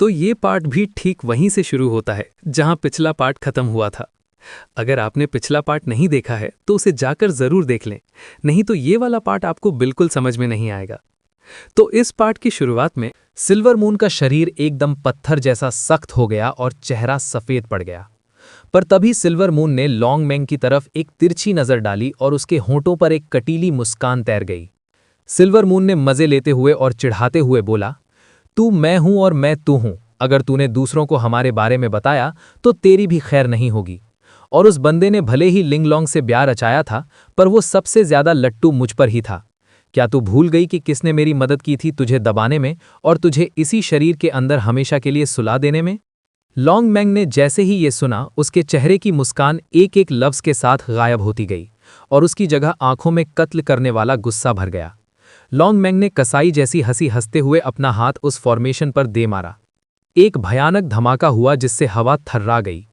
तो ये पार्ट भी ठीक वहीं से शुरू होता है जहां पिछला पार्ट खत्म हुआ था। अगर आपने पिछला पार्ट नहीं देखा है तो उसे जाकर जरूर देख लें, नहीं तो ये वाला पार्ट आपको बिल्कुल समझ में नहीं आएगा। तो इस पार्ट की शुरुआत में सिल्वर मून का शरीर एकदम पत्थर जैसा सख्त हो गया और चेहरा सफेद पड़ गया। पर तभी सिल्वर मून ने लॉन्गमैंग की तरफ एक तिरछी नजर डाली और उसके होंठों पर एक कटीली मुस्कान तैर गई। सिल्वर मून ने मजे लेते हुए और चिढ़ाते हुए बोला, तू मैं हूं और मैं तू हूं। अगर तूने दूसरों को हमारे बारे में बताया तो तेरी भी खैर नहीं होगी। और उस बंदे ने भले ही लिंगलोंग से ब्याह रचाया था, पर वो सबसे ज्यादा लट्टू मुझ पर ही था। क्या तू भूल गई कि किसने मेरी मदद की थी तुझे दबाने में और तुझे इसी शरीर के अंदर हमेशा के लिए सुला देने में? लॉन्गमैंग ने जैसे ही ये सुना, उसके चेहरे की मुस्कान एक एक लफ्ज के साथ गायब होती गई और उसकी जगह आंखों में कत्ल करने वाला गुस्सा भर गया। लॉन्गमैंग ने कसाई जैसी हंसी हंसते हुए अपना हाथ उस फॉर्मेशन पर दे मारा। एक भयानक धमाका हुआ जिससे हवा थर्रा गई।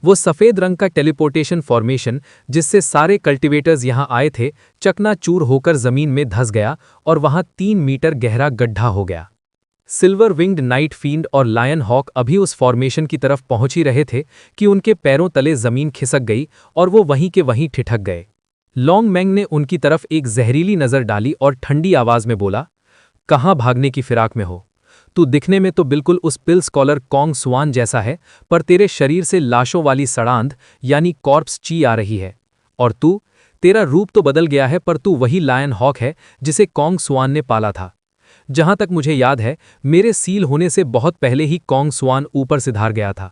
वो सफेद रंग का टेलीपोर्टेशन फॉर्मेशन जिससे सारे कल्टीवेटर्स यहां आए थे, चकनाचूर होकर जमीन में धंस गया और वहां 3 मीटर गहरा गड्ढा हो गया। सिल्वर विंग्ड नाइट फील्ड और लायन हॉक अभी उस फॉर्मेशन की तरफ पहुंच ही रहे थे कि उनके पैरों तले जमीन खिसक गई और वो वहीं के वहीं ठिठक गए। लॉन्गमैंग ने उनकी तरफ एक जहरीली नजर डाली और ठंडी आवाज में बोला, कहां भागने की फिराक में हो? तू दिखने में तो बिल्कुल उस पिल स्कॉलर कॉन्ग स्वान जैसा है, पर तेरे शरीर से लाशों वाली सड़ांध यानी कॉर्प्स ची आ रही है। और तू, तेरा रूप तो बदल गया है, पर तू वही लायन हॉक है जिसे कॉन्ग स्वान ने पाला था। जहां तक मुझे याद है, मेरे सील होने से बहुत पहले ही कॉन्ग स्वान ऊपर सिधार गया था।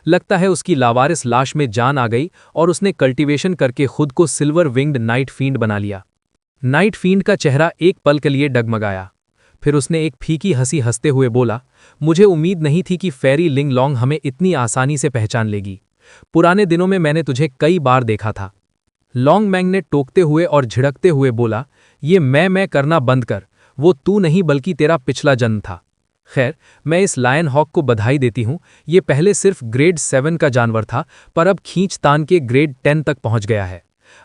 लगता है उसकी लावारिस लाश में जान आ गई और उसने कल्टीवेशन करके खुद को सिल्वर विंग्ड नाइट फील्ड बना लिया। नाइट फील्ड का चेहरा एक पल के लिए डगमगाया, फिर उसने एक फीकी हंसी हंसते हुए बोला, मुझे उम्मीद नहीं थी कि फेरी लिंगलोंग हमें इतनी आसानी से पहचान लेगी। पुराने दिनों में मैंने तुझे कई बार देखा था। लॉन्गमैंग ने टोकते हुए और झिड़कते हुए बोला, ये मैं करना बंद कर, वो तू नहीं बल्कि तेरा पिछला जन्म था। खैर, मैं इस लायन हॉक को बधाई देती हूं, ये पहले सिर्फ ग्रेड 7 का जानवर था, पर अब खींचतान के ग्रेड 10 तक पहुंच गया है।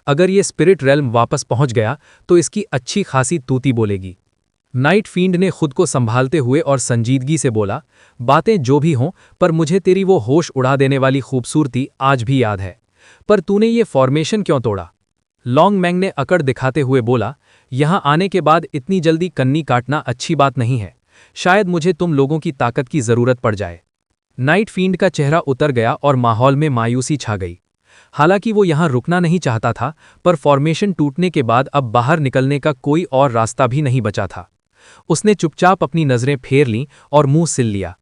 अगर ये स्पिरिट रेल्म वापस पहुंच गया तो इसकी अच्छी खासी तूती बोलेगी। नाइट फील्ड ने खुद को संभालते हुए और संजीदगी से बोला, बातें जो भी हों, पर मुझे तेरी वो होश उड़ा देने वाली खूबसूरती आज भी याद है। पर तूने ये फॉर्मेशन क्यों तोड़ा? लॉन्गमैंग ने अकड़ दिखाते हुए बोला, यहां आने के बाद इतनी जल्दी कन्नी काटना अच्छी बात नहीं है। शायद मुझे तुम लोगों की ताकत की जरूरत पड़ जाए। नाइट फील्ड का चेहरा उतर गया और माहौल में मायूसी छा गई। हालांकि वो यहां रुकना नहीं चाहता था, पर फॉर्मेशन टूटने के बाद अब बाहर निकलने का कोई और रास्ता भी नहीं बचा था। उसने चुपचाप अपनी नजरें फेर लीं और मुंह सिल लिया।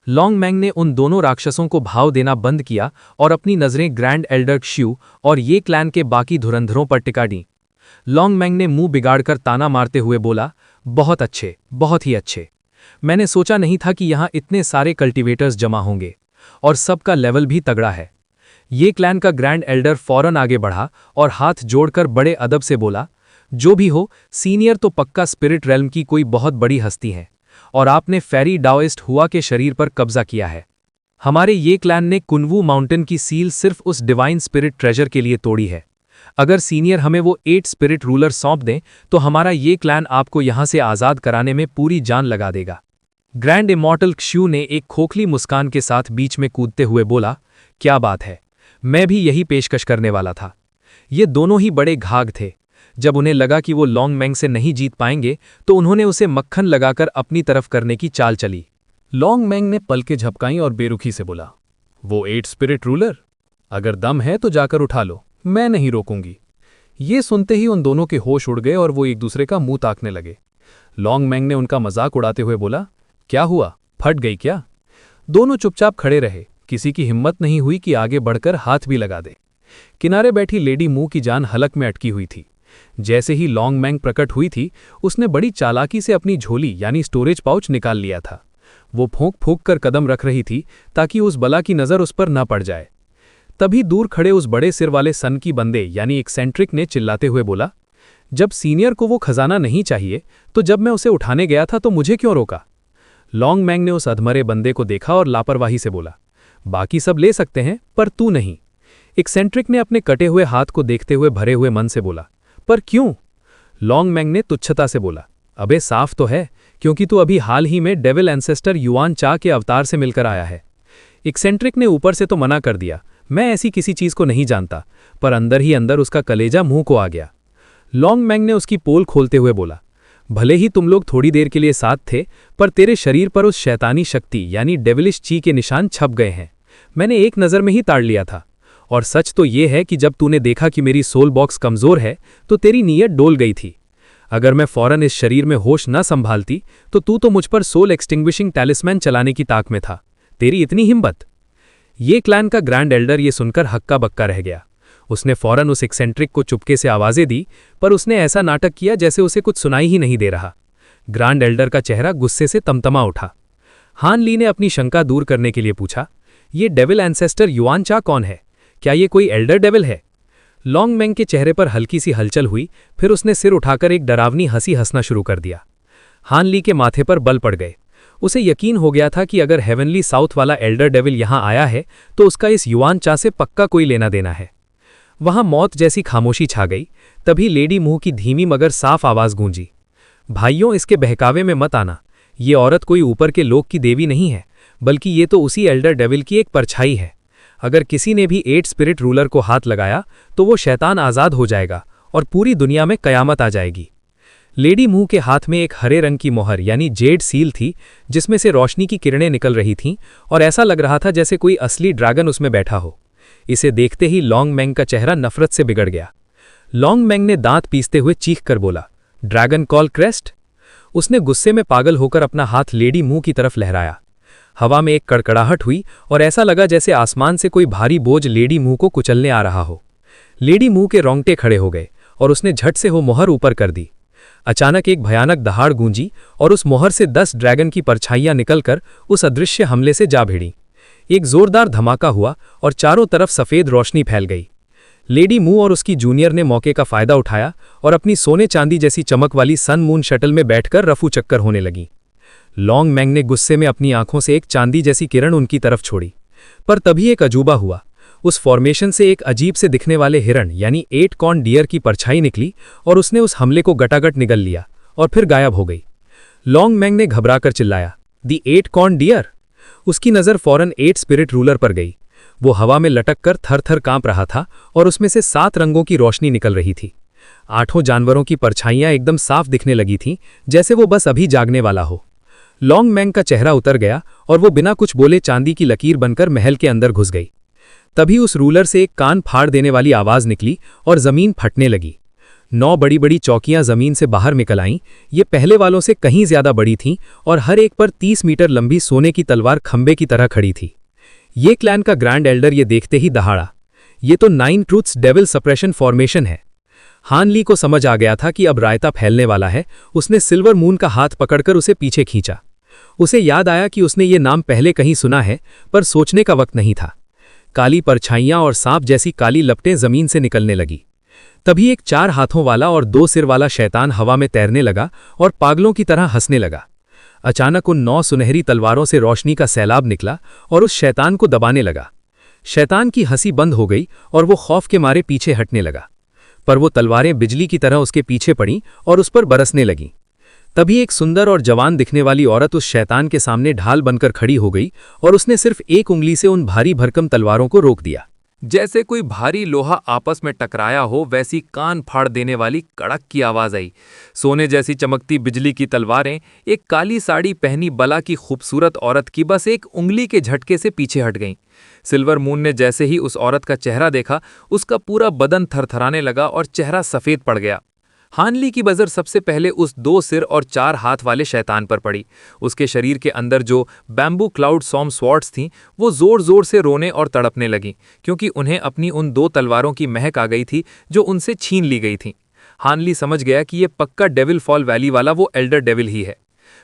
लॉन्गमैंग ने उन दोनों राक्षसों को भाव देना बंद किया और अपनी नजरें ग्रैंड एल्डर श्यू और ये क्लैन के बाकी धुरंधरों पर टिका दी। लॉन्गमैंग ने मुंह बिगाड़कर ताना मारते हुए बोला, बहुत अच्छे, बहुत ही अच्छे। मैंने सोचा नहीं था कि यहां इतने सारे कल्टीवेटर्स जमा होंगे, और सबका लेवल भी तगड़ा है। ये क्लैन का ग्रैंड एल्डर फौरन आगे बढ़ा और हाथ जोड़कर बड़े अदब से बोला, जो भी हो, सीनियर तो पक्का स्पिरिट रेल्म की कोई बहुत बड़ी हस्ती है, और आपने फेरी डाओइस्ट हुआ के शरीर पर कब्जा किया है। हमारे ये क्लैन ने कुनवू माउंटेन की सील सिर्फ उस डिवाइन स्पिरिट ट्रेजर के लिए तोड़ी है। अगर सीनियर हमें वो 8 स्पिरिट रूलर सौंप दें तो हमारा ये क्लैन आपको यहां से आज़ाद कराने में पूरी जान लगा देगा। ग्रैंड इमॉर्टल क्षू ने एक खोखली मुस्कान के साथ बीच में कूदते हुए बोला, क्या बात है, मैं भी यही पेशकश करने वाला था। ये दोनों ही बड़े घाघ थे। जब उन्हें लगा कि वो लॉन्गमैंग से नहीं जीत पाएंगे तो उन्होंने उसे मक्खन लगाकर अपनी तरफ करने की चाल चली। लॉन्गमैंग ने पलकें झपकाईं और बेरुखी से बोला, वो 8 स्पिरिट रूलर? अगर दम है तो जाकर उठा लो, मैं नहीं रोकूंगी। ये सुनते ही उन दोनों के होश उड़ गए और वो एक दूसरे का मुंह ताकने लगे। लॉन्गमैंग ने उनका मजाक उड़ाते हुए बोला, क्या हुआ, फट गई क्या? दोनों चुपचाप खड़े रहे, किसी की हिम्मत नहीं हुई कि आगे बढ़कर हाथ भी लगा दे। किनारे बैठी लेडी मुंह की जान हलक में अटकी हुई थी। जैसे ही लॉन्गमैंग प्रकट हुई थी, उसने बड़ी चालाकी से अपनी झोली यानी स्टोरेज पाउच निकाल लिया था। वो फूंक फूंक कर कदम रख रही थी ताकि उस बला की नजर उस पर न पड़ जाए। तभी दूर खड़े उस बड़े सिर वाले सन की बंदे यानी एक्सेंट्रिक ने चिल्लाते हुए बोला, जब सीनियर को वो खजाना नहीं चाहिए तो जब मैं उसे उठाने गया था तो मुझे क्यों रोका? लॉन्गमैंग ने उस अधमरे बंदे को देखा और लापरवाही से बोला, बाकी सब ले सकते हैं पर तू नहीं। एक्सेंट्रिक ने अपने कटे हुए हाथ को देखते हुए भरे हुए मन से बोला, पर क्यों? लॉन्गमैंग ने तुच्छता से बोला, अबे साफ तो है क्योंकि तू अभी हाल ही में डेविल एंसेस्टर युआन चा के अवतार से मिलकर आया है। एक्सेंट्रिक ने ऊपर से तो मना कर दिया, मैं ऐसी किसी चीज को नहीं जानता, पर अंदर ही अंदर उसका कलेजा मुंह को आ गया। लॉन्ग मैंग ने उसकी पोल खोलते हुए बोला, भले ही तुम लोग थोड़ी देर के लिए साथ थे, पर तेरे शरीर पर उस शैतानी शक्ति यानी डेविलिश ची के निशान छप गए हैं। मैंने एक नज़र में ही ताड़ लिया था। और सच तो ये है कि जब तूने देखा कि मेरी सोल बॉक्स कमज़ोर है तो तेरी नीयत डोल गई थी। अगर मैं फौरन इस शरीर में होश न संभालती तो तू तो मुझ पर सोल एक्सटिंग्विशिंग टैलिस्मैन चलाने की ताक में था। तेरी इतनी हिम्मत। ये क्लैन का ग्रैंड एल्डर ये सुनकर हक्का बक्का रह गया। उसने फौरन उस एक्सेंट्रिक को चुपके से आवाज़ें दी, पर उसने ऐसा नाटक किया जैसे उसे कुछ सुनाई ही नहीं दे रहा। ग्रैंड एल्डर का चेहरा गुस्से से तमतमा उठा। हान ली ने अपनी शंका दूर करने के लिए पूछा, ये डेविल एंसेस्टर युआन चा कौन है? क्या ये कोई एल्डर डेविल है? लॉन्ग मैंग के चेहरे पर हल्की सी हलचल हुई, फिर उसने सिर उठाकर एक डरावनी हंसी हंसना शुरू कर दिया। हान ली के माथे पर बल पड़ गए। उसे यकीन हो गया था कि अगर हेवनली साउथ वाला एल्डर डेविल यहां आया है तो उसका इस युआन चा से पक्का कोई लेना देना है। वहां मौत जैसी खामोशी छा गई। तभी लेडी मुंह की धीमी मगर साफ आवाज गूंजी, भाइयों, इसके बहकावे में मत आना। ये औरत कोई ऊपर के लोक की देवी नहीं है, बल्कि ये तो उसी एल्डर डेविल की एक परछाई है। अगर किसी ने भी 8 स्पिरिट रूलर को हाथ लगाया तो वो शैतान आज़ाद हो जाएगा और पूरी दुनिया में कयामत आ जाएगी। लेडी मुंह के हाथ में एक हरे रंग की मोहर यानी जेड सील थी, जिसमें से रोशनी की किरणें निकल रही थीं और ऐसा लग रहा था जैसे कोई असली ड्रैगन उसमें बैठा हो। इसे देखते ही लॉन्ग मैंग का चेहरा नफरत से बिगड़ गया। लॉन्ग मैंग ने दांत पीसते हुए चीख कर बोला, ड्रैगन कॉल क्रेस्ट? उसने गुस्से में पागल होकर अपना हाथ लेडी मुंह की तरफ लहराया। हवा में एक कड़कड़ाहट हुई और ऐसा लगा जैसे आसमान से कोई भारी बोझ लेडी मुंह को कुचलने आ रहा हो। लेडी मुंह के रोंगटे खड़े हो गए और उसने झट से वो मोहर ऊपर कर दी। अचानक एक भयानक दहाड़ गूंजी और उस मोहर से 10 ड्रैगन की परछाइयां निकलकर उस अदृश्य हमले से जा भिड़ी। एक जोरदार धमाका हुआ और चारों तरफ सफेद रोशनी फैल गई। लेडी मुंह और उसकी जूनियर ने मौके का फायदा उठाया और अपनी सोने चांदी जैसी चमक वाली सन मून शटल में बैठकर रफू चक्कर होने लगी। लॉन्ग मैंग ने गुस्से में अपनी आंखों से एक चांदी जैसी किरण उनकी तरफ छोड़ी, पर तभी एक अजूबा हुआ। उस फॉर्मेशन से एक अजीब से दिखने वाले हिरण यानी 8 कॉर्न डियर की परछाई निकली और उसने उस हमले को गटागट निगल लिया और फिर गायब हो गई। लॉन्ग मैंग ने घबराकर चिल्लाया, दी 8 कॉर्न डियर? उसकी नज़र फौरन 8 स्पिरिट रूलर पर गई। वो हवा में लटक कर थर थर कांप रहा था और उसमें से 7 रंगों की रोशनी निकल रही थी। 8 जानवरों की परछाइयां एकदम साफ दिखने लगी थीं, जैसे वो बस अभी जागने वाला हो। लॉन्ग मैंग का चेहरा उतर गया और वो बिना कुछ बोले चांदी की लकीर बनकर महल के अंदर घुस गई। तभी उस रूलर से एक कान फाड़ देने वाली आवाज निकली और जमीन फटने लगी। 9 बड़ी बड़ी चौकियां जमीन से बाहर निकल आईं। ये पहले वालों से कहीं ज्यादा बड़ी थीं और हर एक पर 30 मीटर लंबी सोने की तलवार खंबे की तरह खड़ी थी। ये क्लैन का ग्रैंड एल्डर ये देखते ही दहाड़ा, ये तो 9 ट्रूथ्स डेविल सप्रेशन फॉर्मेशन है। हान ली को समझ आ गया था कि अब रायता फैलने वाला है। उसने सिल्वर मून का हाथ पकड़कर उसे पीछे खींचा। उसे याद आया कि उसने ये नाम पहले कहीं सुना है, पर सोचने का वक्त नहीं था। काली परछाइयां और सांप जैसी काली लपटें जमीन से निकलने लगी। तभी एक 4 हाथों वाला और 2 सिर वाला शैतान हवा में तैरने लगा और पागलों की तरह हंसने लगा। अचानक उन 9 सुनहरी तलवारों से रोशनी का सैलाब निकला और उस शैतान को दबाने लगा। शैतान की हंसी बंद हो गई और वो खौफ के मारे पीछे हटने लगा, पर वो तलवारें बिजली की तरह उसके पीछे पड़ीं और उस पर बरसने लगीं। तभी एक सुंदर और जवान दिखने वाली औरत उस शैतान के सामने ढाल बनकर खड़ी हो गई और उसने सिर्फ एक उंगली से उन भारी भरकम तलवारों को रोक दिया। जैसे कोई भारी लोहा आपस में टकराया हो, वैसी कान फाड़ देने वाली कड़क की आवाज आई। सोने जैसी चमकती बिजली की तलवारें एक काली साड़ी पहनी बला की खूबसूरत औरत की बस एक उंगली के झटके से पीछे हट गईं। सिल्वर मून ने जैसे ही उस औरत का चेहरा देखा, उसका पूरा बदन थरथराने लगा और चेहरा सफेद पड़ गया। हान ली की नज़र सबसे पहले उस 2 सिर और 4 हाथ वाले शैतान पर पड़ी। उसके शरीर के अंदर जो बैम्बू क्लाउड सॉम स्वॉर्ड्स थीं, वो जोर जोर से रोने और तड़पने लगीं, क्योंकि उन्हें अपनी उन 2 तलवारों की महक आ गई थी जो उनसे छीन ली गई थीं। हान ली समझ गया कि ये पक्का डेविल फॉल वैली वाला वो एल्डर डेविल ही है।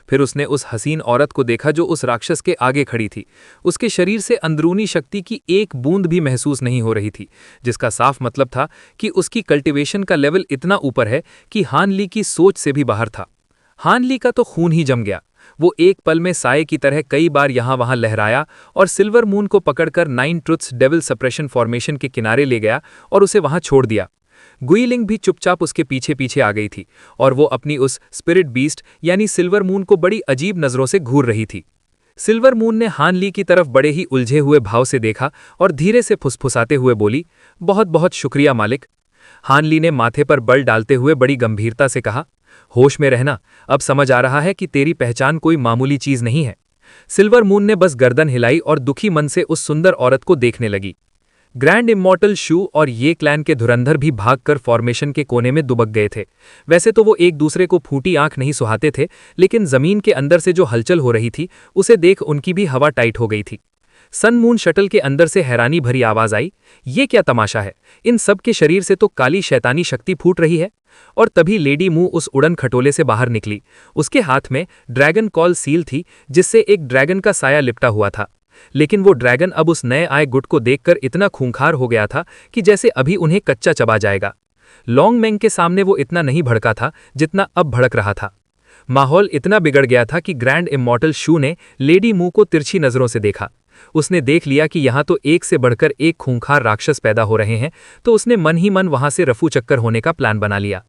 फिर उसने उस हसीन औरत को देखा जो उस राक्षस के आगे खड़ी थी। उसके शरीर से अंदरूनी शक्ति की एक बूंद भी महसूस नहीं हो रही थी, जिसका साफ मतलब था कि उसकी कल्टीवेशन का लेवल इतना ऊपर है कि हान ली की सोच से भी बाहर था। हान ली का तो खून ही जम गया। वो एक पल में साये की तरह कई बार यहाँ वहाँ लहराया और सिल्वर मून को पकड़कर 9 ट्रुथ्स डेविल सप्रेशन फॉर्मेशन के किनारे ले गया और उसे वहाँ छोड़ दिया। गुईलिंग भी चुपचाप उसके पीछे पीछे आ गई थी और वो अपनी उस स्पिरिट बीस्ट यानी सिल्वर मून को बड़ी अजीब नजरों से घूर रही थी। सिल्वर मून ने हान ली की तरफ बड़े ही उलझे हुए भाव से देखा और धीरे से फुसफुसाते हुए बोली, बहुत बहुत शुक्रिया मालिक। हान ली ने माथे पर बल डालते हुए बड़ी गंभीरता से कहा, होश में रहना, अब समझ आ रहा है कि तेरी पहचान कोई मामूली चीज नहीं है। सिल्वर मून ने बस गर्दन हिलाई और दुखी मन से उस सुंदर औरत को देखने लगी। ग्रैंड इमॉर्टल शू और ये क्लैन के धुरंधर भी भागकर फॉर्मेशन के कोने में दुबक गए थे। वैसे तो वो एक दूसरे को फूटी आंख नहीं सुहाते थे, लेकिन जमीन के अंदर से जो हलचल हो रही थी उसे देख उनकी भी हवा टाइट हो गई थी। सन मून शटल के अंदर से हैरानी भरी आवाज आई, ये क्या तमाशा है, इन सब के शरीर से तो काली शैतानी शक्ति फूट रही है। और तभी लेडी मू उस उड़न खटोले से बाहर निकली। उसके हाथ में ड्रैगन कॉल सील थी, जिससे एक ड्रैगन का साया लिपटा हुआ था। लेकिन वो ड्रैगन अब उस नए आए गुट को देखकर इतना खूंखार हो गया था कि जैसे अभी उन्हें कच्चा चबा जाएगा। लॉन्ग मैंग के सामने वो इतना नहीं भड़का था जितना अब भड़क रहा था। माहौल इतना बिगड़ गया था कि ग्रैंड इमॉर्टल शू ने लेडी मू को तिरछी नजरों से देखा। उसने देख लिया कि यहाँ तो एक से बढ़कर एक खूंखार राक्षस पैदा हो रहे हैं, तो उसने मन ही मन वहां से रफू चक्कर होने का प्लान बना लिया।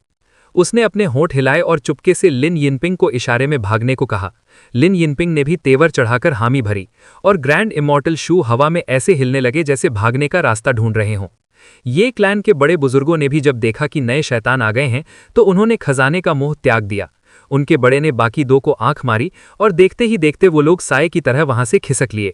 उसने अपने होंठ हिलाए और चुपके से लिन यिनपिंग को इशारे में भागने को कहा। लिन यिनपिंग ने भी तेवर चढ़ाकर हामी भरी और ग्रैंड इमॉर्टल शू हवा में ऐसे हिलने लगे जैसे भागने का रास्ता ढूंढ रहे हों। ये क्लैन के बड़े बुजुर्गों ने भी जब देखा कि नए शैतान आ गए हैं तो उन्होंने खजाने का मोह त्याग दिया। उनके बड़े ने बाकी दो को आंख मारी और देखते ही देखते वो लोग साए की तरह वहां से खिसक लिए।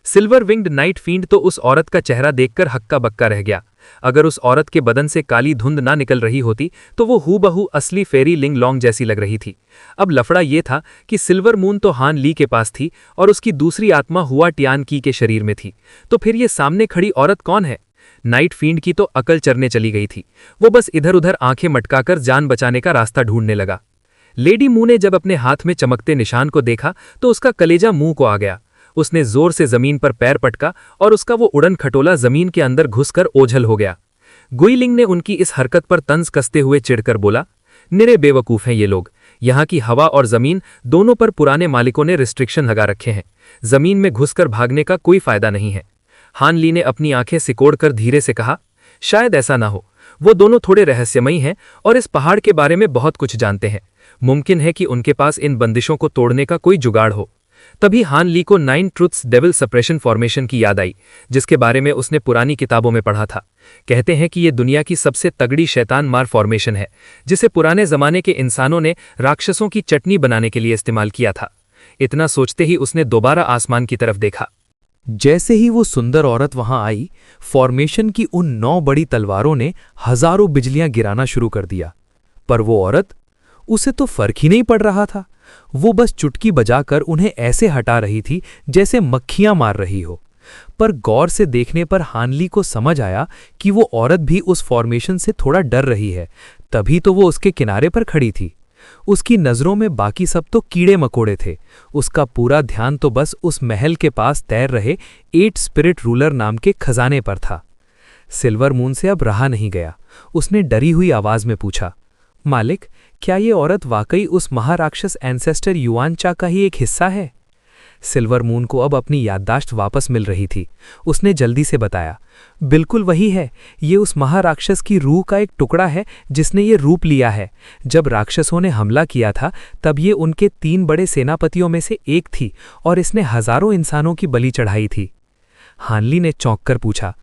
सिल्वर विंग्ड नाइट फींड तो उस औरत का चेहरा देखकर हक्का बक्का रह गया। अगर उस औरत के बदन से काली धुंध ना निकल रही होती तो वो हूबहू असली फेरी लिंग लॉन्ग जैसी लग रही थी। अब लफड़ा ये था कि सिल्वर मून तो हान ली के पास थी और उसकी दूसरी आत्मा हुआ टियान की के शरीर में थी, तो फिर ये सामने खड़ी औरत कौन है? नाइट फींड की तो अकल चरने चली गई थी। वो बस इधर उधर आंखें मटकाकर जान बचाने का रास्ता ढूंढने लगा। लेडी मू ने जब अपने हाथ में चमकते निशान को देखा तो उसका कलेजा मुंह को आ गया। उसने जोर से जमीन पर पैर पटका और उसका वो उड़न खटोला जमीन के अंदर घुसकर ओझल हो गया। गुईलिंग ने उनकी इस हरकत पर तंज कसते हुए चिढ़कर बोला, निरे बेवकूफ हैं ये लोग। यहाँ की हवा और जमीन दोनों पर पुराने मालिकों ने रिस्ट्रिक्शन लगा रखे हैं। जमीन में घुसकर भागने का कोई फायदा नहीं है। हान ली ने अपनी आंखें सिकोड़कर धीरे से कहा, शायद ऐसा ना हो। वो दोनों थोड़े रहस्यमयी हैं और इस पहाड़ के बारे में बहुत कुछ जानते हैं। मुमकिन है कि उनके पास इन बंदिशों को तोड़ने का कोई जुगाड़ हो। तभी हान ली को 9 ट्रुथ्स डेविल सप्रेशन फॉर्मेशन की याद आई, जिसके बारे में उसने पुरानी किताबों में पढ़ा था। कहते हैं कि ये दुनिया की सबसे तगड़ी शैतान मार फॉर्मेशन है, जिसे पुराने जमाने के इंसानों ने राक्षसों की चटनी बनाने के लिए इस्तेमाल किया था। इतना सोचते ही उसने दोबारा आसमान की तरफ देखा। जैसे ही वो सुंदर औरत वहां आई, फॉर्मेशन की उन 9 बड़ी तलवारों ने हजारों बिजलियां गिराना शुरू कर दिया। पर वो औरत, उसे तो फर्क ही नहीं पड़ रहा था। वो बस चुटकी बजाकर उन्हें ऐसे हटा रही थी जैसे मक्खियां मार रही हो। पर गौर से देखने पर हान ली को समझ आया कि वो औरत भी उस फॉर्मेशन से थोड़ा डर रही है, तभी तो वो उसके किनारे पर खड़ी थी। उसकी नजरों में बाकी सब तो कीड़े मकोड़े थे। उसका पूरा ध्यान तो बस उस महल के पास तैर रहे 8 स्पिरिट रूलर नाम के खजाने पर था। सिल्वर मून से अब रहा नहीं गया। उसने डरी हुई आवाज में पूछा, मालिक, क्या ये औरत वाकई उस महाराक्षस एंसेस्टर युआन चा का ही एक हिस्सा है? सिल्वर मून को अब अपनी याददाश्त वापस मिल रही थी। उसने जल्दी से बताया, बिल्कुल वही है। ये उस महाराक्षस की रूह का एक टुकड़ा है जिसने ये रूप लिया है। जब राक्षसों ने हमला किया था तब ये उनके 3 बड़े सेनापतियों में से एक थी और इसने हजारों इंसानों की बलि चढ़ाई थी। हानली ने चौंक कर पूछा,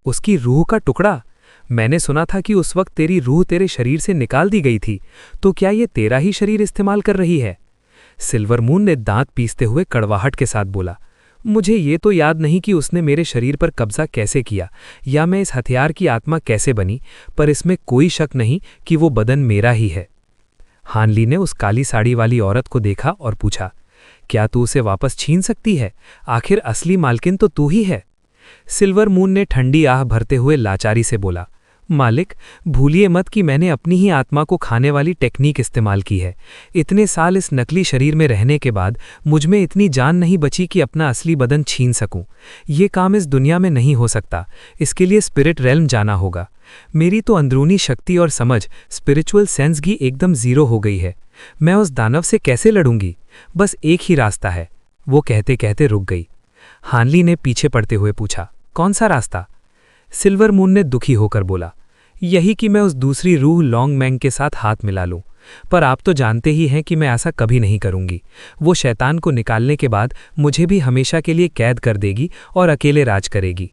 उसकी रूह का टुकड़ा? मैंने सुना था कि उस वक्त तेरी रूह तेरे शरीर से निकाल दी गई थी, तो क्या ये तेरा ही शरीर इस्तेमाल कर रही है? सिल्वर मून ने दांत पीसते हुए कड़वाहट के साथ बोला, मुझे ये तो याद नहीं कि उसने मेरे शरीर पर कब्जा कैसे किया या मैं इस हथियार की आत्मा कैसे बनी, पर इसमें कोई शक नहीं कि वो बदन मेरा ही है। हानली ने उस काली साड़ी वाली औरत को देखा और पूछा, क्या तू उसे वापस छीन सकती है? आखिर असली मालकिन तो तू ही है। सिल्वर मून ने ठंडी आह भरते हुए लाचारी से बोला, मालिक, भूलिए मत कि मैंने अपनी ही आत्मा को खाने वाली टेक्निक इस्तेमाल की है। इतने साल इस नकली शरीर में रहने के बाद मुझ में इतनी जान नहीं बची कि अपना असली बदन छीन सकूं। ये काम इस दुनिया में नहीं हो सकता। इसके लिए स्पिरिट रेल्म जाना होगा। मेरी तो अंदरूनी शक्ति और समझ, स्पिरिचुअल सेंस भी एकदम जीरो हो गई है। मैं उस दानव से कैसे लड़ूंगी? बस एक ही रास्ता है। वो कहते कहते रुक गई। हानली ने पीछे पड़ते हुए पूछा, कौन सा रास्ता? सिल्वर मून ने दुखी होकर बोला, यही कि मैं उस दूसरी रूह लॉन्ग मैंग के साथ हाथ मिला लूं। पर आप तो जानते ही हैं कि मैं ऐसा कभी नहीं करूंगी। वो शैतान को निकालने के बाद मुझे भी हमेशा के लिए कैद कर देगी और अकेले राज करेगी।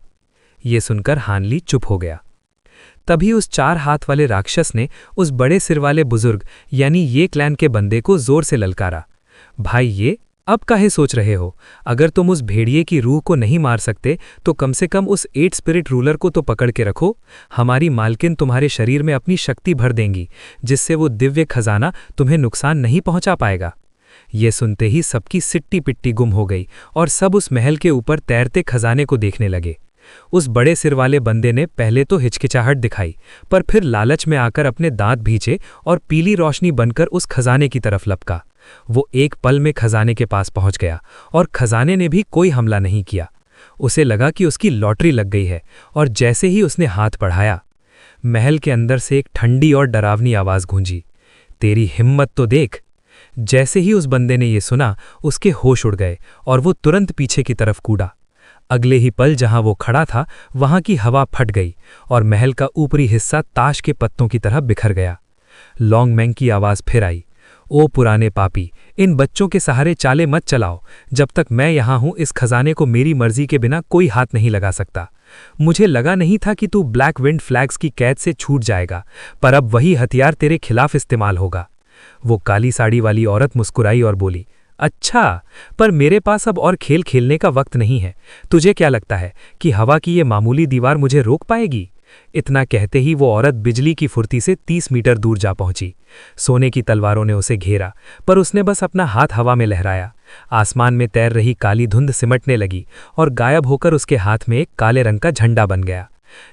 ये सुनकर हानली चुप हो गया। तभी उस 4 हाथ वाले राक्षस ने उस बड़े सिर वाले बुजुर्ग यानी ये क्लैन के बंदे को जोर से ललकारा। भाई ये अब काहे सोच रहे हो? अगर तुम उस भेड़िए की रूह को नहीं मार सकते तो कम से कम उस 8 स्पिरिट रूलर को तो पकड़ के रखो। हमारी मालकिन तुम्हारे शरीर में अपनी शक्ति भर देंगी, जिससे वो दिव्य खजाना तुम्हें नुकसान नहीं पहुंचा पाएगा। ये सुनते ही सबकी सिट्टी पिट्टी गुम हो गई और सब उस महल के ऊपर तैरते खजाने को देखने लगे। उस बड़े सिर वाले बंदे ने पहले तो हिचकिचाहट दिखाई, पर फिर लालच में आकर अपने दांत भींचे और पीली रोशनी बनकर उस खजाने की तरफ लपका। वो एक पल में खजाने के पास पहुंच गया और खजाने ने भी कोई हमला नहीं किया। उसे लगा कि उसकी लॉटरी लग गई है, और जैसे ही उसने हाथ बढ़ाया, महल के अंदर से एक ठंडी और डरावनी आवाज गूंजी, तेरी हिम्मत तो देख। जैसे ही उस बंदे ने ये सुना, उसके होश उड़ गए और वो तुरंत पीछे की तरफ कूदा। अगले ही पल जहां वो खड़ा था वहां की हवा फट गई और महल का ऊपरी हिस्सा ताश के पत्तों की तरह बिखर गया। लॉन्ग मैंग की आवाज फिर आई, ओ पुराने पापी, इन बच्चों के सहारे चाले मत चलाओ। जब तक मैं यहां हूं इस खजाने को मेरी मर्जी के बिना कोई हाथ नहीं लगा सकता। मुझे लगा नहीं था कि तू ब्लैक विंड फ्लैग्स की कैद से छूट जाएगा, पर अब वही हथियार तेरे खिलाफ इस्तेमाल होगा। वो काली साड़ी वाली औरत मुस्कुराई और बोली, अच्छा, पर मेरे पास अब और खेल खेलने का वक्त नहीं है। तुझे क्या लगता है कि हवा की ये मामूली दीवार मुझे रोक पाएगी? इतना कहते ही वो औरत बिजली की फुर्ती से 30 मीटर दूर जा पहुंची। सोने की तलवारों ने उसे घेरा, पर उसने बस अपना हाथ हवा में लहराया। आसमान में तैर रही काली धुंध सिमटने लगी और गायब होकर उसके हाथ में एक काले रंग का झंडा बन गया।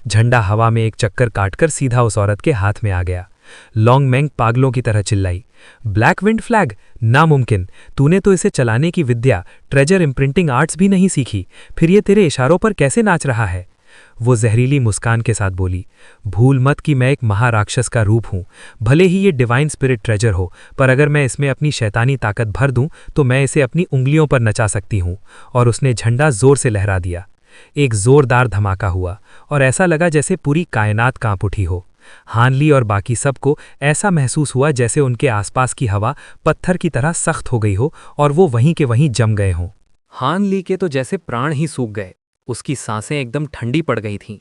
झंडा हवा में एक चक्कर काटकर सीधा उस औरत के हाथ में आ गया। लॉन्ग मैंग पागलों की तरह चिल्लाई, ब्लैक विंड फ्लैग? नामुमकिन! तूने तो इसे चलाने की विद्या, ट्रेजर इम्प्रिंटिंग आर्ट्स भी नहीं सीखी, फिर ये तेरे इशारों पर कैसे नाच रहा है? वो जहरीली मुस्कान के साथ बोली, भूल मत कि मैं एक महाराक्षस का रूप हूं। भले ही ये डिवाइन स्पिरिट ट्रेजर हो, पर अगर मैं इसमें अपनी शैतानी ताकत भर दूं तो मैं इसे अपनी उंगलियों पर नचा सकती हूं। और उसने झंडा जोर से लहरा दिया। एक जोरदार धमाका हुआ और ऐसा लगा जैसे पूरी कायनात कांप उठी हो। हानली और बाकी सबको ऐसा महसूस हुआ जैसे उनके आसपास की हवा पत्थर की तरह सख्त हो गई हो और वो वहीं के वहीं जम गए हों। हानली के तो जैसे प्राण ही सूख गए। उसकी सांसें एकदम ठंडी पड़ गई थीं।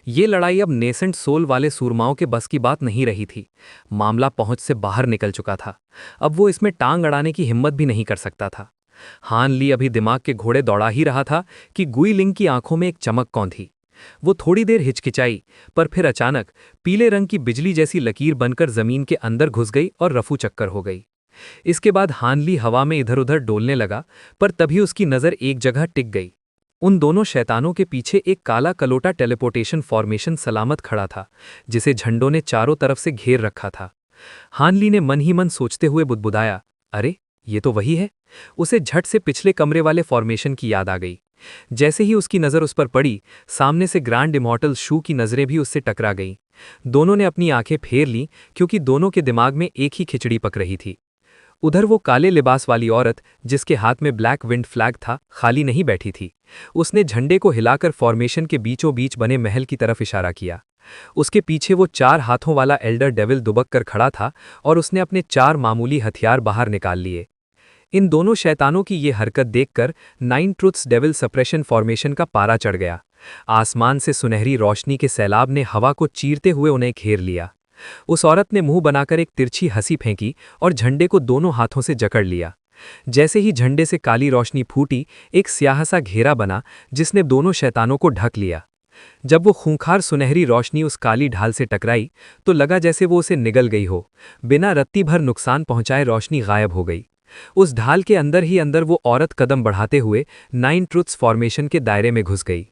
ये लड़ाई अब नेसेंट सोल वाले सूरमाओं के बस की बात नहीं रही थी। मामला पहुंच से बाहर निकल चुका था। अब वो इसमें टांग अड़ाने की हिम्मत भी नहीं कर सकता था। हानली अभी दिमाग के घोड़े दौड़ा ही रहा था कि गुइलिंग की आंखों में एक चमक कौंधी। वो थोड़ी देर हिचकिचाई, पर फिर अचानक पीले रंग की बिजली जैसी लकीर बनकर जमीन के अंदर घुस गई और रफू चक्कर हो गई। इसके बाद हानली हवा में इधर उधर डोलने लगा, पर तभी उसकी नज़र एक जगह टिक गई। उन दोनों शैतानों के पीछे एक काला कलोटा टेलीपोर्टेशन फॉर्मेशन सलामत खड़ा था, जिसे झंडों ने चारों तरफ से घेर रखा था। हानली ने मन ही मन सोचते हुए बुदबुदाया, अरे ये तो वही है। उसे झट से पिछले कमरे वाले फॉर्मेशन की याद आ गई। जैसे ही उसकी नज़र उस पर पड़ी, सामने से ग्रैंड इमॉर्टल शू की नज़रें भी उससे टकरा गईं। दोनों ने अपनी आंखें फेर लीं, क्योंकि दोनों के दिमाग में एक ही खिचड़ी पक रही थी। उधर वो काले लिबास वाली औरत, जिसके हाथ में ब्लैक विंड फ्लैग था, खाली नहीं बैठी थी। उसने झंडे को हिलाकर फॉर्मेशन के बीचों बीच बने महल की तरफ इशारा किया। उसके पीछे वो 4 हाथों वाला एल्डर डेविल दुबक कर खड़ा था और उसने अपने 4 मामूली हथियार बाहर निकाल लिए। इन दोनों शैतानों की ये हरकत देखकर 9 ट्रुथ्स डेविल सप्रेशन फॉर्मेशन का पारा चढ़ गया। आसमान से सुनहरी रोशनी के सैलाब ने हवा को चीरते हुए उन्हें घेर लिया। उस औरत ने मुंह बनाकर एक तिरछी हंसी फेंकी और झंडे को दोनों हाथों से जकड़ लिया। जैसे ही झंडे से काली रोशनी फूटी, एक स्याह सा घेरा बना जिसने दोनों शैतानों को ढक लिया। जब वो खूंखार सुनहरी रोशनी उस काली ढाल से टकराई तो लगा जैसे वो उसे निगल गई हो। बिना रत्ती भर नुकसान पहुंचाए रोशनी गायब हो गई। उस ढाल के अंदर ही अंदर वो औरत कदम बढ़ाते हुए 9 ट्रुथ्स फॉर्मेशन के दायरे में घुस गई।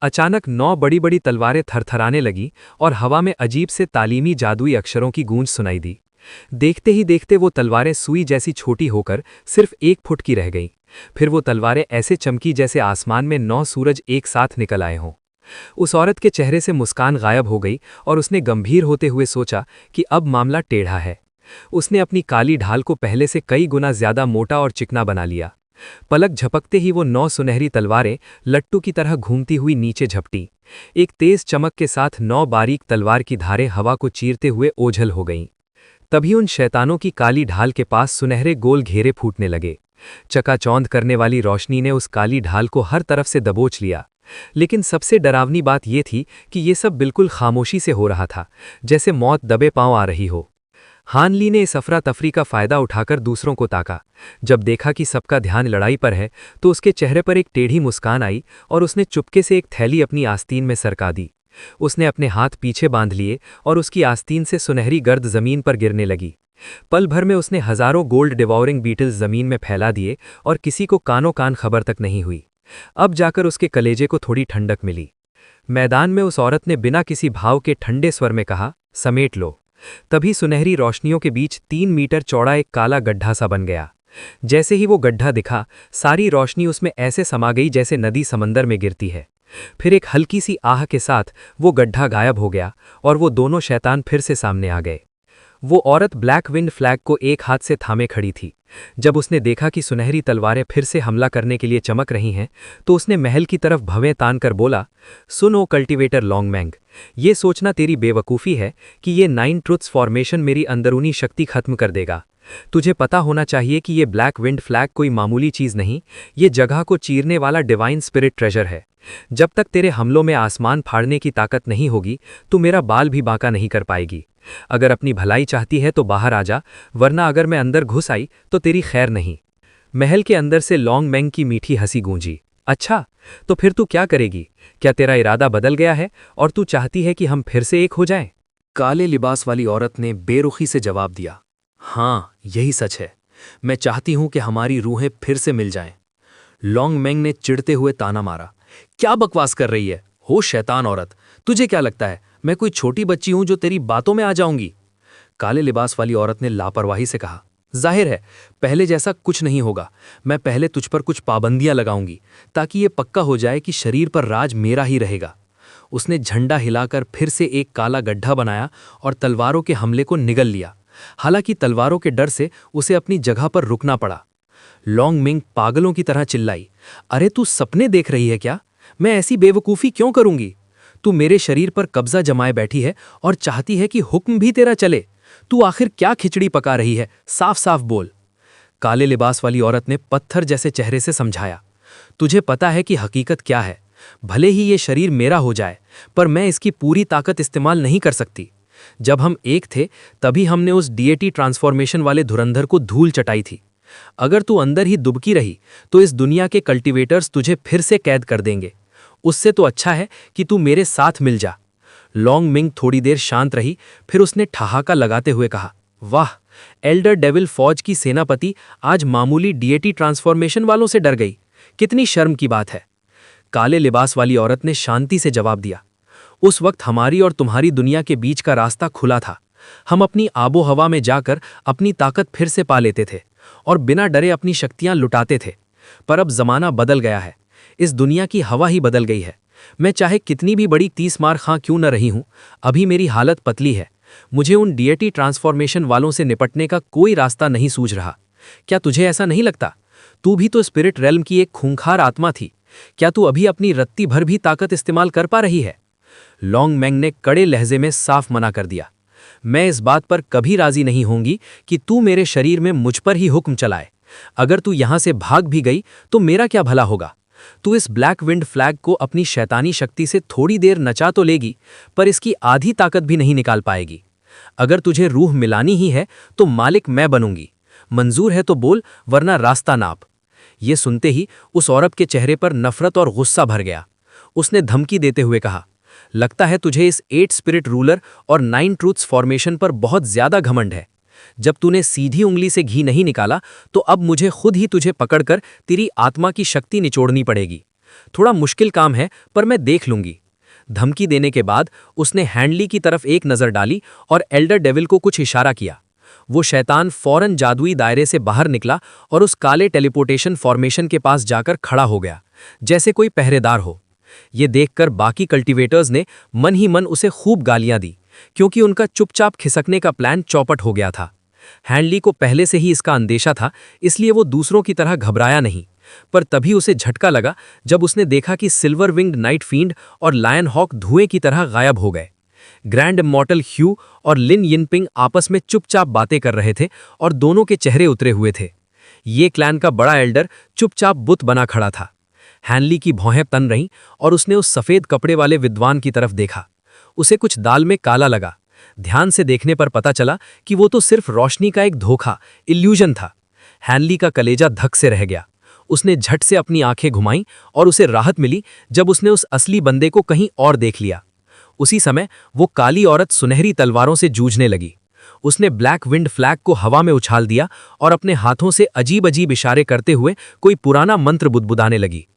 अचानक 9 बड़ी बड़ी तलवारें थरथराने लगी और हवा में अजीब से तालीमी जादुई अक्षरों की गूंज सुनाई दी। देखते ही देखते वो तलवारें सुई जैसी छोटी होकर सिर्फ 1 फुट की रह गईं। फिर वो तलवारें ऐसे चमकी जैसे आसमान में 9 सूरज एक साथ निकल आए हों। उस औरत के चेहरे से मुस्कान गायब हो गई और उसने गंभीर होते हुए सोचा कि अब मामला टेढ़ा है। उसने अपनी काली ढाल को पहले से कई गुना ज्यादा मोटा और चिकना बना लिया। पलक झपकते ही वो 9 सुनहरी तलवारें लट्टू की तरह घूमती हुई नीचे झपटी। एक तेज चमक के साथ 9 बारीक तलवार की धारें हवा को चीरते हुए ओझल हो गईं। तभी उन शैतानों की काली ढाल के पास सुनहरे गोल घेरे फूटने लगे। चकाचौंध करने वाली रोशनी ने उस काली ढाल को हर तरफ से दबोच लिया। लेकिन सबसे डरावनी बात यह थी कि ये सब बिल्कुल खामोशी से हो रहा था, जैसे मौत दबे पांव आ रही हो। हान ली ने इस अफरा तफरी का फायदा उठाकर दूसरों को ताका। जब देखा कि सबका ध्यान लड़ाई पर है तो उसके चेहरे पर एक टेढ़ी मुस्कान आई और उसने चुपके से एक थैली अपनी आस्तीन में सरका दी। उसने अपने हाथ पीछे बांध लिए और उसकी आस्तीन से सुनहरी गर्द जमीन पर गिरने लगी। पल भर में उसने हजारों गोल्ड डिवॉरिंग बीटल्स जमीन में फैला दिए और किसी को कानों कान खबर तक नहीं हुई। अब जाकर उसके कलेजे को थोड़ी ठंडक मिली। मैदान में उस औरत ने बिना किसी भाव के ठंडे स्वर में कहा, समेट लो। तभी सुनहरी रोशनियों के बीच 3 मीटर चौड़ा एक काला गड्ढा सा बन गया। जैसे ही वो गड्ढा दिखा, सारी रोशनी उसमें ऐसे समा गई जैसे नदी समंदर में गिरती है। फिर एक हल्की सी आह के साथ वो गड्ढा गायब हो गया और वो दोनों शैतान फिर से सामने आ गए। वो औरत ब्लैक विंड फ्लैग को एक हाथ से थामे खड़ी थी। जब उसने देखा कि सुनहरी तलवारें फिर से हमला करने के लिए चमक रही हैं, तो उसने महल की तरफ भवें तान कर बोला, सुन ओ कल्टीवेटर लॉन्गमैंग, ये सोचना तेरी बेवकूफ़ी है कि ये 9 ट्रुथ्स फॉर्मेशन मेरी अंदरूनी शक्ति खत्म कर देगा। तुझे पता होना चाहिए कि ये ब्लैक विंड फ्लैग कोई मामूली चीज़ नहीं, ये जगह को चीरने वाला डिवाइन स्पिरिट ट्रेजर है। जब तक तेरे हमलों में आसमान फाड़ने की ताकत नहीं होगी, तू मेरा बाल भी बांका नहीं कर पाएगी। अगर अपनी भलाई चाहती है तो बाहर आ जा, वरना अगर मैं अंदर घुस आई तो तेरी खैर नहीं। महल के अंदर से लॉन्गमैंग की मीठी हंसी गूंजी। अच्छा, तो फिर तू क्या करेगी? क्या तेरा इरादा बदल गया है और तू चाहती है कि हम फिर से एक हो जाएं? काले लिबास वाली औरत ने बेरुखी से जवाब दिया, हाँ, यही सच है। मैं चाहती हूं कि हमारी रूहें फिर से मिल जाएं। लॉन्गमैंग ने चिढ़ते हुए ताना मारा, क्या बकवास कर रही है? हो शैतान औरत, तुझे क्या लगता है मैं कोई छोटी बच्ची हूं जो तेरी बातों में आ जाऊंगी? काले लिबास वाली औरत ने लापरवाही से कहा, जाहिर है पहले जैसा कुछ नहीं होगा। मैं पहले तुझ पर कुछ पाबंदियां लगाऊंगी ताकि ये पक्का हो जाए कि शरीर पर राज मेरा ही रहेगा। उसने झंडा हिलाकर फिर से एक काला गड्ढा बनाया और तलवारों के हमले को निगल लिया। हालांकि तलवारों के डर से उसे अपनी जगह पर रुकना पड़ा। लॉन्गमिंग पागलों की तरह चिल्लाई, अरे तू सपने देख रही है क्या? मैं ऐसी बेवकूफ़ी क्यों करूंगी? तू मेरे शरीर पर कब्जा जमाए बैठी है और चाहती है कि हुक्म भी तेरा चले। तू आखिर क्या खिचड़ी पका रही है? साफ साफ बोल। काले लिबास वाली औरत ने पत्थर जैसे चेहरे से समझाया, तुझे पता है कि हकीकत क्या है। भले ही ये शरीर मेरा हो जाए, पर मैं इसकी पूरी ताकत इस्तेमाल नहीं कर सकती। जब हम एक थे तभी हमने उस डीएटी ट्रांसफॉर्मेशन वाले धुरंधर को धूल चटाई थी। अगर तू अंदर ही दुबकी रही तो इस दुनिया के कल्टीवेटर्स तुझे फिर से कैद कर देंगे। उससे तो अच्छा है कि तू मेरे साथ मिल जा। लॉन्गमिंग थोड़ी देर शांत रही, फिर उसने ठहाका लगाते हुए कहा, वाह, एल्डर डेविल फौज की सेनापति आज मामूली डीएटी ट्रांसफॉर्मेशन वालों से डर गई। कितनी शर्म की बात है। काले लिबास वाली औरत ने शांति से जवाब दिया, उस वक्त हमारी और तुम्हारी दुनिया के बीच का रास्ता खुला था। हम अपनी आबो हवा में जाकर अपनी ताकत फिर से पा लेते थे और बिना डरे अपनी शक्तियां लुटाते थे। पर अब जमाना बदल गया है। इस दुनिया की हवा ही बदल गई है। मैं चाहे कितनी भी बड़ी 30 मार खां क्यों न रही हूं, अभी मेरी हालत पतली है। मुझे उन डीएटी ट्रांसफॉर्मेशन वालों से निपटने का कोई रास्ता नहीं सूझ रहा। क्या तुझे ऐसा नहीं लगता? तू भी तो स्पिरिट रेल्म की एक खूंखार आत्मा थी। क्या तू अभी अपनी रत्ती भर भी ताकत इस्तेमाल कर पा रही है? लॉन्गमैंग ने कड़े लहजे में साफ मना कर दिया, मैं इस बात पर कभी राजी नहीं होंगी कि तू मेरे शरीर में मुझ पर ही हुक्म चलाए। अगर तू यहां से भाग भी गई तो मेरा क्या भला होगा? तू इस ब्लैक विंड फ्लैग को अपनी शैतानी शक्ति से थोड़ी देर नचा तो लेगी, पर इसकी आधी ताकत भी नहीं निकाल पाएगी। अगर तुझे रूह मिलानी ही है तो मालिक मैं बनूंगी। मंजूर है तो बोल, वरना रास्ता नाप। ये सुनते ही उस औरत के चेहरे पर नफरत और गुस्सा भर गया। उसने धमकी देते हुए कहा, लगता है तुझे इस 8 स्पिरिट रूलर और 9 ट्रूथ्स फॉर्मेशन पर बहुत ज्यादा घमंड है। जब तूने सीधी उंगली से घी नहीं निकाला तो अब मुझे खुद ही तुझे पकड़कर तेरी आत्मा की शक्ति निचोड़नी पड़ेगी। थोड़ा मुश्किल काम है, पर मैं देख लूंगी। धमकी देने के बाद उसने हैंडली की तरफ एक नजर डाली और एल्डर डेविल को कुछ इशारा किया। वो शैतान फौरन जादुई दायरे से बाहर निकला और उस काले टेलीपोर्टेशन फॉर्मेशन के पास जाकर खड़ा हो गया, जैसे कोई पहरेदार हो। ये देखकर बाकी कल्टीवेटर्स ने मन ही मन उसे खूब गालियां दी, क्योंकि उनका चुपचाप खिसकने का प्लान चौपट हो गया था। हैंडली को पहले से ही इसका अंदेशा था, इसलिए वो दूसरों की तरह घबराया नहीं। पर तभी उसे झटका लगा जब उसने देखा कि सिल्वर विंग्ड नाइट फील्ड और लायन हॉक धुएं की तरह गायब हो गए। ग्रैंड इमॉर्टल ह्यू और लिन यिनपिंग आपस में चुपचाप बातें कर रहे थे और दोनों के चेहरे उतरे हुए थे। ये क्लैन का बड़ा एल्डर चुपचाप बुत बना खड़ा था। हैंडली की भौहें तन रहीं और उसने उस सफेद कपड़े वाले विद्वान की तरफ देखा। उसे कुछ दाल में काला लगा। ध्यान से देखने पर पता चला कि वो तो सिर्फ रोशनी का एक धोखा, इल्यूजन था। हैंडली का कलेजा धक से रह गया। उसने झट से अपनी आंखें घुमाईं और उसे राहत मिली जब उसने उस असली बंदे को कहीं और देख लिया। उसी समय वो काली औरत सुनहरी तलवारों से जूझने लगी। उसने ब्लैक विंड फ्लैग को हवा में उछाल दिया और अपने हाथों से अजीब अजीब इशारे करते हुए कोई पुराना मंत्र बुदबुदाने लगी।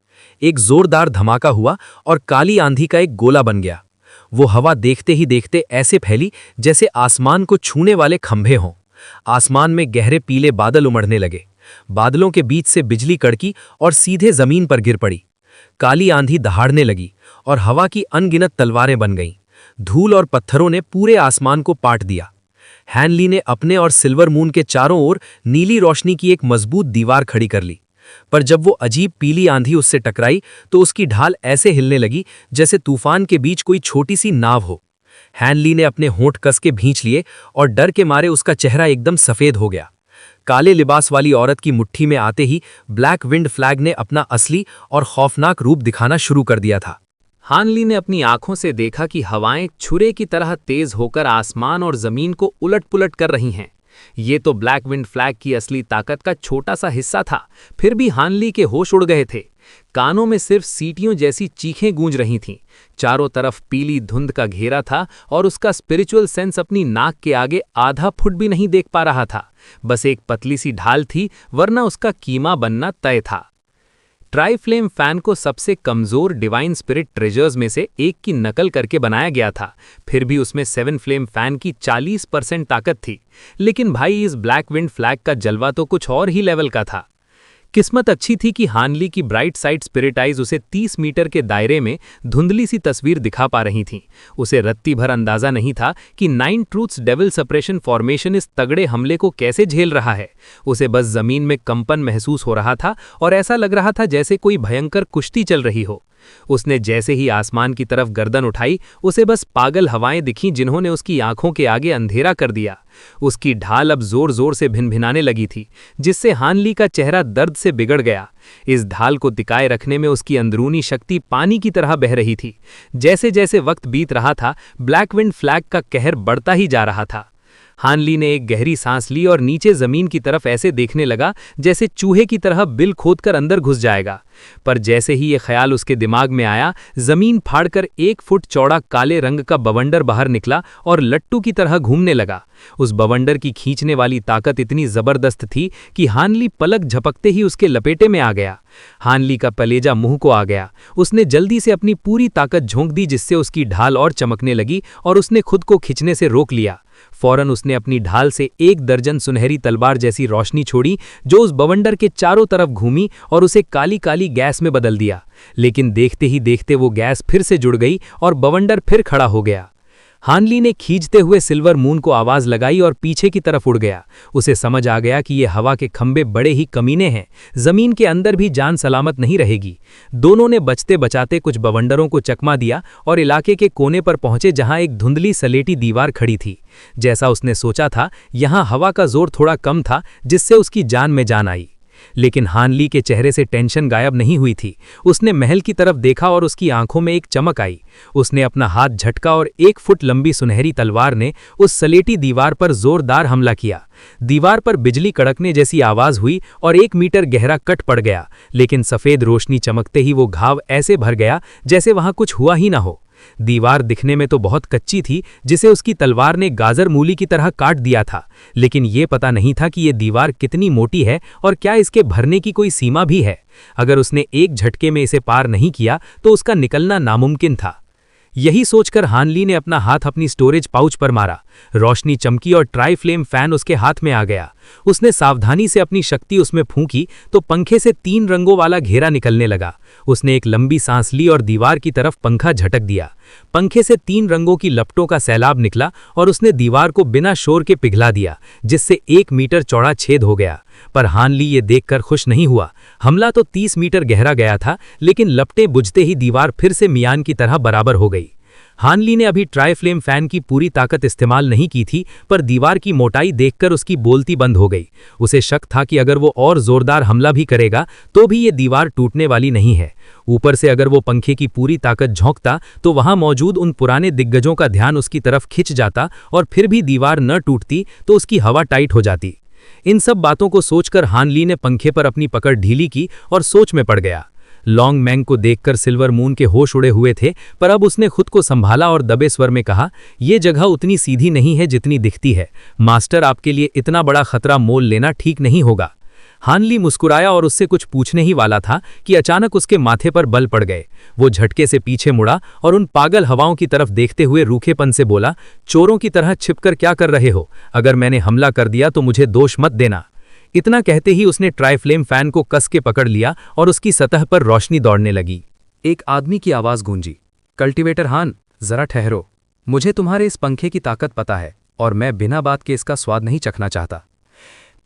एक जोरदार धमाका हुआ और काली आंधी का एक गोला बन गया। वो हवा देखते ही देखते ऐसे फैली जैसे आसमान को छूने वाले खंभे हों। आसमान में गहरे पीले बादल उमड़ने लगे। बादलों के बीच से बिजली कड़की और सीधे जमीन पर गिर पड़ी। काली आंधी दहाड़ने लगी और हवा की अनगिनत तलवारें बन गईं। धूल और पत्थरों ने पूरे आसमान को पाट दिया। हैंडली ने अपने और सिल्वर मून के चारों ओर नीली रोशनी की एक मजबूत दीवार खड़ी कर ली। पर जब वो अजीब पीली आंधी उससे टकराई तो उसकी ढाल ऐसे हिलने लगी जैसे तूफान के बीच कोई छोटी सी नाव हो। हैंडली ने अपने होंठ कस के भींच लिए और डर के मारे उसका चेहरा एकदम सफेद हो गया। काले लिबास वाली औरत की मुट्ठी में आते ही ब्लैक विंड फ्लैग ने अपना असली और खौफनाक रूप दिखाना शुरू कर दिया था। हानली ने अपनी आंखों से देखा कि हवाएं छुरे की तरह तेज होकर आसमान और जमीन को उलट-पुलट कर रही हैं। ये तो ब्लैक विंड फ्लैग की असली ताकत का छोटा सा हिस्सा था, फिर भी हानली के होश उड़ गए थे। कानों में सिर्फ सीटियों जैसी चीखें गूंज रही थीं। चारों तरफ पीली धुंध का घेरा था और उसका स्पिरिचुअल सेंस अपनी नाक के आगे आधा फुट भी नहीं देख पा रहा था। बस एक पतली सी ढाल थी, वरना उसका कीमा बनना तय था। ट्राई फ्लेम फैन को सबसे कमजोर डिवाइन स्पिरिट ट्रेजर्स में से एक की नकल करके बनाया गया था, फिर भी उसमें 7 फ्लेम फैन की 40% ताकत थी। लेकिन भाई, इस ब्लैक विंड फ्लैग का जलवा तो कुछ और ही लेवल का था। किस्मत अच्छी थी कि हानली की ब्राइट साइड स्पिरिट आइज उसे 30 मीटर के दायरे में धुंधली सी तस्वीर दिखा पा रही थीं। उसे रत्ती भर अंदाजा नहीं था कि 9 ट्रूथ्स डेविल सप्रेशन फॉर्मेशन इस तगड़े हमले को कैसे झेल रहा है। उसे बस जमीन में कंपन महसूस हो रहा था और ऐसा लग रहा था जैसे कोई भयंकर कुश्ती चल रही हो। उसने जैसे ही आसमान की तरफ गर्दन उठाई, उसे बस पागल हवाएं दिखीं जिन्होंने उसकी आंखों के आगे अंधेरा कर दिया। उसकी ढाल अब जोर जोर से भिनभिनाने लगी थी, जिससे हानली का चेहरा दर्द से बिगड़ गया। इस ढाल को टिकाए रखने में उसकी अंदरूनी शक्ति पानी की तरह बह रही थी। जैसे जैसे वक्त बीत रहा था, ब्लैक विंड फ्लैग का कहर बढ़ता ही जा रहा था। हानली ने एक गहरी सांस ली और नीचे जमीन की तरफ ऐसे देखने लगा जैसे चूहे की तरह बिल खोदकर अंदर घुस जाएगा। पर जैसे ही ये ख्याल उसके दिमाग में आया, जमीन फाड़कर 1 फुट चौड़ा काले रंग का बवंडर बाहर निकला और लट्टू की तरह घूमने लगा। उस बवंडर की खींचने वाली ताकत इतनी जबरदस्त थी कि हानली पलक झपकते ही उसके लपेटे में आ गया। हानली का कलेजा मुंह को आ गया। उसने जल्दी से अपनी पूरी ताकत झोंक दी, जिससे उसकी ढाल और चमकने लगी और उसने खुद को खींचने से रोक लिया। फौरन उसने अपनी ढाल से 1 दर्जन सुनहरी तलवार जैसी रोशनी छोड़ी, जो उस बवंडर के चारों तरफ घूमी और उसे काली काली गैस में बदल दिया। लेकिन देखते ही देखते वो गैस फिर से जुड़ गई और बवंडर फिर खड़ा हो गया। हानली ने खींचते हुए सिल्वर मून को आवाज लगाई और पीछे की तरफ उड़ गया। उसे समझ आ गया कि ये हवा के खंभे बड़े ही कमीने हैं, जमीन के अंदर भी जान सलामत नहीं रहेगी। दोनों ने बचते बचाते कुछ बवंडरों को चकमा दिया और इलाके के कोने पर पहुंचे जहां एक धुंधली सलेटी दीवार खड़ी थी। जैसा उसने सोचा था, यहां हवा का जोर थोड़ा कम था, जिससे उसकी जान में जान आई। लेकिन हानली के चेहरे से टेंशन गायब नहीं हुई थी। उसने महल की तरफ देखा और उसकी आंखों में एक चमक आई। उसने अपना हाथ झटका और 1 फुट लंबी सुनहरी तलवार ने उस सलेटी दीवार पर जोरदार हमला किया। दीवार पर बिजली कड़कने जैसी आवाज हुई और 1 मीटर गहरा कट पड़ गया, लेकिन सफेद रोशनी चमकते ही वो घाव ऐसे भर गया जैसे वहां कुछ हुआ ही ना हो। दीवार दिखने में तो बहुत कच्ची थी, जिसे उसकी तलवार ने गाजर मूली की तरह काट दिया था, लेकिन ये पता नहीं था कि ये दीवार कितनी मोटी है और क्या इसके भरने की कोई सीमा भी है। अगर उसने एक झटके में इसे पार नहीं किया तो उसका निकलना नामुमकिन था। यही सोचकर हान ली ने अपना हाथ अपनी स्टोरेज पाउच पर मारा। रोशनी चमकी और ट्राई फ्लेम फैन उसके हाथ में आ गया। उसने सावधानी से अपनी शक्ति उसमें फूंकी तो पंखे से 3 रंगों वाला घेरा निकलने लगा। उसने एक लंबी सांस ली और दीवार की तरफ पंखा झटक दिया। पंखे से 3 रंगों की लपटों का सैलाब निकला और उसने दीवार को बिना शोर के पिघला दिया, जिससे 1 मीटर चौड़ा छेद हो गया। पर हान ली ये देखकर खुश नहीं हुआ। हमला तो 30 मीटर गहरा गया था, लेकिन लपटें बुझते ही दीवार फिर से मियान की तरह बराबर हो गई। हान ली ने अभी ट्राई फ्लेम फैन की पूरी ताकत इस्तेमाल नहीं की थी, पर दीवार की मोटाई देखकर उसकी बोलती बंद हो गई। उसे शक था कि अगर वो और जोरदार हमला भी करेगा तो भी ये दीवार टूटने वाली नहीं है। ऊपर से अगर वो पंखे की पूरी ताकत झोंकता तो वहां मौजूद उन पुराने दिग्गजों का ध्यान उसकी तरफ खिंच जाता और फिर भी दीवार न टूटती तो उसकी हवा टाइट हो जाती। इन सब बातों को सोचकर हान ली ने पंखे पर अपनी पकड़ ढीली की और सोच में पड़ गया। लॉन्ग मैंग को देखकर सिल्वर मून के होश उड़े हुए थे, पर अब उसने खुद को संभाला और दबे स्वर में कहा, यह जगह उतनी सीधी नहीं है जितनी दिखती है। मास्टर, आपके लिए इतना बड़ा खतरा मोल लेना ठीक नहीं होगा। हान ली मुस्कुराया और उससे कुछ पूछने ही वाला था कि अचानक उसके माथे पर बल पड़ गए। वो झटके से पीछे मुड़ा और उन पागल हवाओं की तरफ देखते हुए रूखेपन से बोला, चोरों की तरह छिपकर क्या कर रहे हो? अगर मैंने हमला कर दिया तो मुझे दोष मत देना। इतना कहते ही उसने ट्राई फ्लेम फैन को कस के पकड़ लिया और उसकी सतह पर रोशनी दौड़ने लगी। एक आदमी की आवाज गूंजी, कल्टीवेटर हान, जरा ठहरो। मुझे तुम्हारे इस पंखे की ताकत पता है और मैं बिना बात के इसका स्वाद नहीं चखना चाहता।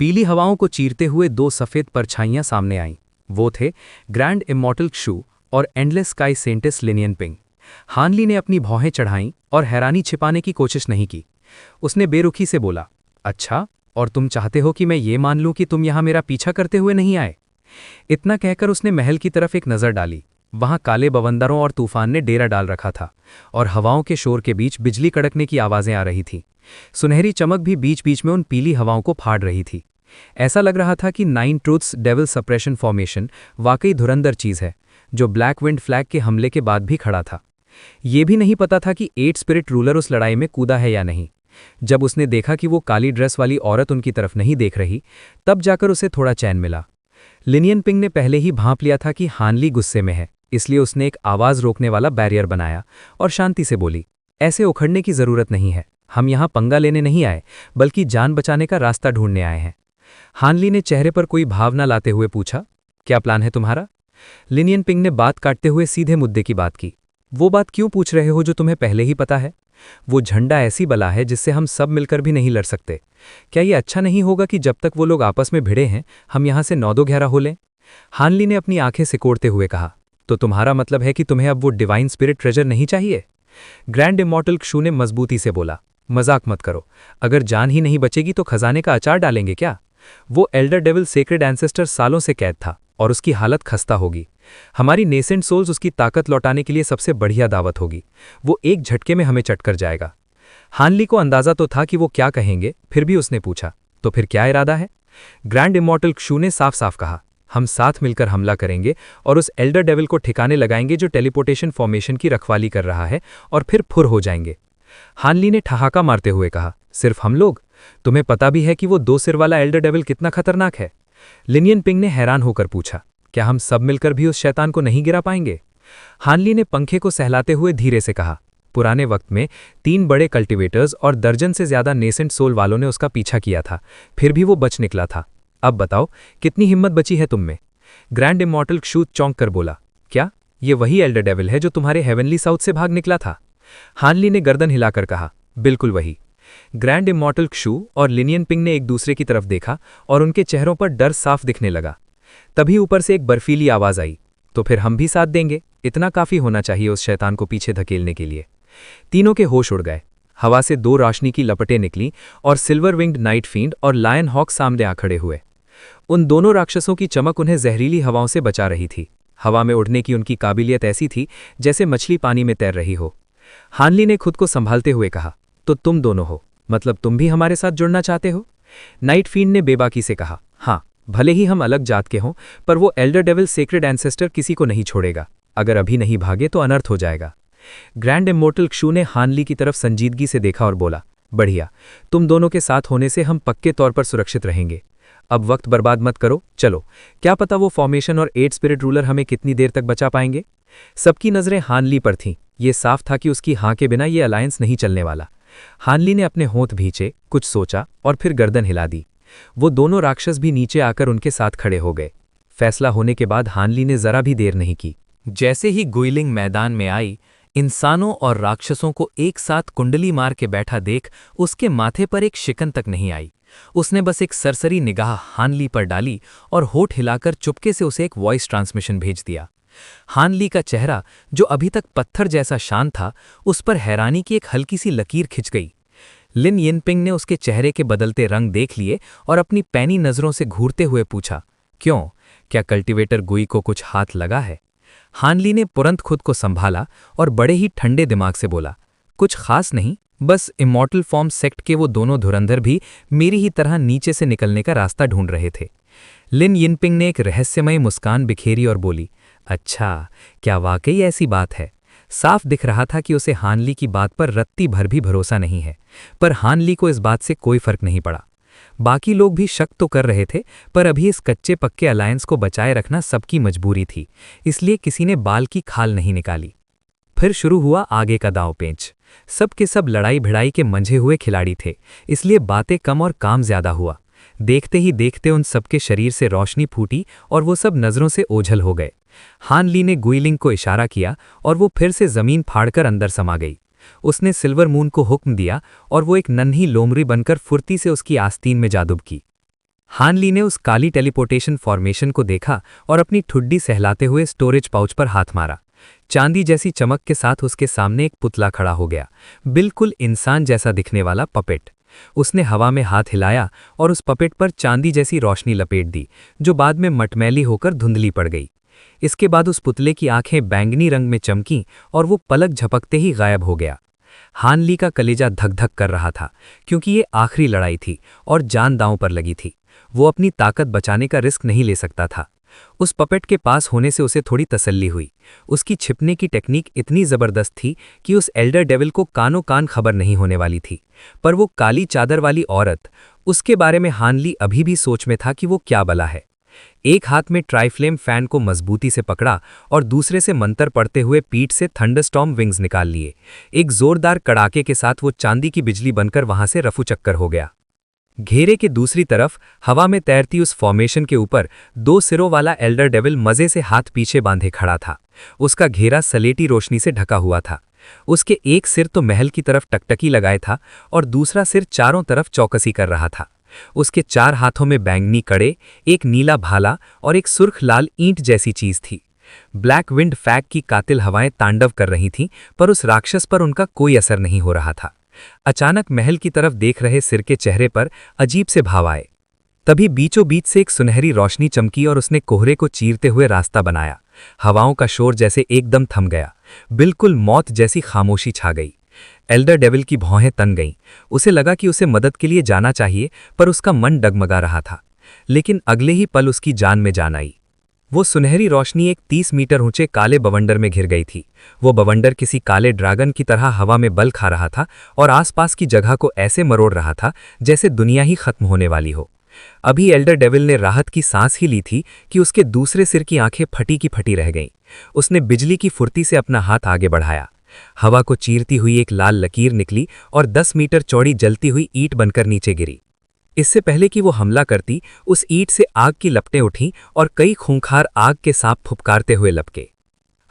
पीली हवाओं को चीरते हुए 2 सफेद परछाइयां सामने आईं। वो थे ग्रैंड इमॉर्टल क्षु और एंडलेस स्काई सेंटिस लिनियन पिंग। हान ली ने अपनी भौहें चढ़ाईं और हैरानी छिपाने की कोशिश नहीं की। उसने बेरुखी से बोला, अच्छा, और तुम चाहते हो कि मैं ये मान लूं कि तुम यहां मेरा पीछा करते हुए नहीं आए? इतना कहकर उसने महल की तरफ एक नज़र डाली। वहां काले बवंदरों और तूफान ने डेरा डाल रखा था और हवाओं के शोर के बीच बिजली कड़कने की आवाजें आ रही थीं। सुनहरी चमक भी बीच बीच में उन पीली हवाओं को फाड़ रही थी। ऐसा लग रहा था कि 9 ट्रूथ्स डेविल सप्रेशन फॉर्मेशन वाकई धुरंधर चीज है, जो ब्लैक विंड फ्लैग के हमले के बाद भी खड़ा था। ये भी नहीं पता था कि 8 स्पिरिट रूलर उस लड़ाई में कूदा है या नहीं। जब उसने देखा कि वो काली ड्रेस वाली औरत उनकी तरफ नहीं देख रही, तब जाकर उसे थोड़ा चैन मिला। लिनियन पिंग ने पहले ही भांप लिया था कि हान ली गुस्से में है, इसलिए उसने एक आवाज रोकने वाला बैरियर बनाया और शांति से बोली, ऐसे उखड़ने की जरूरत नहीं है। हम यहाँ पंगा लेने नहीं आए, बल्कि जान बचाने का रास्ता ढूंढने आए हैं। हान ली ने चेहरे पर कोई भाव न लाते हुए पूछा, क्या प्लान है तुम्हारा? लिनियन पिंग ने बात काटते हुए सीधे मुद्दे की बात की। वो बात क्यों पूछ रहे हो जो तुम्हें पहले ही पता है? वो झंडा ऐसी बला है जिससे हम सब मिलकर भी नहीं लड़ सकते। क्या ये अच्छा नहीं होगा कि जब तक वो लोग आपस में भिड़े हैं हम यहां से 9-2-11 हो लें? हान ली ने अपनी आंखें सिकोड़ते हुए कहा, तो तुम्हारा मतलब है कि तुम्हें अब वो डिवाइन स्पिरिट ट्रेजर नहीं चाहिए? ग्रैंड इमॉर्टल क्षु ने मजबूती से बोला, मजाक मत करो। अगर जान ही नहीं बचेगी तो खजाने का अचार डालेंगे क्या? वो एल्डर डेविल सेक्रेड एंसेस्टर सालों से कैद था और उसकी हालत खस्ता होगी। हमारी नेसेंट सोल्स उसकी ताकत लौटाने के लिए सबसे बढ़िया दावत होगी। वो एक झटके में हमें चटकर जाएगा। हान ली को अंदाजा तो था कि वो क्या कहेंगे, फिर भी उसने पूछा, तो फिर क्या इरादा है? ग्रैंड इमॉर्टल क्षु ने साफ साफ कहा, हम साथ मिलकर हमला करेंगे और उस एल्डर डेविल को ठिकाने लगाएंगे जो टेलीपोर्टेशन फॉर्मेशन की रखवाली कर रहा है, और फिर फुर हो जाएंगे। हान ली ने ठहाका मारते हुए कहा, सिर्फ हम लोग? तुम्हें पता भी है कि वो 2 सिर वाला एल्डर डेविल कितना खतरनाक है? लिनियन पिंग ने हैरान होकर पूछा, क्या हम सब मिलकर भी उस शैतान को नहीं गिरा पाएंगे? हान ली ने पंखे को सहलाते हुए धीरे से कहा, पुराने वक्त में 3 बड़े कल्टीवेटर्स और दर्जन से ज्यादा नेसेंट सोल वालों ने उसका पीछा किया था, फिर भी वो बच निकला था। अब बताओ कितनी हिम्मत बची है तुम में? ग्रैंड इमॉर्टल क्षु चौंक कर बोला, क्या ये वही एल्डर डेविल है जो तुम्हारे हेवनली साउथ से भाग निकला था? हान ली ने गर्दन हिलाकर कहा, बिल्कुल वही। ग्रैंड इमॉर्टल क्षु और लिनियन पिंग ने एक दूसरे की तरफ देखा और उनके चेहरों पर डर साफ दिखने लगा। तभी ऊपर से एक बर्फीली आवाज आई, तो फिर हम भी साथ देंगे, इतना काफी होना चाहिए उस शैतान को पीछे धकेलने के लिए। तीनों के होश उड़ गए। हवा से 2 रोशनी की लपटें निकलीं और सिल्वर विंग्ड नाइट फींड और लायन हॉक सामने आ खड़े हुए। उन दोनों राक्षसों की चमक उन्हें जहरीली हवाओं से बचा रही थी। हवा में उड़ने की उनकी काबिलियत ऐसी थी जैसे मछली पानी में तैर रही हो। हान ली ने खुद को संभालते हुए कहा, तो तुम दोनों हो, मतलब तुम भी हमारे साथ जुड़ना चाहते हो? नाइट फींड ने बेबाकी से कहा, हाँ, भले ही हम अलग जात के हों, पर वो एल्डर डेविल सेक्रेड एंसेस्टर किसी को नहीं छोड़ेगा। अगर अभी नहीं भागे तो अनर्थ हो जाएगा। ग्रैंड इमॉर्टल क्षु ने हान ली की तरफ संजीदगी से देखा और बोला, बढ़िया, तुम दोनों के साथ होने से हम पक्के तौर पर सुरक्षित रहेंगे। अब वक्त बर्बाद मत करो, चलो। क्या पता वो फॉर्मेशन और 8 स्पिरिट रूलर हमें कितनी देर तक बचा पाएंगे? सबकी नजरें हान ली पर थीं, ये साफ था कि उसकी हाँ के बिना ये अलायंस नहीं चलने वाला। हानली ने अपने होंठ भींचे, कुछ सोचा और फिर गर्दन हिला दी। वो दोनों राक्षस भी नीचे आकर उनके साथ खड़े हो गए। फैसला होने के बाद हानली ने जरा भी देर नहीं की। जैसे ही गुइलिंग मैदान में आई, इंसानों और राक्षसों को एक साथ कुंडली मार के बैठा देख उसके माथे पर एक शिकन तक नहीं आई। उसने बस एक सरसरी निगाह हानली पर डाली और होठ हिलाकर चुपके से उसे एक वॉइस ट्रांसमिशन भेज दिया। हानली का चेहरा, जो अभी तक पत्थर जैसा शांत था, उस पर हैरानी की एक हल्की सी लकीर खिंच गई। लिन यिनपिंग ने उसके चेहरे के बदलते रंग देख लिए और अपनी पैनी नजरों से घूरते हुए पूछा, क्यों, क्या कल्टीवेटर गुई को कुछ हाथ लगा है? हानली ने तुरंत खुद को संभाला और बड़े ही ठंडे दिमाग से बोला, कुछ खास नहीं, बस इमॉर्टल फॉर्म सेक्ट के वो दोनों धुरंधर भी मेरी ही तरह नीचे से निकलने का रास्ता ढूंढ रहे थे। लिन यिनपिंग ने एक रहस्यमय मुस्कान बिखेरी और बोली, अच्छा, क्या वाकई ऐसी बात है? साफ दिख रहा था कि उसे हानली की बात पर रत्ती भर भी भरोसा नहीं है, पर हानली को इस बात से कोई फर्क नहीं पड़ा। बाकी लोग भी शक तो कर रहे थे, पर अभी इस कच्चे पक्के अलायंस को बचाए रखना सबकी मजबूरी थी, इसलिए किसी ने बाल की खाल नहीं निकाली। फिर शुरू हुआ आगे का दांव-पेंच। सब के सब लड़ाई भिड़ाई के मंझे हुए खिलाड़ी थे, इसलिए बातें कम और काम ज्यादा हुआ। देखते ही देखते उन सबके शरीर से रोशनी फूटी और वो सब नजरों से ओझल हो गए। हानली ने गुइलिंग को इशारा किया और वो फिर से जमीन फाड़कर अंदर समा गई। उसने सिल्वर मून को हुक्म दिया और वो एक नन्ही लोमड़ी बनकर फुर्ती से उसकी आस्तीन में जा दुबकी। हानली ने उस काली टेलीपोर्टेशन फॉर्मेशन को देखा और अपनी ठुड्डी सहलाते हुए स्टोरेज पाउच पर हाथ मारा। चांदी जैसी चमक के साथ उसके सामने एक पुतला खड़ा हो गया, बिल्कुल इंसान जैसा दिखने वाला पपेट। उसने हवा में हाथ हिलाया और उस पपेट पर चांदी जैसी रोशनी लपेट दी, जो बाद में मटमैली होकर धुंधली पड़ गई। इसके बाद उस पुतले की आंखें बैंगनी रंग में चमकीं और वो पलक झपकते ही गायब हो गया। हानली का कलेजा धक धक कर रहा था, क्योंकि ये आखिरी लड़ाई थी और जान दांव पर लगी थी। वो अपनी ताकत बचाने का रिस्क नहीं ले सकता था। उस पपेट के पास होने से उसे थोड़ी तसल्ली हुई। उसकी छिपने की टेक्निक इतनी जबरदस्त थी कि उस एल्डर डेविल को कानों कान खबर नहीं होने वाली थी। पर वो काली चादर वाली औरत, उसके बारे में हानली अभी भी सोच में था कि वो क्या बला है। एक हाथ में ट्राइफ्लेम फैन को मजबूती से पकड़ा और दूसरे से मंत्र पढ़ते हुए पीठ से थंडरस्टॉर्म विंग्स निकाल लिए। एक जोरदार कड़ाके के साथ वो चांदी की बिजली बनकर वहां से रफू चक्कर हो गया। घेरे के दूसरी तरफ हवा में तैरती उस फॉर्मेशन के ऊपर 2 सिरों वाला एल्डर डेविल मजे से हाथ पीछे बांधे खड़ा था। उसका घेरा सलेटी रोशनी से ढका हुआ था। उसके एक सिर तो महल की तरफ टकटकी लगाए था और दूसरा सिर चारों तरफ चौकसी कर रहा था। उसके 4 हाथों में बैंगनी कड़े, एक नीला भाला और एक सुर्ख लाल ईंट जैसी चीज थी। ब्लैक विंड फैग की कातिल हवाएं तांडव कर रही थीं, पर उस राक्षस पर उनका कोई असर नहीं हो रहा था। अचानक महल की तरफ देख रहे सिर के चेहरे पर अजीब से भाव आए। तभी बीचों बीच से एक सुनहरी रोशनी चमकी और उसने कोहरे को चीरते हुए रास्ता बनाया। हवाओं का शोर जैसे एकदम थम गया। बिल्कुल मौत जैसी खामोशी छा गई। एल्डर डेविल की भौहें तन गईं। उसे लगा कि उसे मदद के लिए जाना चाहिए, पर उसका मन डगमगा रहा था। लेकिन अगले ही पल उसकी जान में जान आई। वो सुनहरी रोशनी एक 30 मीटर ऊंचे काले बवंडर में घिर गई थी। वो बवंडर किसी काले ड्रैगन की तरह हवा में बल खा रहा था और आसपास की जगह को ऐसे मरोड़ रहा था जैसे दुनिया ही खत्म होने वाली हो। अभी एल्डर डेविल ने राहत की सांस ही ली थी कि उसके दूसरे सिर की आंखें फटी की फटी रह गईं। उसने बिजली की फुर्ती से अपना हाथ आगे बढ़ाया। हवा को चीरती हुई एक लाल लकीर निकली और 10 मीटर चौड़ी जलती हुई ईंट बनकर नीचे गिरी। इससे पहले कि वो हमला करती, उस ईंट से आग की लपटें उठीं और कई खूंखार आग के सांप फुफकारते हुए लपके।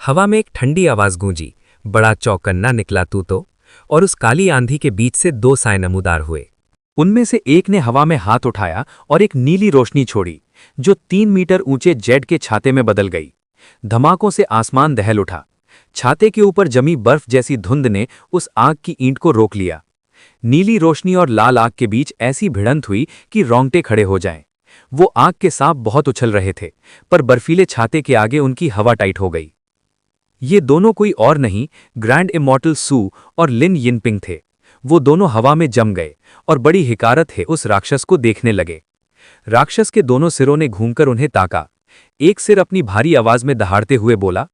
हवा में एक ठंडी आवाज गूंजी, बड़ा चौकन्ना निकला तू तो। और उस काली आंधी के बीच से 2 साए नमूदार हुए। उनमें से एक ने हवा में हाथ उठाया और एक नीली रोशनी छोड़ी, जो 3 मीटर ऊंचे जेट के छाते में बदल गई। धमाकों से आसमान दहल उठा। छाते के ऊपर जमी बर्फ जैसी धुंध ने उस आग की ईंट को रोक लिया। नीली रोशनी और लाल आग के बीच ऐसी भिड़ंत हुई कि रोंगटे खड़े हो जाएं। वो आग के सांप बहुत उछल रहे थे, पर बर्फीले छाते के आगे उनकी हवा टाइट हो गई। ये दोनों कोई और नहीं, ग्रैंड इमॉर्टल सू और लिन यिनपिंग थे। वो दोनों हवा में जम गए और बड़ी हिकारत है उस राक्षस को देखने लगे। राक्षस के दोनों सिरों ने घूमकर उन्हें ताका। एक सिर अपनी भारी आवाज में दहाड़ते हुए बोला,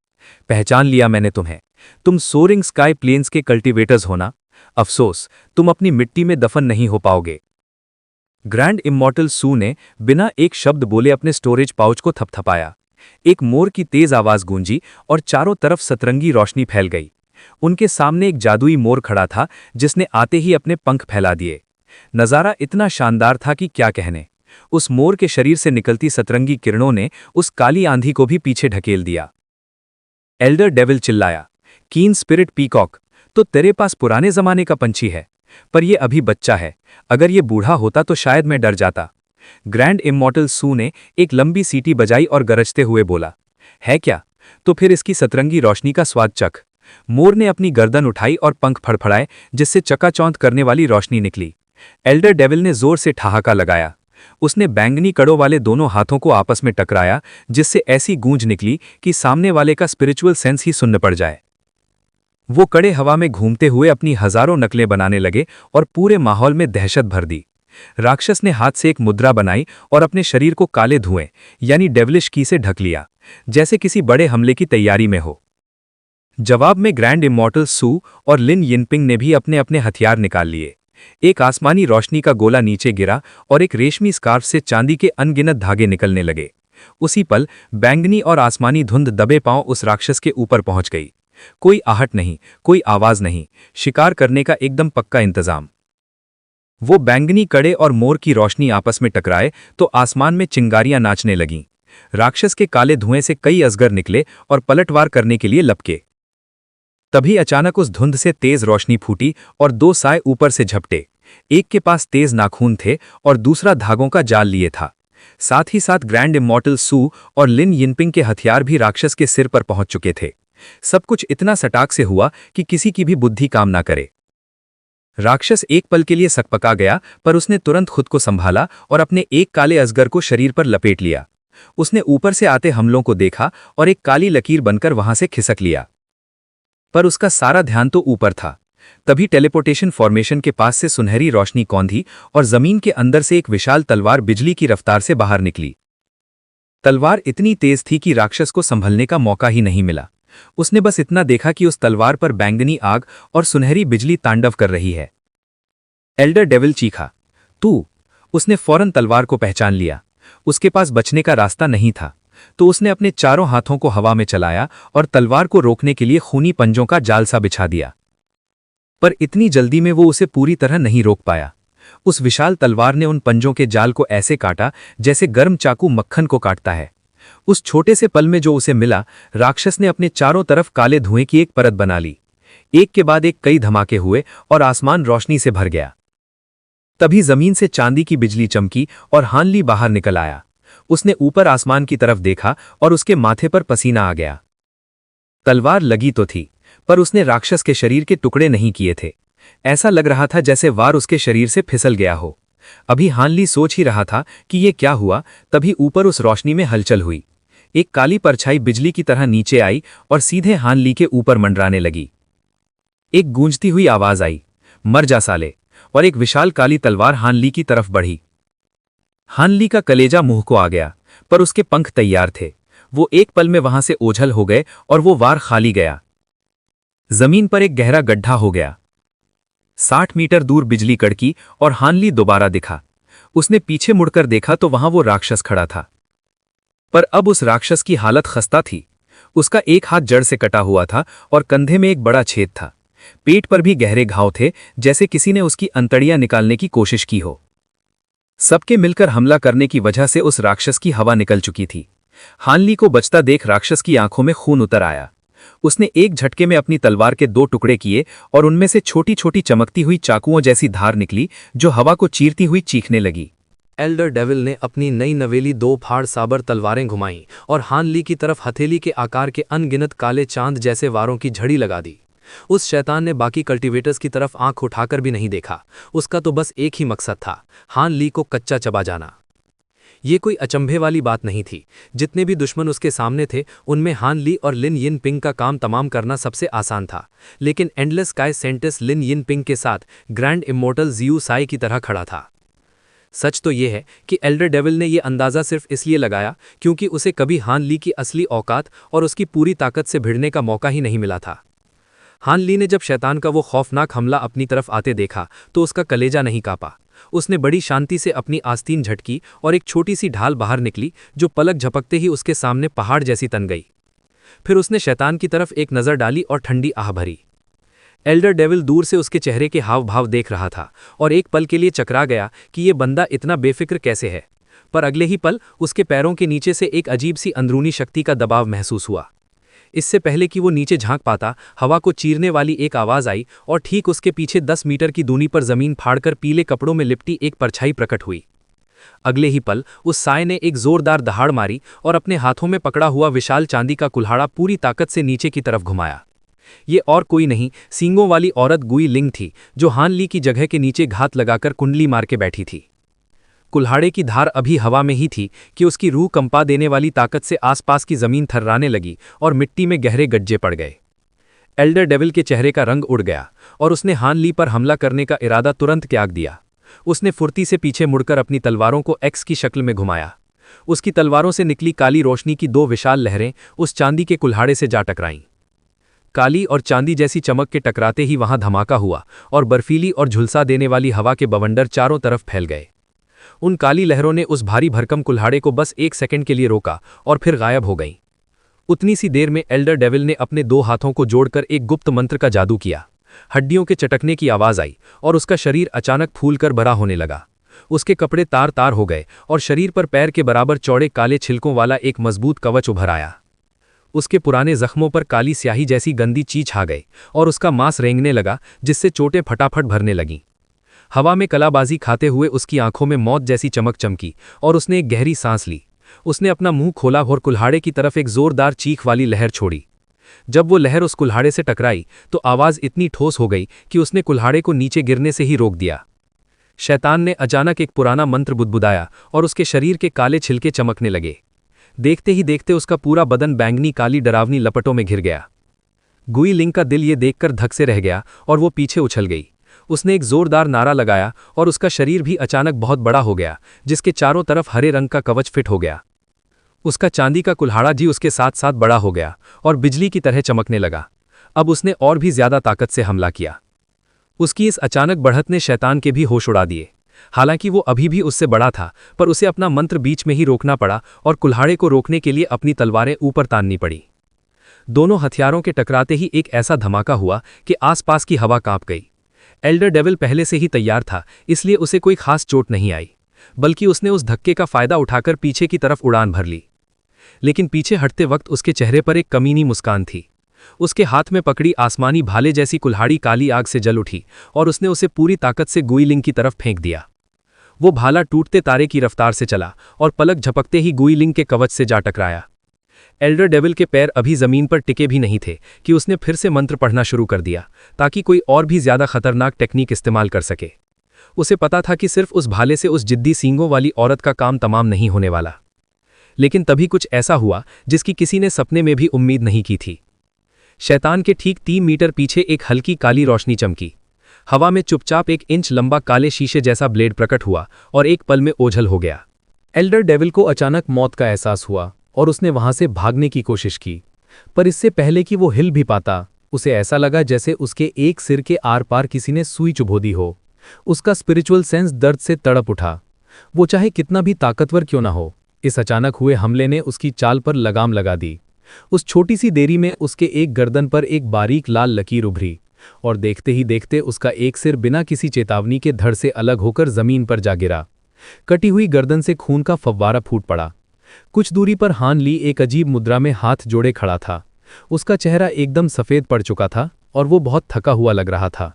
पहचान लिया मैंने तुम्हें। तुम सोरिंग स्काई प्लेन्स के कल्टीवेटर्स हो ना? अफसोस, तुम अपनी मिट्टी में दफन नहीं हो पाओगे। ग्रैंड इमॉर्टल सू ने बिना एक शब्द बोले अपने स्टोरेज पाउच को थपथपाया। एक मोर की तेज आवाज गूंजी और चारों तरफ सतरंगी रोशनी फैल गई। उनके सामने एक जादुई मोर खड़ा था जिसने आते ही अपने पंख फैला दिए। नज़ारा इतना शानदार था कि क्या कहने। उस मोर के शरीर से निकलती सतरंगी किरणों ने उस काली आंधी को भी पीछे ढकेल दिया। एल्डर डेविल चिल्लाया, कीन स्पिरिट पीकॉक, तो तेरे पास पुराने जमाने का पंछी है, पर यह अभी बच्चा है। अगर यह बूढ़ा होता तो शायद मैं डर जाता। ग्रैंड इमॉर्टल सू ने एक लंबी सीटी बजाई और गरजते हुए बोला, है क्या? तो फिर इसकी सतरंगी रोशनी का स्वाद चख। मोर ने अपनी गर्दन उठाई और पंख फड़फड़ाए जिससे चकाचौंध करने वाली रोशनी निकली। एल्डर डेविल ने जोर से ठहाका लगाया। उसने बैंगनी कड़ों वाले दोनों हाथों को आपस में टकराया जिससे ऐसी गूंज निकली कि सामने वाले का स्पिरिचुअल सेंस ही सुन्न पड़ जाए। वो कड़े हवा में घूमते हुए अपनी हजारों नकलें बनाने लगे और पूरे माहौल में दहशत भर दी। राक्षस ने हाथ से एक मुद्रा बनाई और अपने शरीर को काले धुएं यानी डेविलिश की से ढक लिया, जैसे किसी बड़े हमले की तैयारी में हो। जवाब में ग्रैंड इमॉर्टल सू और लिन यिनपिंग ने भी अपने अपने हथियार निकाल लिए। एक आसमानी रोशनी का गोला नीचे गिरा और एक रेशमी स्कार्फ से चांदी के अनगिनत धागे निकलने लगे। उसी पल बैंगनी और आसमानी धुंध दबे पांव उस राक्षस के ऊपर पहुंच गई। कोई आहट नहीं, कोई आवाज नहीं, शिकार करने का एकदम पक्का इंतजाम। वो बैंगनी कड़े और मोर की रोशनी आपस में टकराए तो आसमान में चिंगारियां नाचने लगीं। राक्षस के काले धुएं से कई अजगर निकले और पलटवार करने के लिए लपके। तभी अचानक उस धुंध से तेज रोशनी फूटी और दो साए ऊपर से झपटे। एक के पास तेज नाखून थे और दूसरा धागों का जाल लिए था। साथ ही साथ ग्रैंड इमॉर्टल सू और लिन यिनपिंग के हथियार भी राक्षस के सिर पर पहुंच चुके थे। सब कुछ इतना सटाक से हुआ कि किसी की भी बुद्धि काम ना करे। राक्षस एक पल के लिए सकपका गया, पर उसने तुरंत खुद को संभाला और अपने एक काले अजगर को शरीर पर लपेट लिया। उसने ऊपर से आते हमलों को देखा और एक काली लकीर बनकर वहां से खिसक लिया, पर उसका सारा ध्यान तो ऊपर था। तभी टेलीपोर्टेशन फॉर्मेशन के पास से सुनहरी रोशनी कौंधी और जमीन के अंदर से एक विशाल तलवार बिजली की रफ्तार से बाहर निकली। तलवार इतनी तेज थी कि राक्षस को संभलने का मौका ही नहीं मिला। उसने बस इतना देखा कि उस तलवार पर बैंगनी आग और सुनहरी बिजली तांडव कर रही है। एल्डर डेविल चीखा, तू! उसने फौरन तलवार को पहचान लिया। उसके पास बचने का रास्ता नहीं था, तो उसने अपने चारों हाथों को हवा में चलाया और तलवार को रोकने के लिए खूनी पंजों का जाल सा बिछा दिया। पर इतनी जल्दी में वो उसे पूरी तरह नहीं रोक पाया। उस विशाल तलवार ने उन पंजों के जाल को ऐसे काटा जैसे गर्म चाकू मक्खन को काटता है। उस छोटे से पल में जो उसे मिला, राक्षस ने अपने चारों तरफ काले धुएं की एक परत बना ली। एक के बाद एक कई धमाके हुए और आसमान रोशनी से भर गया। तभी जमीन से चांदी की बिजली चमकी और हानली बाहर निकल आया। उसने ऊपर आसमान की तरफ देखा और उसके माथे पर पसीना आ गया। तलवार लगी तो थी, पर उसने राक्षस के शरीर के टुकड़े नहीं किए थे। ऐसा लग रहा था जैसे वार उसके शरीर से फिसल गया हो। अभी हानली सोच ही रहा था कि ये क्या हुआ, तभी ऊपर उस रोशनी में हलचल हुई। एक काली परछाई बिजली की तरह नीचे आई और सीधे हानली के ऊपर मंडराने लगी। एक गूंजती हुई आवाज आई, मर जा साले, और एक विशाल काली तलवार हानली की तरफ बढ़ी। हानली का कलेजा मुंह को आ गया, पर उसके पंख तैयार थे। वो एक पल में वहां से ओझल हो गए और वो वार खाली गया। जमीन पर एक गहरा गड्ढा हो गया। 60 मीटर दूर बिजली कड़की और हानली दोबारा दिखा। उसने पीछे मुड़कर देखा तो वहां वो राक्षस खड़ा था, पर अब उस राक्षस की हालत खस्ता थी। उसका एक हाथ जड़ से कटा हुआ था और कंधे में एक बड़ा छेद था। पेट पर भी गहरे घाव थे, जैसे किसी ने उसकी अंतड़ियां निकालने की कोशिश की हो। सबके मिलकर हमला करने की वजह से उस राक्षस की हवा निकल चुकी थी। हानली को बचता देख राक्षस की आंखों में खून उतर आया। उसने एक झटके में अपनी तलवार के 2 टुकड़े किए और उनमें से छोटी छोटी चमकती हुई चाकुओं जैसी धार निकली जो हवा को चीरती हुई चीखने लगी। एल्डर डेविल ने अपनी नई नवेली 2 फाड़ साबर तलवारें घुमाईं और हानली की तरफ हथेली के आकार के अनगिनत काले चांद जैसे वारों की झड़ी लगा दी। उस शैतान ने बाकी कल्टीवेटर्स की तरफ आंख उठाकर भी नहीं देखा। उसका तो बस एक ही मकसद था, हानली को कच्चा चबा जाना। ये कोई अचंभे वाली बात नहीं थी। जितने भी दुश्मन उसके सामने थे, उनमें हानली और लिन यिनपिंग का काम तमाम करना सबसे आसान था। लेकिन एंडलेस स्काई सेंटिस लिन यिनपिंग के साथ ग्रैंड इमॉर्टल जियू साई की तरह खड़ा था। सच तो यह है कि एल्डर डेविल ने यह अंदाज़ा सिर्फ इसलिए लगाया क्योंकि उसे कभी हानली की असली औकात और उसकी पूरी ताकत से भिड़ने का मौका ही नहीं मिला था। हानली ने जब शैतान का वो खौफनाक हमला अपनी तरफ आते देखा तो उसका कलेजा नहीं कांपा। उसने बड़ी शांति से अपनी आस्तीन झटकी और एक छोटी सी ढाल बाहर निकली जो पलक झपकते ही उसके सामने पहाड़ जैसी तन गई। फिर उसने शैतान की तरफ एक नज़र डाली और ठंडी आह भरी। एल्डर डेविल दूर से उसके चेहरे के हाव भाव देख रहा था और एक पल के लिए चकरा गया कि ये बंदा इतना बेफिक्र कैसे है। पर अगले ही पल उसके पैरों के नीचे से एक अजीब सी अंदरूनी शक्ति का दबाव महसूस हुआ। इससे पहले कि वो नीचे झांक पाता, हवा को चीरने वाली एक आवाज आई और ठीक उसके पीछे 10 मीटर की दूरी पर जमीन फाड़कर पीले कपड़ों में लिपटी एक परछाई प्रकट हुई। अगले ही पल उस साय ने एक जोरदार दहाड़ मारी और अपने हाथों में पकड़ा हुआ विशाल चांदी का कुल्हाड़ा पूरी ताकत से नीचे की तरफ घुमाया। ये और कोई नहीं, सींगों वाली औरत गुई लिंग थी, जो हान ली की जगह के नीचे घात लगाकर कुंडली मार के बैठी थी। कुल्हाड़े की धार अभी हवा में ही थी कि उसकी रूह कंपा देने वाली ताकत से आसपास की जमीन थर्राने लगी और मिट्टी में गहरे गड्ढे पड़ गए। एल्डर डेविल के चेहरे का रंग उड़ गया और उसने हान ली पर हमला करने का इरादा तुरंत त्याग दिया। उसने फुर्ती से पीछे मुड़कर अपनी तलवारों को एक्स की शक्ल में घुमाया। उसकी तलवारों से निकली काली रोशनी की 2 विशाल लहरें उस चांदी के कुल्हाड़े से जा टकराईं। काली और चांदी जैसी चमक के टकराते ही वहां धमाका हुआ और बर्फीली और झुलसा देने वाली हवा के बवंडर चारों तरफ फैल गए। उन काली लहरों ने उस भारी भरकम कुल्हाड़े को बस 1 सेकंड के लिए रोका और फिर गायब हो गईं। उतनी सी देर में एल्डर डेविल ने अपने 2 हाथों को जोड़कर एक गुप्त मंत्र का जादू किया। हड्डियों के चटकने की आवाज आई और उसका शरीर अचानक फूलकर भरा होने लगा। उसके कपड़े तार तार हो गए और शरीर पर पैर के बराबर चौड़े काले छिलकों वाला एक मजबूत कवच उभर आया। उसके पुराने जख्मों पर काली स्याही जैसी गंदी चीज छा गई और उसका मांस रेंगने लगा, जिससे चोटें फटाफट भरने लगीं। हवा में कलाबाजी खाते हुए उसकी आंखों में मौत जैसी चमक चमकी और उसने एक गहरी सांस ली। उसने अपना मुंह खोला और कुल्हाड़े की तरफ एक जोरदार चीख वाली लहर छोड़ी। जब वो लहर उस कुल्हाड़े से टकराई तो आवाज इतनी ठोस हो गई कि उसने कुल्हाड़े को नीचे गिरने से ही रोक दिया। शैतान ने अचानक एक पुराना मंत्र बुदबुदाया और उसके शरीर के काले छिलके चमकने लगे। देखते ही देखते उसका पूरा बदन बैंगनी काली डरावनी लपटों में घिर गया। गुई लिंग का दिल ये देखकर धक से रह गया और वो पीछे उछल गई। उसने एक जोरदार नारा लगाया और उसका शरीर भी अचानक बहुत बड़ा हो गया, जिसके चारों तरफ हरे रंग का कवच फिट हो गया। उसका चांदी का कुल्हाड़ा जी उसके साथ साथ बड़ा हो गया और बिजली की तरह चमकने लगा। अब उसने और भी ज्यादा ताकत से हमला किया। उसकी इस अचानक बढ़त ने शैतान के भी होश उड़ा दिए। हालांकि वो अभी भी उससे बड़ा था, पर उसे अपना मंत्र बीच में ही रोकना पड़ा और कुल्हाड़े को रोकने के लिए अपनी तलवारें ऊपर ताननी पड़ी। दोनों हथियारों के टकराते ही एक ऐसा धमाका हुआ कि आसपास की हवा कांप गई। एल्डर डेविल पहले से ही तैयार था, इसलिए उसे कोई खास चोट नहीं आई, बल्कि उसने उस धक्के का फायदा उठाकर पीछे की तरफ उड़ान भर ली। लेकिन पीछे हटते वक्त उसके चेहरे पर एक कमीनी मुस्कान थी। उसके हाथ में पकड़ी आसमानी भाले जैसी कुल्हाड़ी काली आग से जल उठी और उसने उसे पूरी ताकत से गुई लिंग की तरफ फेंक दिया। वो भाला टूटते तारे की रफ्तार से चला और पलक झपकते ही गुई लिंग के कवच से जा टकराया। एल्डर डेविल के पैर अभी जमीन पर टिके भी नहीं थे कि उसने फिर से मंत्र पढ़ना शुरू कर दिया, ताकि कोई और भी ज्यादा खतरनाक टेक्निक इस्तेमाल कर सके। उसे पता था कि सिर्फ उस भाले से उस जिद्दी सींगों वाली औरत का काम तमाम नहीं होने वाला। लेकिन तभी कुछ ऐसा हुआ जिसकी किसी ने सपने में भी उम्मीद नहीं की थी। शैतान के ठीक 3 मीटर पीछे एक हल्की काली रोशनी चमकी। हवा में चुपचाप 1 इंच लंबा काले शीशे जैसा ब्लेड प्रकट हुआ और एक पल में ओझल हो गया। एल्डर डेविल को अचानक मौत का एहसास हुआ और उसने वहां से भागने की कोशिश की, पर इससे पहले कि वो हिल भी पाता, उसे ऐसा लगा जैसे उसके एक सिर के आर पार किसी ने सुई चुभो दी हो। उसका स्पिरिचुअल सेंस दर्द से तड़प उठा। वो चाहे कितना भी ताकतवर क्यों ना हो, इस अचानक हुए हमले ने उसकी चाल पर लगाम लगा दी। उस छोटी सी देरी में उसके एक गर्दन पर एक बारीक लाल लकीर उभरी और देखते ही देखते उसका एक सिर बिना किसी चेतावनी के धड़ से अलग होकर जमीन पर जा गिरा। कटी हुई गर्दन से खून का फव्वारा फूट पड़ा। कुछ दूरी पर हान ली एक अजीब मुद्रा में हाथ जोड़े खड़ा था। उसका चेहरा एकदम सफ़ेद पड़ चुका था और वो बहुत थका हुआ लग रहा था।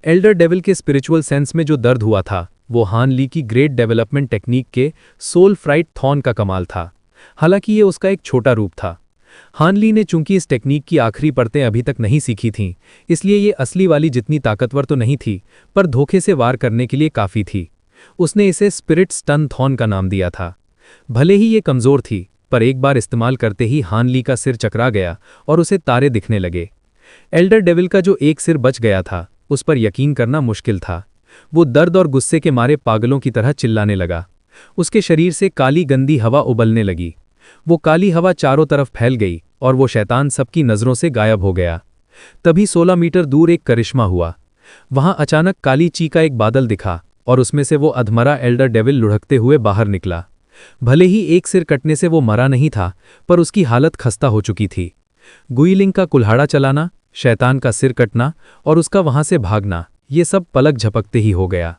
एल्डर डेविल के स्पिरिचुअल सेंस में जो दर्द हुआ था, वो हान ली की ग्रेट डेवलपमेंट टेक्निक के सोल फ्राइट थॉर्न का कमाल था। हालांकि ये उसका एक छोटा रूप था। हान ली ने चूंकि इस टेक्निक की आखिरी परतें अभी तक नहीं सीखी थीं, इसलिए ये असली वाली जितनी ताकतवर तो नहीं थी, पर धोखे से वार करने के लिए काफ़ी थी। उसने इसे स्पिरिट स्टन थॉर्न का नाम दिया था। भले ही ये कमज़ोर थी, पर एक बार इस्तेमाल करते ही हान ली का सिर चकरा गया और उसे तारे दिखने लगे। एल्डर डेविल का जो एक सिर बच गया था, उस पर यकीन करना मुश्किल था। वो दर्द और गुस्से के मारे पागलों की तरह चिल्लाने लगा। उसके शरीर से काली गंदी हवा उबलने लगी। वो काली हवा चारों तरफ फैल गई और वो शैतान सबकी नज़रों से गायब हो गया। तभी 16 मीटर दूर एक करिश्मा हुआ। वहां अचानक काली ची का एक बादल दिखा और उसमें से वो अधमरा एल्डर डेविल लुढ़कते हुए बाहर निकला। भले ही एक सिर कटने से वो मरा नहीं था, पर उसकी हालत खस्ता हो चुकी थी। गुई लिंग का कुल्हाड़ा चलाना, शैतान का सिर कटना और उसका वहां से भागना, ये सब पलक झपकते ही हो गया।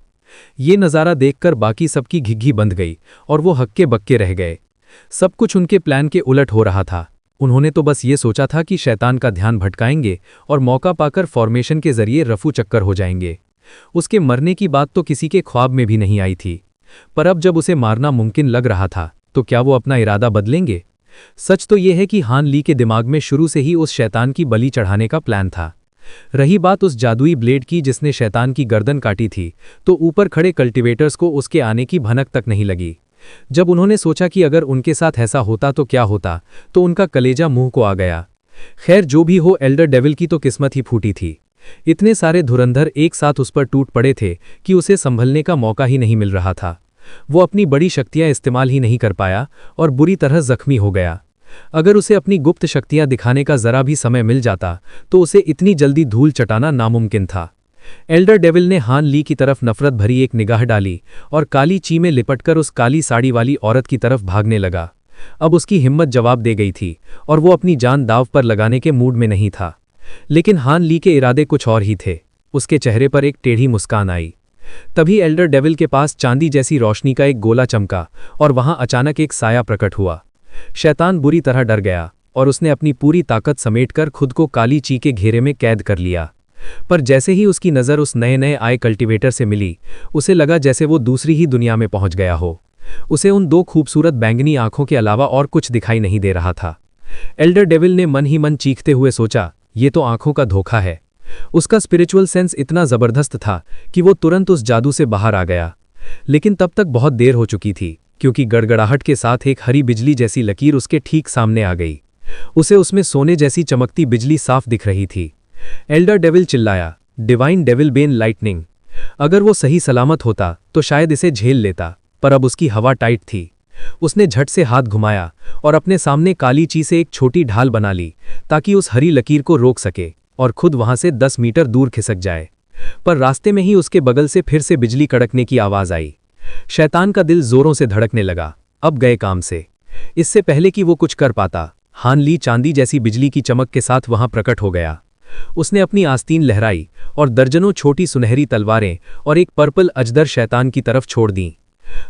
ये नज़ारा देखकर बाकी सबकी घिघी बंध गई और वो हक्के बक्के रह गए। सब कुछ उनके प्लान के उलट हो रहा था। उन्होंने तो बस ये सोचा था कि शैतान का ध्यान भटकाएंगे और मौका पाकर फॉर्मेशन के जरिए रफू चक्कर हो जाएंगे। उसके मरने की बात तो किसी के ख्वाब में भी नहीं आई थी, पर अब जब उसे मारना मुमकिन लग रहा था तो क्या वो अपना इरादा बदलेंगे? सच तो यह है कि हान ली के दिमाग में शुरू से ही उस शैतान की बलि चढ़ाने का प्लान था। रही बात उस जादुई ब्लेड की जिसने शैतान की गर्दन काटी थी, तो ऊपर खड़े कल्टीवेटर्स को उसके आने की भनक तक नहीं लगी। जब उन्होंने सोचा कि अगर उनके साथ ऐसा होता तो क्या होता, तो उनका कलेजा मुंह को आ गया। खैर जो भी हो, एल्डर डेविल की तो किस्मत ही फूटी थी। इतने सारे धुरंधर एक साथ उस पर टूट पड़े थे कि उसे संभलने का मौका ही नहीं मिल रहा था। वो अपनी बड़ी शक्तियां इस्तेमाल ही नहीं कर पाया और बुरी तरह जख्मी हो गया। अगर उसे अपनी गुप्त शक्तियां दिखाने का जरा भी समय मिल जाता तो उसे इतनी जल्दी धूल चटाना नामुमकिन था। एल्डर डेविल ने हान ली की तरफ नफरत भरी एक निगाह डाली और काली ची में लिपटकर उस काली साड़ी वाली औरत की तरफ भागने लगा। अब उसकी हिम्मत जवाब दे गई थी और वो अपनी जान दांव पर लगाने के मूड में नहीं था। लेकिन हान ली के इरादे कुछ और ही थे। उसके चेहरे पर एक टेढ़ी मुस्कान आई। तभी एल्डर डेविल के पास चांदी जैसी रोशनी का एक गोला चमका और वहां अचानक एक साया प्रकट हुआ। शैतान बुरी तरह डर गया और उसने अपनी पूरी ताकत समेटकर खुद को काली ची के घेरे में कैद कर लिया। पर जैसे ही उसकी नज़र उस नए नए आए कल्टीवेटर से मिली, उसे लगा जैसे वो दूसरी ही दुनिया में पहुंच गया हो। उसे उन दो खूबसूरत बैंगनी आंखों के अलावा और कुछ दिखाई नहीं दे रहा था। एल्डर डेविल ने मन ही मन चीखते हुए सोचा, ये तो आंखों का धोखा है। उसका स्पिरिचुअल सेंस इतना जबरदस्त था कि वो तुरंत उस जादू से बाहर आ गया। लेकिन तब तक बहुत देर हो चुकी थी, क्योंकि गड़गड़ाहट के साथ एक हरी बिजली जैसी लकीर उसके ठीक सामने आ गई। उसे उसमें सोने जैसी चमकती बिजली साफ दिख रही थी। एल्डर डेविल चिल्लाया, डिवाइन डेविल बेन लाइटनिंग। अगर वो सही सलामत होता तो शायद इसे झेल लेता, पर अब उसकी हवा टाइट थी। उसने झट से हाथ घुमाया और अपने सामने काली ची से एक छोटी ढाल बना ली ताकि उस हरी लकीर को रोक सके और खुद वहां से 10 मीटर दूर खिसक जाए। पर रास्ते में ही उसके बगल से फिर से बिजली कड़कने की आवाज आई। शैतान का दिल जोरों से धड़कने लगा। अब गए काम से। इससे पहले कि वो कुछ कर पाता, हान ली चांदी जैसी बिजली की चमक के साथ वहां प्रकट हो गया। उसने अपनी आस्तीन लहराई और दर्जनों छोटी सुनहरी तलवारें और एक पर्पल अजदर शैतान की तरफ छोड़ दीं।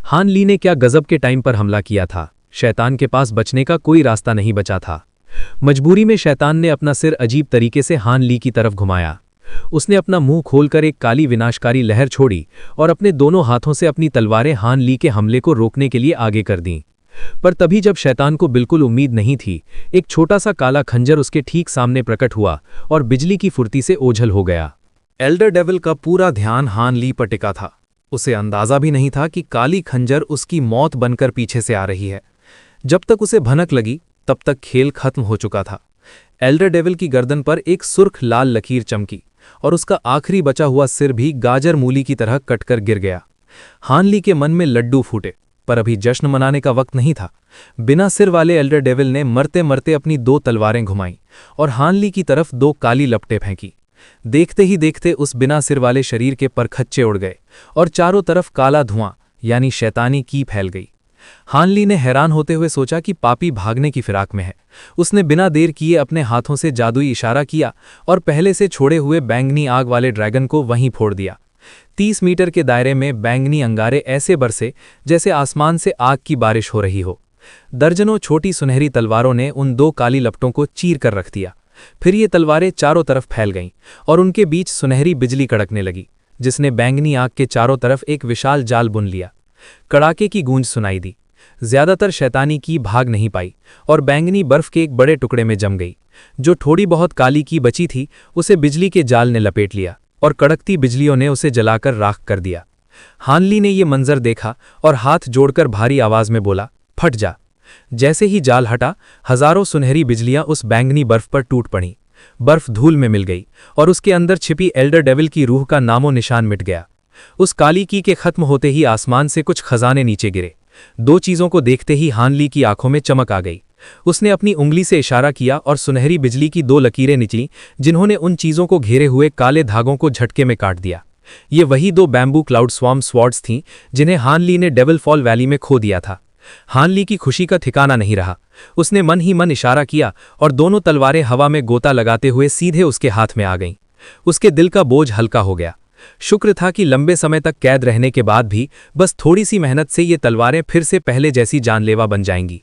हान ली ने क्या गजब के टाइम पर हमला किया था। शैतान के पास बचने का कोई रास्ता नहीं बचा था। मजबूरी में शैतान ने अपना सिर अजीब तरीके से हान ली की तरफ घुमाया। उसने अपना मुंह खोलकर एक काली विनाशकारी लहर छोड़ी और अपने दोनों हाथों से अपनी तलवारें हान ली के हमले को रोकने के लिए आगे कर दीं। पर तभी जब शैतान को बिल्कुल उम्मीद नहीं थी, एक छोटा सा काला खंजर उसके ठीक सामने प्रकट हुआ और बिजली की फुर्ती से ओझल हो गया। एल्डर डेविल का पूरा ध्यान हान ली पर टिका था। उसे अंदाजा भी नहीं था कि काली खंजर उसकी मौत बनकर पीछे से आ रही है। जब तक उसे भनक लगी तब तक खेल खत्म हो चुका था। एल्डर डेविल की गर्दन पर एक सुर्ख लाल लकीर चमकी और उसका आखिरी बचा हुआ सिर भी गाजर मूली की तरह कटकर गिर गया। हान ली के मन में लड्डू फूटे, पर अभी जश्न मनाने का वक्त नहीं था। बिना सिर वाले एल्डर डेविल ने मरते मरते अपनी 2 तलवारें घुमाईं और हान ली की तरफ 2 काली लपटें फेंकी। देखते ही देखते उस बिना सिर वाले शरीर के परखच्चे उड़ गए और चारों तरफ काला धुआं यानी शैतानी की फैल गई। हान ली ने हैरान होते हुए सोचा कि पापी भागने की फिराक में है। उसने बिना देर किए अपने हाथों से जादुई इशारा किया और पहले से छोड़े हुए बैंगनी आग वाले ड्रैगन को वहीं फोड़ दिया। 30 मीटर के दायरे में बैंगनी अंगारे ऐसे बरसे जैसे आसमान से आग की बारिश हो रही हो। दर्जनों छोटी सुनहरी तलवारों ने उन 2 काली लपटों को चीर कर रख दिया। फिर ये तलवारें चारों तरफ फैल गईं और उनके बीच सुनहरी बिजली कड़कने लगी, जिसने बैंगनी आग के चारों तरफ एक विशाल जाल बुन लिया। कड़ाके की गूंज सुनाई दी। ज्यादातर शैतानी की भाग नहीं पाई और बैंगनी बर्फ के एक बड़े टुकड़े में जम गई। जो थोड़ी बहुत काली की बची थी उसे बिजली के जाल ने लपेट लिया और कड़कती बिजलियों ने उसे जलाकर राख कर दिया। हान ली ने यह मंजर देखा और हाथ जोड़कर भारी आवाज में बोला, फट जा। जैसे ही जाल हटा, हजारों सुनहरी बिजलियां उस बैंगनी बर्फ पर टूट पड़ी। बर्फ धूल में मिल गई और उसके अंदर छिपी एल्डर डेविल की रूह का नामो निशान मिट गया। उस काली की के खत्म होते ही आसमान से कुछ खजाने नीचे गिरे। 2 चीजों को देखते ही हान ली की आंखों में चमक आ गई। उसने अपनी उंगली से इशारा किया और सुनहरी बिजली की 2 लकीरें निकली, जिन्होंने उन चीजों को घेरे हुए काले धागों को झटके में काट दिया। ये वही 2 बैम्बू क्लाउड स्वार्म स्वॉर्ड्स थीं जिन्हें हान ली ने डेविल फॉल वैली में खो दिया था। हान ली की खुशी का ठिकाना नहीं रहा। उसने मन ही मन इशारा किया और दोनों तलवारें हवा में गोता लगाते हुए सीधे उसके हाथ में आ गईं। उसके दिल का बोझ हल्का हो गया। शुक्र था कि लंबे समय तक कैद रहने के बाद भी बस थोड़ी सी मेहनत से ये तलवारें फिर से पहले जैसी जानलेवा बन जाएंगी।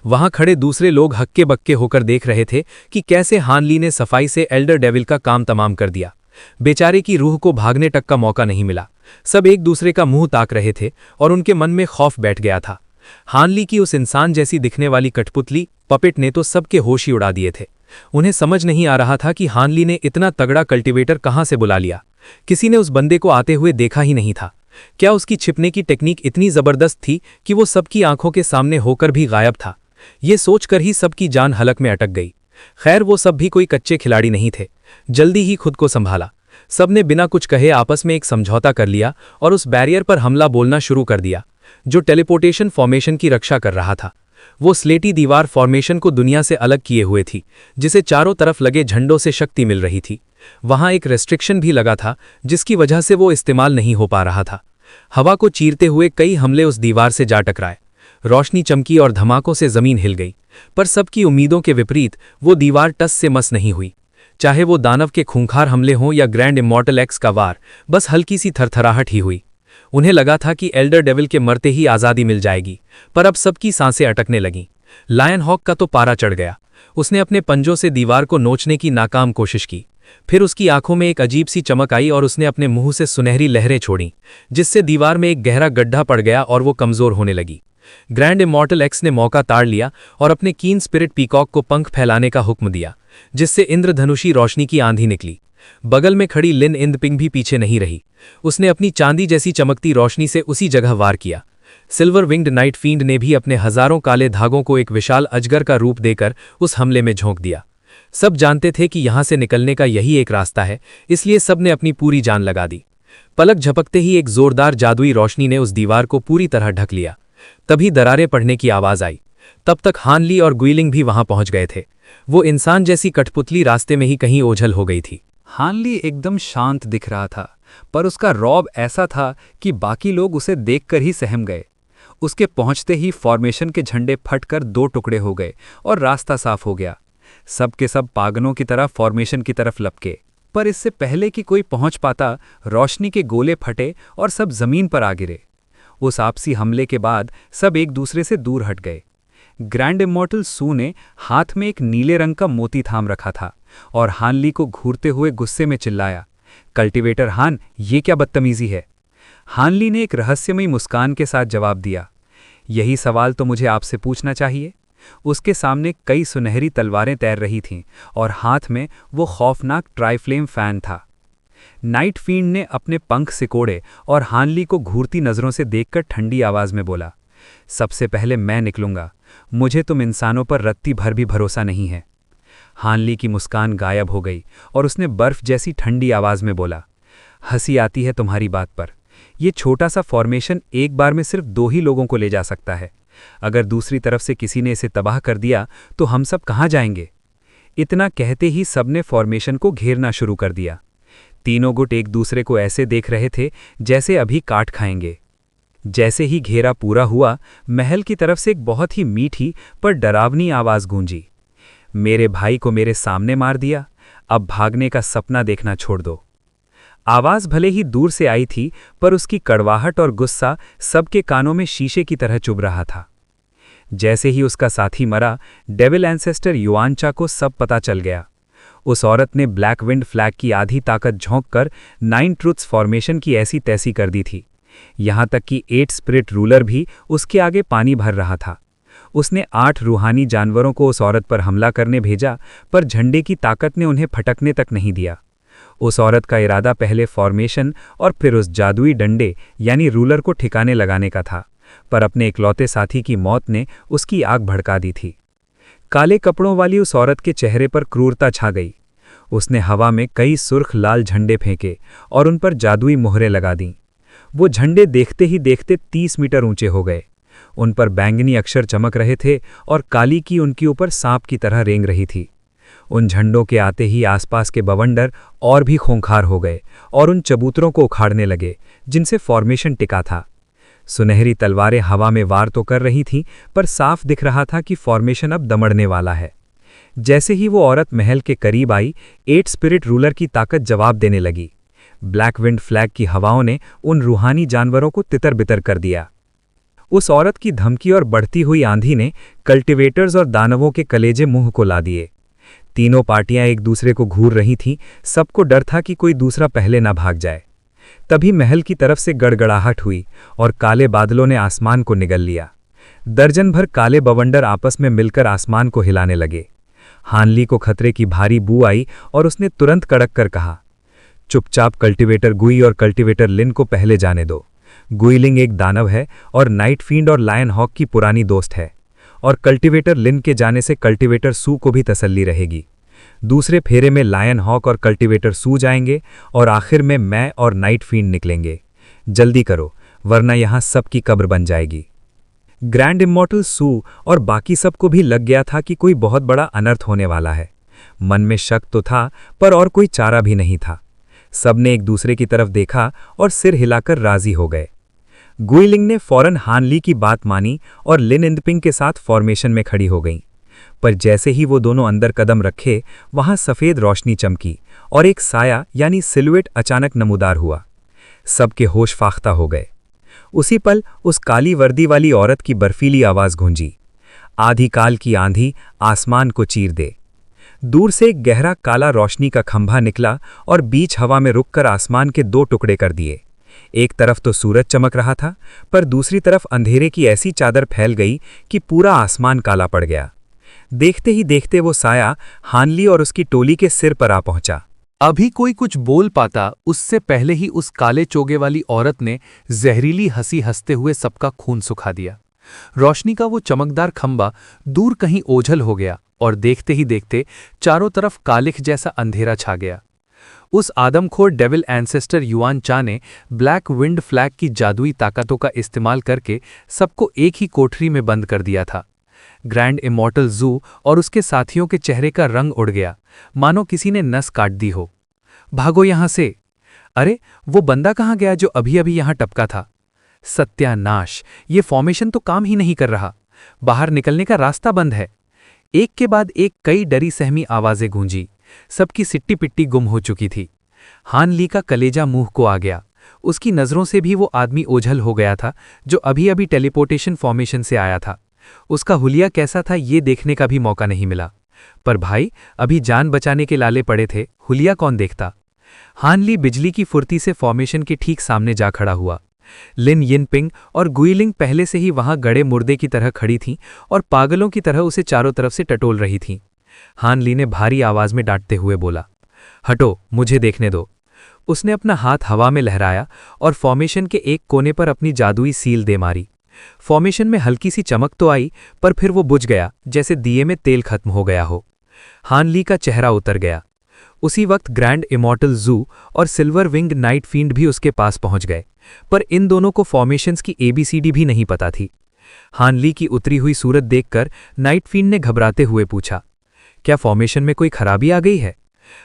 वहां खड़े दूसरे लोग हक्के बक्के होकर देख रहे थे कि कैसे हान ली ने सफाई से एल्डर डेविल का काम तमाम कर दिया। बेचारे की रूह को भागने तक का मौका नहीं मिला। सब एक दूसरे का मुंह ताक रहे थे और उनके मन में खौफ बैठ गया था। हान ली की उस इंसान जैसी दिखने वाली कठपुतली पपेट ने तो सबके होश ही उड़ा दिए थे। उन्हें समझ नहीं आ रहा था कि हान ली ने इतना तगड़ा कल्टीवेटर कहां से बुला लिया। किसी ने उस बंदे को आते हुए देखा ही नहीं था। क्या उसकी छिपने की टेक्निक इतनी जबरदस्त थी कि वो सबकी आंखों के सामने होकर भी गायब था? ये सोचकर ही सबकी जान हलक में अटक गई। खैर, वो सब भी कोई कच्चे खिलाड़ी नहीं थे। जल्दी ही खुद को संभाला। सबने बिना कुछ कहे आपस में एक समझौता कर लिया और उस बैरियर पर हमला बोलना शुरू कर दिया जो टेलीपोर्टेशन फॉर्मेशन की रक्षा कर रहा था। वो स्लेटी दीवार फॉर्मेशन को दुनिया से अलग किए हुए थी, जिसे चारों तरफ लगे झंडों से शक्ति मिल रही थी। वहां एक रेस्ट्रिक्शन भी लगा था जिसकी वजह से वो इस्तेमाल नहीं हो पा रहा था। हवा को चीरते हुए कई हमले उस दीवार से जा टकराए। रोशनी चमकी और धमाकों से जमीन हिल गई, पर सबकी उम्मीदों के विपरीत वो दीवार टस से मस नहीं हुई। चाहे वो दानव के खूंखार हमले हों या ग्रैंड इमॉर्टल एक्स का वार, बस हल्की सी थरथराहट ही हुई। उन्हें लगा था कि एल्डर डेविल के मरते ही आज़ादी मिल जाएगी, पर अब सबकी सांसें अटकने लगीं। लायन हॉक का तो पारा चढ़ गया। उसने अपने पंजों से दीवार को नोचने की नाकाम कोशिश की। फिर उसकी आंखों में एक अजीब सी चमक आई और उसने अपने मुंह से सुनहरी लहरें छोड़ीं, जिससे दीवार में एक गहरा गड्ढा पड़ गया और वो कमजोर होने लगी। ग्रैंड इमॉर्टल एक्स ने मौका ताड़ लिया और अपने कीन स्पिरिट पीकॉक को पंख फैलाने का हुक्म दिया, जिससे इंद्रधनुषी रोशनी की आंधी निकली। बगल में खड़ी लिन इंदपिंग भी पीछे नहीं रही। उसने अपनी चांदी जैसी चमकती रोशनी से उसी जगह वार किया। सिल्वर विंग्ड नाइट फींड ने भी अपने हजारों काले धागों को एक विशाल अजगर का रूप देकर उस हमले में झोंक दिया। सब जानते थे कि यहां से निकलने का यही एक रास्ता है, इसलिए सबने अपनी पूरी जान लगा दी। पलक झपकते ही एक जोरदार जादुई रोशनी ने उस दीवार को पूरी तरह ढक लिया। तभी दरारें पड़ने की आवाज आई। तब तक हान ली और गुइलिंग भी वहां पहुंच गए थे। वो इंसान जैसी कठपुतली रास्ते में ही कहीं ओझल हो गई थी। हान ली एकदम शांत दिख रहा था, पर उसका रौब ऐसा था कि बाकी लोग उसे देखकर ही सहम गए। उसके पहुंचते ही फॉर्मेशन के झंडे फटकर दो टुकड़े हो गए और रास्ता साफ हो गया। सब के सब पागलों की तरह फॉर्मेशन की तरफ लपके, पर इससे पहले कि कोई पहुंच पाता, रोशनी के गोले फटे और सब जमीन पर आ गिरे। उस आपसी हमले के बाद सब एक दूसरे से दूर हट गए। ग्रैंड इमॉर्टल सू ने हाथ में एक नीले रंग का मोती थाम रखा था और हान ली को घूरते हुए गुस्से में चिल्लाया, कल्टीवेटर हान, ये क्या बदतमीजी है? हान ली ने एक रहस्यमयी मुस्कान के साथ जवाब दिया, यही सवाल तो मुझे आपसे पूछना चाहिए। उसके सामने कई सुनहरी तलवारें तैर रही थीं और हाथ में वो खौफनाक ट्राइफ्लेम फैन था। नाइट फींड ने अपने पंख सिकोड़े और हान ली को घूरती नजरों से देखकर ठंडी आवाज में बोला, सबसे पहले मैं निकलूंगा। मुझे तुम इंसानों पर रत्ती भर भी भरोसा नहीं है। हान ली की मुस्कान गायब हो गई और उसने बर्फ जैसी ठंडी आवाज में बोला, हंसी आती है तुम्हारी बात पर। यह छोटा सा फॉर्मेशन एक बार में सिर्फ 2 ही लोगों को ले जा सकता है। अगर दूसरी तरफ से किसी ने इसे तबाह कर दिया तो हम सब कहाँ जाएंगे? इतना कहते ही सबने फॉर्मेशन को घेरना शुरू कर दिया। तीनों गुट एक दूसरे को ऐसे देख रहे थे जैसे अभी काट खाएंगे। जैसे ही घेरा पूरा हुआ, महल की तरफ से एक बहुत ही मीठी पर डरावनी आवाज गूंजी, मेरे भाई को मेरे सामने मार दिया, अब भागने का सपना देखना छोड़ दो। आवाज भले ही दूर से आई थी, पर उसकी कड़वाहट और गुस्सा सबके कानों में शीशे की तरह चुभ रहा था। जैसे ही उसका साथी मरा, डेविल एंसेस्टर युआनचा को सब पता चल गया। उस औरत ने ब्लैक विंड फ्लैग की आधी ताकत झोंककर 9 ट्रुथ्स फॉर्मेशन की ऐसी तैसी कर दी थी। यहां तक कि 8 स्पिरिट रूलर भी उसके आगे पानी भर रहा था। उसने 8 रूहानी जानवरों को उस औरत पर हमला करने भेजा, पर झंडे की ताकत ने उन्हें फटकने तक नहीं दिया। उस औरत का इरादा पहले फॉर्मेशन और फिर उस जादुई डंडे यानी रूलर को ठिकाने लगाने का था, पर अपने इकलौते साथी की मौत ने उसकी आग भड़का दी थी। काले कपड़ों वाली उस औरत के चेहरे पर क्रूरता छा गई। उसने हवा में कई सुर्ख लाल झंडे फेंके और उन पर जादुई मोहरें लगा दीं। वो झंडे देखते ही देखते 30 मीटर ऊंचे हो गए। उन पर बैंगनी अक्षर चमक रहे थे और काली की उनके ऊपर सांप की तरह रेंग रही थी। उन झंडों के आते ही आसपास के बवंडर और भी खूंखार हो गए और उन चबूतरों को उखाड़ने लगे जिनसे फॉर्मेशन टिका था। सुनहरी तलवारें हवा में वार तो कर रही थीं, पर साफ दिख रहा था कि फॉर्मेशन अब दमड़ने वाला है। जैसे ही वो औरत महल के करीब आई, 8 स्पिरिट रूलर की ताकत जवाब देने लगी। ब्लैक विंड फ्लैग की हवाओं ने उन रूहानी जानवरों को तितर-बितर कर दिया। उस औरत की धमकी और बढ़ती हुई आंधी ने कल्टिवेटर्स और दानवों के कलेजे मुंह को ला दिए। तीनों पार्टियां एक दूसरे को घूर रही थीं, सबको डर था कि कोई दूसरा पहले ना भाग जाए। तभी महल की तरफ से गड़गड़ाहट हुई और काले बादलों ने आसमान को निगल लिया। दर्जन भर काले बवंडर आपस में मिलकर आसमान को हिलाने लगे। हानली को खतरे की भारी बू आई और उसने तुरंत कड़क कर कहा, चुपचाप कल्टिवेटर गुई और कल्टिवेटर लिन को पहले जाने दो। गुईलिंग एक दानव है और नाइट फील्ड और लायन हॉक की पुरानी दोस्त है, और कल्टिवेटर लिन के जाने से कल्टिवेटर सू को भी तसल्ली रहेगी। दूसरे फेरे में लायन हॉक और कल्टिवेटर सू जाएंगे और आखिर में मैं और नाइट फील्ड निकलेंगे। जल्दी करो, वरना यहां सबकी कब्र बन जाएगी। ग्रैंड इमॉर्टल सू और बाकी सबको भी लग गया था कि कोई बहुत बड़ा अनर्थ होने वाला है। मन में शक तो था, पर और कोई चारा भी नहीं था। सबने एक दूसरे की तरफ देखा और सिर हिलाकर राजी हो गए। गुईलिंग ने फौरन हानली की बात मानी और लिन इंदपिंग के साथ फॉर्मेशन में खड़ी हो गईं। पर जैसे ही वो दोनों अंदर कदम रखे, वहां सफेद रोशनी चमकी और एक साया यानी सिलुएट अचानक नमूदार हुआ। सबके होश फाख्ता हो गए। उसी पल उस काली वर्दी वाली औरत की बर्फीली आवाज गूंजी, आधी काल की आंधी आसमान को चीर दे। दूर से एक गहरा काला रोशनी का खंभा निकला और बीच हवा में रुककर आसमान के 2 टुकड़े कर दिए। एक तरफ तो सूरज चमक रहा था, पर दूसरी तरफ अंधेरे की ऐसी चादर फैल गई कि पूरा आसमान काला पड़ गया। देखते ही देखते वो साया हानली और उसकी टोली के सिर पर आ पहुंचा। अभी कोई कुछ बोल पाता, उससे पहले ही उस काले चोगे वाली औरत ने जहरीली हंसी हंसते हुए सबका खून सुखा दिया। रोशनी का वो चमकदार खंबा दूर कहीं ओझल हो गया और देखते ही देखते चारों तरफ कालिख जैसा अंधेरा छा गया। उस आदमखोर डेविल एंसेस्टर युआन चा ने ब्लैक विंड फ्लैग की जादुई ताकतों का इस्तेमाल करके सबको एक ही कोठरी में बंद कर दिया था। ग्रैंड इमॉर्टल जू और उसके साथियों के चेहरे का रंग उड़ गया, मानो किसी ने नस काट दी हो। भागो यहां से! अरे, वो बंदा कहां गया जो अभी अभी यहां टपका था? सत्यानाश, ये फॉर्मेशन तो काम ही नहीं कर रहा। बाहर निकलने का रास्ता बंद है। एक के बाद एक कई डरी सहमी आवाजें गूंजी। सबकी सिट्टी पिट्टी गुम हो चुकी थी। हानली का कलेजा मुंह को आ गया। उसकी नजरों से भी वो आदमी ओझल हो गया था जो अभी अभी टेलीपोर्टेशन फॉर्मेशन से आया था। उसका हुलिया कैसा था ये देखने का भी मौका नहीं मिला। पर भाई, अभी जान बचाने के लाले पड़े थे, हुलिया कौन देखता? हानली बिजली की फुर्ती से फॉर्मेशन के ठीक सामने जा खड़ा हुआ। लिन यिनपिंग और गुईलिंग पहले से ही वहां गड़े मुर्दे की तरह खड़ी थीं और पागलों की तरह उसे चारों तरफ से टटोल रही थीं। हानली ने भारी आवाज में डांटते हुए बोला, हटो, मुझे देखने दो। उसने अपना हाथ हवा में लहराया और फॉर्मेशन के एक कोने पर अपनी जादुई सील दे मारी। फॉर्मेशन में हल्की सी चमक तो आई, पर फिर वो बुझ गया जैसे दिए में तेल खत्म हो गया हो। हानली का चेहरा उतर गया। उसी वक्त ग्रैंड इमॉर्टल जू और सिल्वर विंग नाइट फील्ड भी उसके पास पहुंच गए, पर इन दोनों को फॉर्मेशंस की ABCD भी नहीं पता थी। हानली की उतरी हुई सूरत देखकर नाइट फील्ड ने घबराते हुए पूछा, क्या फॉर्मेशन में कोई खराबी आ गई है?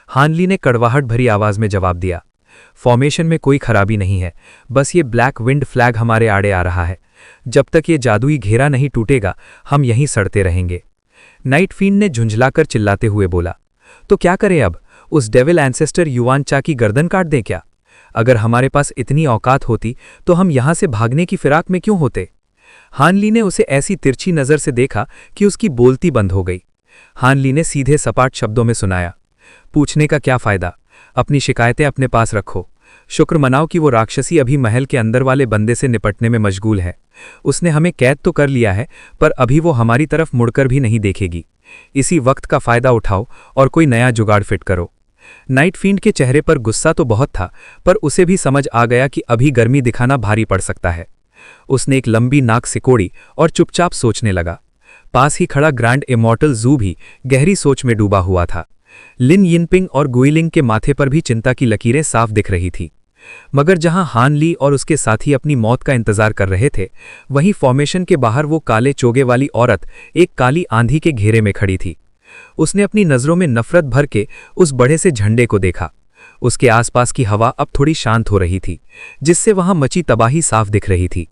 हानली ने कड़वाहट भरी आवाज में जवाब दिया, फॉर्मेशन में कोई खराबी नहीं है, बस ये ब्लैक विंड फ्लैग हमारे आड़े आ रहा है। जब तक ये जादुई घेरा नहीं टूटेगा, हम यहीं सड़ते रहेंगे। नाइट फील्ड ने झुंझलाकर चिल्लाते हुए बोला, तो क्या करें अब? उस डेविल एंसेस्टर युआन चा की गर्दन काट दें क्या? अगर हमारे पास इतनी औकात होती तो हम यहां से भागने की फिराक में क्यों होते? हानली ने उसे ऐसी तिरछी नजर से देखा कि उसकी बोलती बंद हो गई। हानली ने सीधे सपाट शब्दों में सुनाया, पूछने का क्या फायदा? अपनी शिकायतें अपने पास रखो। शुक्र मनाओ कि वो राक्षसी अभी महल के अंदर वाले बंदे से निपटने में मशगूल है। उसने हमें कैद तो कर लिया है, पर अभी वो हमारी तरफ मुड़कर भी नहीं देखेगी। इसी वक्त का फायदा उठाओ और कोई नया जुगाड़ फिट करो। नाइट फील्ड के चेहरे पर गुस्सा तो बहुत था, पर उसे भी समझ आ गया कि अभी गर्मी दिखाना भारी पड़ सकता है। उसने एक लंबी नाक सिकोड़ी और चुपचाप सोचने लगा। पास ही खड़ा ग्रैंड इमॉर्टल जू भी गहरी सोच में डूबा हुआ था। लिन यिनपिंग और गुईलिंग के माथे पर भी चिंता की लकीरें साफ दिख रही थी। मगर जहां हानली और उसके साथी अपनी मौत का इंतजार कर रहे थे, वहीं फॉर्मेशन के बाहर वो काले चोगे वाली औरत एक काली आंधी के घेरे में खड़ी थी। उसने अपनी नजरों में नफरत भर के उस बड़े से झंडे को देखा। उसके आसपास की हवा अब थोड़ी शांत हो रही थी, जिससे वहां मची तबाही साफ दिख रही थी।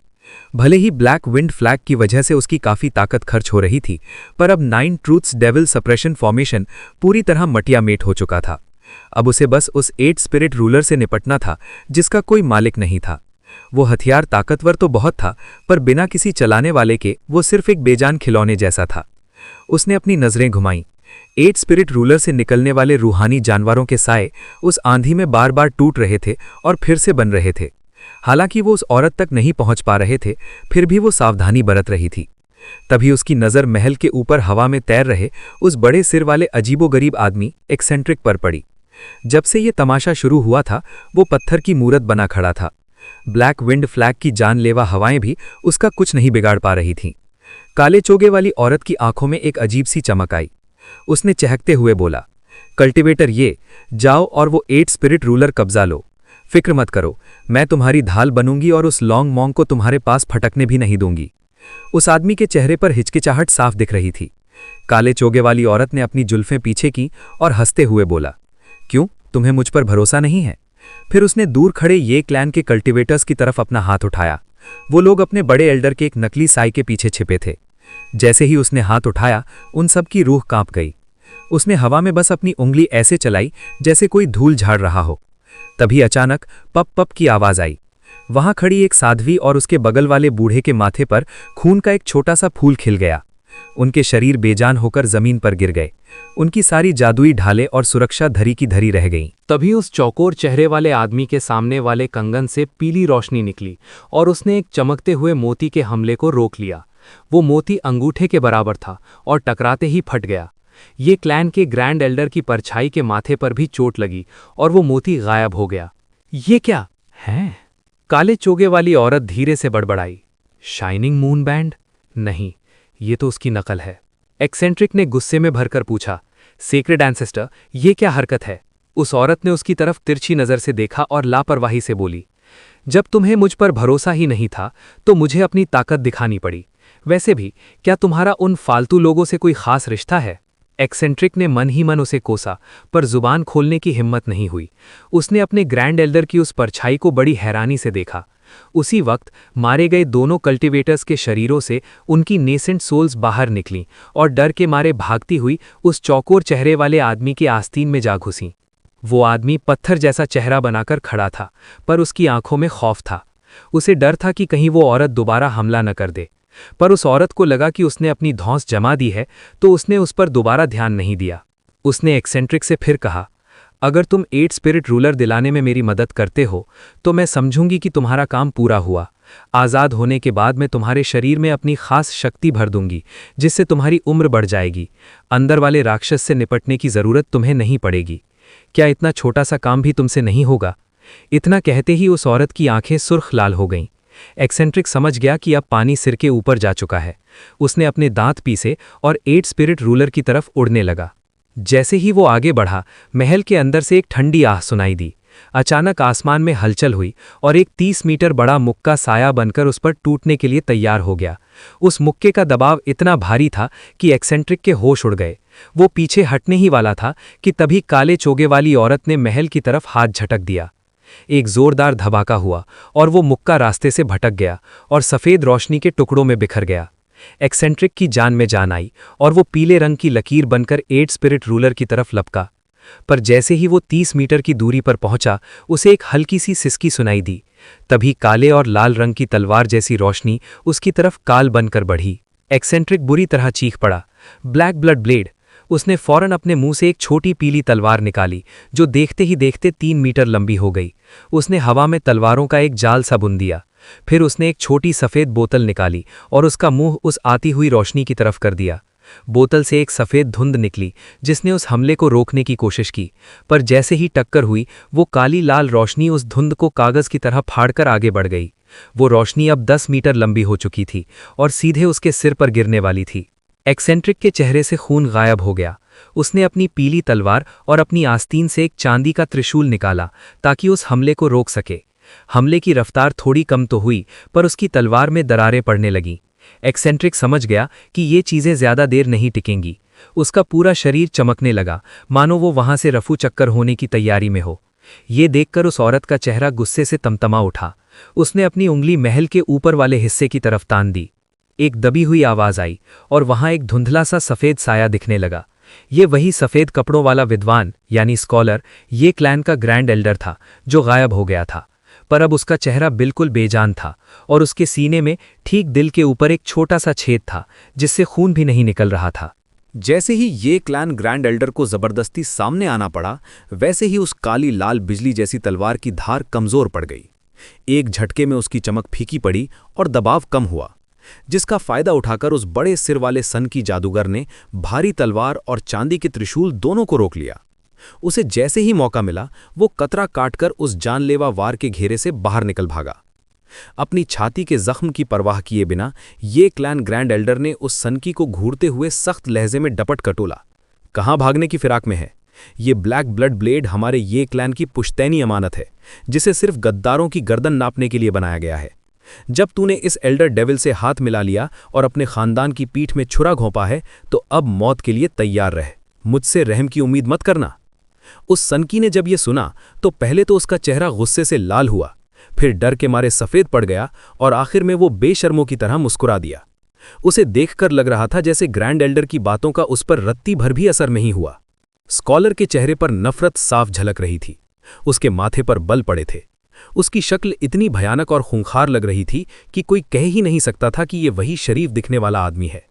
भले ही ब्लैक विंड फ्लैग की वजह से उसकी काफ़ी ताकत खर्च हो रही थी, पर अब 9 ट्रूथ्स डेविल सप्रेशन फॉर्मेशन पूरी तरह मटियामेट हो चुका था। अब उसे बस उस 8 स्पिरिट रूलर से निपटना था जिसका कोई मालिक नहीं था। वो हथियार ताकतवर तो बहुत था, पर बिना किसी चलाने वाले के वो सिर्फ एक बेजान खिलौने जैसा था। उसने अपनी नज़रें घुमाईं। 8 स्पिरिट रूलर से निकलने वाले रूहानी जानवरों के साए उस आंधी में बार बार टूट रहे थे और फिर से बन रहे थे। हालांकि वो उस औरत तक नहीं पहुंच पा रहे थे, फिर भी वो सावधानी बरत रही थी। तभी उसकी नज़र महल के ऊपर हवा में तैर रहे उस बड़े सिर वाले अजीबोगरीब आदमी एक्सेंट्रिक पर पड़ी। जब से ये तमाशा शुरू हुआ था, वो पत्थर की मूरत बना खड़ा था। ब्लैक विंड फ्लैग की जानलेवा हवाएं भी उसका कुछ नहीं बिगाड़ पा रही थीं। काले चोगे वाली औरत की आंखों में एक अजीब सी चमक आई। उसने चहकते हुए बोला, कल्टीवेटर ये, जाओ और वो 8 स्पिरिट रूलर कब्जा लो। फिक्र मत करो, मैं तुम्हारी ढाल बनूंगी और उस लॉन्ग मॉन्ग को तुम्हारे पास फटकने भी नहीं दूंगी। उस आदमी के चेहरे पर हिचकिचाहट साफ दिख रही थी। काले चोगे वाली औरत ने अपनी जुल्फें पीछे की और हंसते हुए बोला, क्यों, तुम्हें मुझ पर भरोसा नहीं है? फिर उसने दूर खड़े ये क्लैन के कल्टीवेटर्स की तरफ अपना हाथ उठाया। वो लोग अपने बड़े एल्डर के एक नकली साई के पीछे छिपे थे। जैसे ही उसने हाथ उठाया, उन सब की रूह कांप गई। उसने हवा में बस अपनी उंगली ऐसे चलाई जैसे कोई धूल झाड़ रहा हो। तभी अचानक पप पप की आवाज आई। वहां खड़ी एक साध्वी और उसके बगल वाले बूढ़े के माथे पर खून का एक छोटा सा फूल खिल गया। उनके शरीर बेजान होकर जमीन पर गिर गए। उनकी सारी जादुई ढालें और सुरक्षा धरी की धरी रह गईं। तभी उस चौकोर चेहरे वाले आदमी के सामने वाले कंगन से पीली रोशनी निकली और उसने एक चमकते हुए मोती के हमले को रोक लिया। वो मोती अंगूठे के बराबर था और टकराते ही फट गया। ये क्लैन के ग्रैंड एल्डर की परछाई के माथे पर भी चोट लगी और वो मोती गायब हो गया। ये क्या है? काले चोगे वाली औरत धीरे से बड़बड़ाई। Shining moon band? नहीं, ये तो उसकी नकल है। एक्सेंट्रिक ने गुस्से में भरकर पूछा, सेक्रेड एंसेस्टर, ये क्या हरकत है? उस औरत ने उसकी तरफ तिरछी नजर से देखा और लापरवाही से बोली, जब तुम्हें मुझ पर भरोसा ही नहीं था तो मुझे अपनी ताकत दिखानी पड़ी। वैसे भी क्या तुम्हारा उन फालतू लोगों से कोई खास रिश्ता है? एक्सेंट्रिक ने मन ही मन उसे कोसा, पर जुबान खोलने की हिम्मत नहीं हुई। उसने अपने ग्रैंड एल्डर की उस परछाई को बड़ी हैरानी से देखा। उसी वक्त मारे गए दोनों कल्टीवेटर्स के शरीरों से उनकी नेसेंट सोल्स बाहर निकलीं और डर के मारे भागती हुई उस चौकोर चेहरे वाले आदमी के आस्तीन में जा घुसीं। वो आदमी पत्थर जैसा चेहरा बनाकर खड़ा था, पर उसकी आंखों में खौफ था। उसे डर था कि कहीं वो औरत दोबारा हमला न कर दे, पर उस औरत को लगा कि उसने अपनी धौंस जमा दी है, तो उसने उस पर दोबारा ध्यान नहीं दिया। उसने एक्सेंट्रिक से फिर कहा, अगर तुम 8 स्पिरिट रूलर दिलाने में मेरी मदद करते हो तो मैं समझूंगी कि तुम्हारा काम पूरा हुआ। आज़ाद होने के बाद मैं तुम्हारे शरीर में अपनी खास शक्ति भर दूंगी, जिससे तुम्हारी उम्र बढ़ जाएगी। अंदर वाले राक्षस से निपटने की ज़रूरत तुम्हें नहीं पड़ेगी। क्या इतना छोटा सा काम भी तुमसे नहीं होगा? इतना कहते ही उस औरत की आंखें सुर्ख लाल हो गईं। एक्सेंट्रिक समझ गया कि अब पानी सिर के ऊपर जा चुका है। उसने अपने दांत पीसे और 8 स्पिरिट रूलर की तरफ उड़ने लगा। जैसे ही वो आगे बढ़ा, महल के अंदर से एक ठंडी आह सुनाई दी। अचानक आसमान में हलचल हुई और एक 30 मीटर बड़ा मुक्का साया बनकर उस पर टूटने के लिए तैयार हो गया। उस मुक्के का दबाव इतना भारी था कि एक्सेंट्रिक के होश उड़ गए। वो पीछे हटने ही वाला था कि तभी काले चोगे वाली औरत ने महल की तरफ हाथ झटक दिया। एक जोरदार धमाका हुआ और वो मुक्का रास्ते से भटक गया और सफ़ेद रोशनी के टुकड़ों में बिखर गया। एक्सेंट्रिक की जान में जान आई और वो पीले रंग की लकीर बनकर 8 स्पिरिट रूलर की तरफ लपका। पर जैसे ही वो 30 मीटर की दूरी पर पहुंचा, उसे एक हल्की सी सिसकी सुनाई दी। तभी काले और लाल रंग की तलवार जैसी रोशनी उसकी तरफ काल बनकर बढ़ी। एक्सेंट्रिक बुरी तरह चीख पड़ा, ब्लैक ब्लड ब्लेड! उसने फौरन अपने मुंह से एक छोटी पीली तलवार निकाली, जो देखते ही देखते 3 मीटर लंबी हो गई। उसने हवा में तलवारों का एक जाल सा बुन दिया। फिर उसने एक छोटी सफ़ेद बोतल निकाली और उसका मुंह उस आती हुई रोशनी की तरफ कर दिया। बोतल से एक सफ़ेद धुंध निकली, जिसने उस हमले को रोकने की कोशिश की, पर जैसे ही टक्कर हुई, वो काली लाल रोशनी उस धुंध को कागज़ की तरह फाड़कर आगे बढ़ गई। वो रोशनी अब 10 मीटर लंबी हो चुकी थी और सीधे उसके सिर पर गिरने वाली थी। एक्सेंट्रिक के चेहरे से खून गायब हो गया। उसने अपनी पीली तलवार और अपनी आस्तीन से एक चांदी का त्रिशूल निकाला ताकि उस हमले को रोक सके। हमले की रफ्तार थोड़ी कम तो हुई, पर उसकी तलवार में दरारें पड़ने लगीं। एक्सेंट्रिक समझ गया कि ये चीज़ें ज़्यादा देर नहीं टिकेंगी। उसका पूरा शरीर चमकने लगा, मानो वो वहां से रफू चक्कर होने की तैयारी में हो। ये देखकर उस औरत का चेहरा गुस्से से तमतमा उठा। उसने अपनी उंगली महल के ऊपर वाले हिस्से की तरफ तान दी। एक दबी हुई आवाज आई और वहां एक धुंधला सा सफेद साया दिखने लगा। ये वही सफेद कपड़ों वाला विद्वान यानी स्कॉलर ये क्लैन का ग्रैंड एल्डर था जो गायब हो गया था। पर अब उसका चेहरा बिल्कुल बेजान था और उसके सीने में ठीक दिल के ऊपर एक छोटा सा छेद था जिससे खून भी नहीं निकल रहा था। जैसे ही ये क्लैन ग्रैंड एल्डर को जबरदस्ती सामने आना पड़ा, वैसे ही उस काली लाल बिजली जैसी तलवार की धार कमजोर पड़ गई। एक झटके में उसकी चमक फीकी पड़ी और दबाव कम हुआ, जिसका फायदा उठाकर उस बड़े सिर वाले सन की जादूगर ने भारी तलवार और चांदी के त्रिशूल दोनों को रोक लिया। उसे जैसे ही मौका मिला वो कतरा काटकर उस जानलेवा वार के घेरे से बाहर निकल भागा। अपनी छाती के जख्म की परवाह किए बिना ये क्लैन ग्रैंड एल्डर ने उस सनकी को घूरते हुए सख्त लहजे में डपट कटोला। कहाँ भागने की फिराक में है? ये ब्लैक ब्लड ब्लेड हमारे ये क्लैन की पुश्तैनी अमानत है, जिसे सिर्फ गद्दारों की गर्दन नापने के लिए बनाया गया है। जब तूने इस एल्डर डेविल से हाथ मिला लिया और अपने खानदान की पीठ में छुरा घोंपा है, तो अब मौत के लिए तैयार रह। मुझसे रहम की उम्मीद मत करना। उस सनकी ने जब ये सुना तो पहले तो उसका चेहरा गुस्से से लाल हुआ, फिर डर के मारे सफेद पड़ गया और आखिर में वो बेशर्मों की तरह मुस्कुरा दिया। उसे देखकर लग रहा था जैसे ग्रैंड एल्डर की बातों का उस पर रत्ती भर भी असर नहीं हुआ। स्कॉलर के चेहरे पर नफरत साफ झलक रही थी। उसके माथे पर बल पड़े थे। उसकी शक्ल इतनी भयानक और खूंखार लग रही थी कि कोई कह ही नहीं सकता था कि ये वही शरीफ दिखने वाला आदमी है।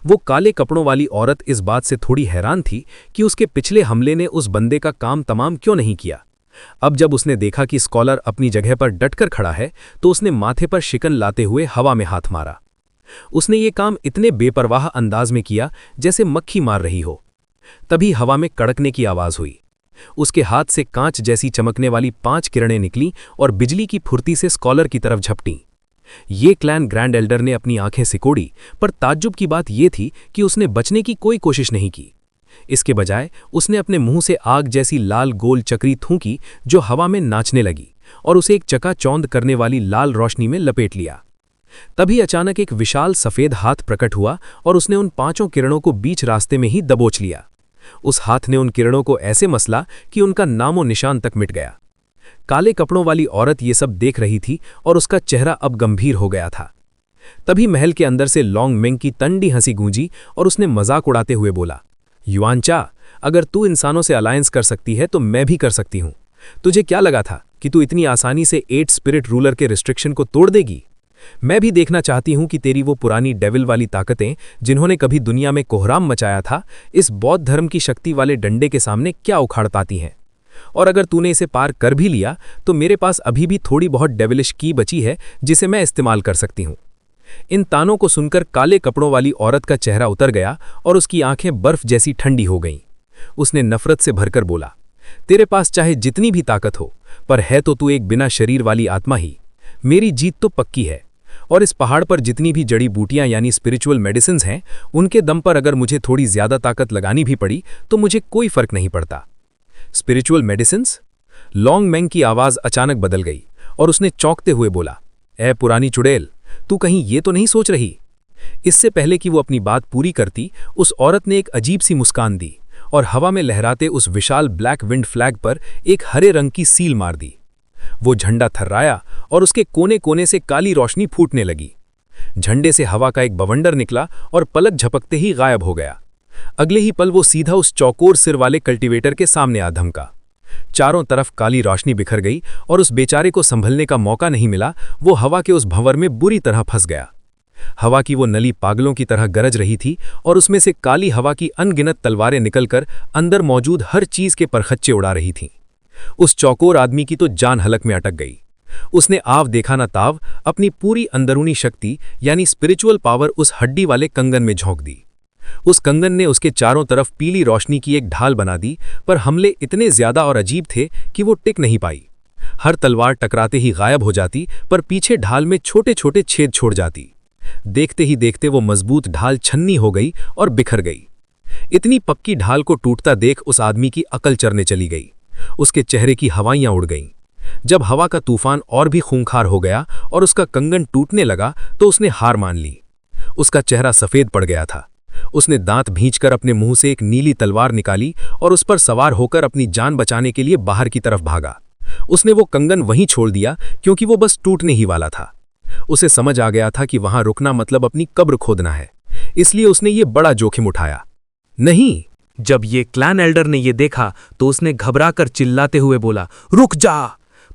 वो काले कपड़ों वाली औरत इस बात से थोड़ी हैरान थी कि उसके पिछले हमले ने उस बंदे का काम तमाम क्यों नहीं किया। अब जब उसने देखा कि स्कॉलर अपनी जगह पर डटकर खड़ा है, तो उसने माथे पर शिकन लाते हुए हवा में हाथ मारा। उसने ये काम इतने बेपरवाह अंदाज में किया जैसे मक्खी मार रही हो। तभी हवा में कड़कने की आवाज हुई। उसके हाथ से कांच जैसी चमकने वाली 5 किरणें निकलीं और बिजली की फुर्ती से स्कॉलर की तरफ झपटीं। ये क्लैन ग्रैंड एल्डर ने अपनी आंखें सिकोड़ी, पर ताज्जुब की बात यह थी कि उसने बचने की कोई कोशिश नहीं की। इसके बजाय उसने अपने मुंह से आग जैसी लाल गोल चक्री थूकी जो हवा में नाचने लगी और उसे एक चकाचौंध करने वाली लाल रोशनी में लपेट लिया। तभी अचानक एक विशाल सफेद हाथ प्रकट हुआ और उसने उन 5 किरणों को बीच रास्ते में ही दबोच लिया। उस हाथ ने उन किरणों को ऐसे मसला कि उनका नामो निशान तक मिट गया। काले कपड़ों वाली औरत ये सब देख रही थी और उसका चेहरा अब गंभीर हो गया था। तभी महल के अंदर से लॉन्ग मेंग की तंडी हंसी गूंजी और उसने मजाक उड़ाते हुए बोला, युआनचा, अगर तू इंसानों से अलायंस कर सकती है तो मैं भी कर सकती हूं। तुझे क्या लगा था कि तू इतनी आसानी से 8 स्पिरिट रूलर के रिस्ट्रिक्शन को तोड़ देगी? मैं भी देखना चाहती हूं कि तेरी वो पुरानी डेविल वाली ताकतें जिन्होंने कभी दुनिया में कोहराम मचाया था, इस बौद्ध धर्म की शक्ति वाले डंडे के सामने क्या उखाड़ पाती हैं। और अगर तूने इसे पार कर भी लिया तो मेरे पास अभी भी थोड़ी बहुत डेविलिश की बची है जिसे मैं इस्तेमाल कर सकती हूं। इन तानों को सुनकर काले कपड़ों वाली औरत का चेहरा उतर गया और उसकी आंखें बर्फ जैसी ठंडी हो गईं। उसने नफरत से भरकर बोला, तेरे पास चाहे जितनी भी ताकत हो, पर है तो तू एक बिना शरीर वाली आत्मा ही। मेरी जीत तो पक्की है, और इस पहाड़ पर जितनी भी जड़ी बूटियां यानी स्पिरिचुअल मेडिसिन्स हैं, उनके दम पर अगर मुझे थोड़ी ज्यादा ताकत लगानी भी पड़ी तो मुझे कोई फर्क नहीं पड़ता। Spiritual medicines? लॉन्ग मेंग की आवाज अचानक बदल गई और उसने चौंकते हुए बोला, ए पुरानी चुड़ैल, तू कहीं ये तो नहीं सोच रही? इससे पहले कि वो अपनी बात पूरी करती, उस औरत ने एक अजीब सी मुस्कान दी और हवा में लहराते उस विशाल ब्लैक विंड फ्लैग पर एक हरे रंग की सील मार दी। वो झंडा थर्राया और उसके कोने कोने से काली रोशनी फूटने लगी। झंडे से हवा का एक बवंडर निकला और पलक झपकते ही गायब हो गया। अगले ही पल वो सीधा उस चौकोर सिर वाले कल्टीवेटर के सामने आ धमका। चारों तरफ काली रोशनी बिखर गई और उस बेचारे को संभलने का मौका नहीं मिला। वो हवा के उस भंवर में बुरी तरह फंस गया। हवा की वो नली पागलों की तरह गरज रही थी और उसमें से काली हवा की अनगिनत तलवारें निकलकर अंदर मौजूद हर चीज के परखच्चे उड़ा रही थीं। उस चौकोर आदमी की तो जान हलक में अटक गई। उसने आव देखा ना ताव अपनी पूरी अंदरूनी शक्ति यानी स्पिरिचुअल पावर उस हड्डी वाले कंगन में झोंक दी। उस कंगन ने उसके चारों तरफ पीली रोशनी की एक ढाल बना दी, पर हमले इतने ज्यादा और अजीब थे कि वो टिक नहीं पाई। हर तलवार टकराते ही गायब हो जाती, पर पीछे ढाल में छोटे छोटे छेद छोड़ जाती। देखते ही देखते वो मजबूत ढाल छन्नी हो गई और बिखर गई। इतनी पक्की ढाल को टूटता देख उस आदमी की अकल चरने चली गई। उसके चेहरे की हवाइयां उड़ गईं। जब हवा का तूफान और भी खूंखार हो गया और उसका कंगन टूटने लगा तो उसने हार मान ली। उसका चेहरा सफेद पड़ गया था। उसने दांत भींचकर अपने मुंह से एक नीली तलवार निकाली और उस पर सवार होकर अपनी जान बचाने के लिए बाहर की तरफ भागा। उसने वो कंगन वहीं छोड़ दिया क्योंकि वो बस टूटने ही वाला था। उसे समझ आ गया था कि वहां रुकना मतलब अपनी कब्र खोदना है, इसलिए उसने ये बड़ा जोखिम उठाया। नहीं। जब ये क्लैन एल्डर ने ये देखा तो उसने घबराकर चिल्लाते हुए बोला, रुक जा!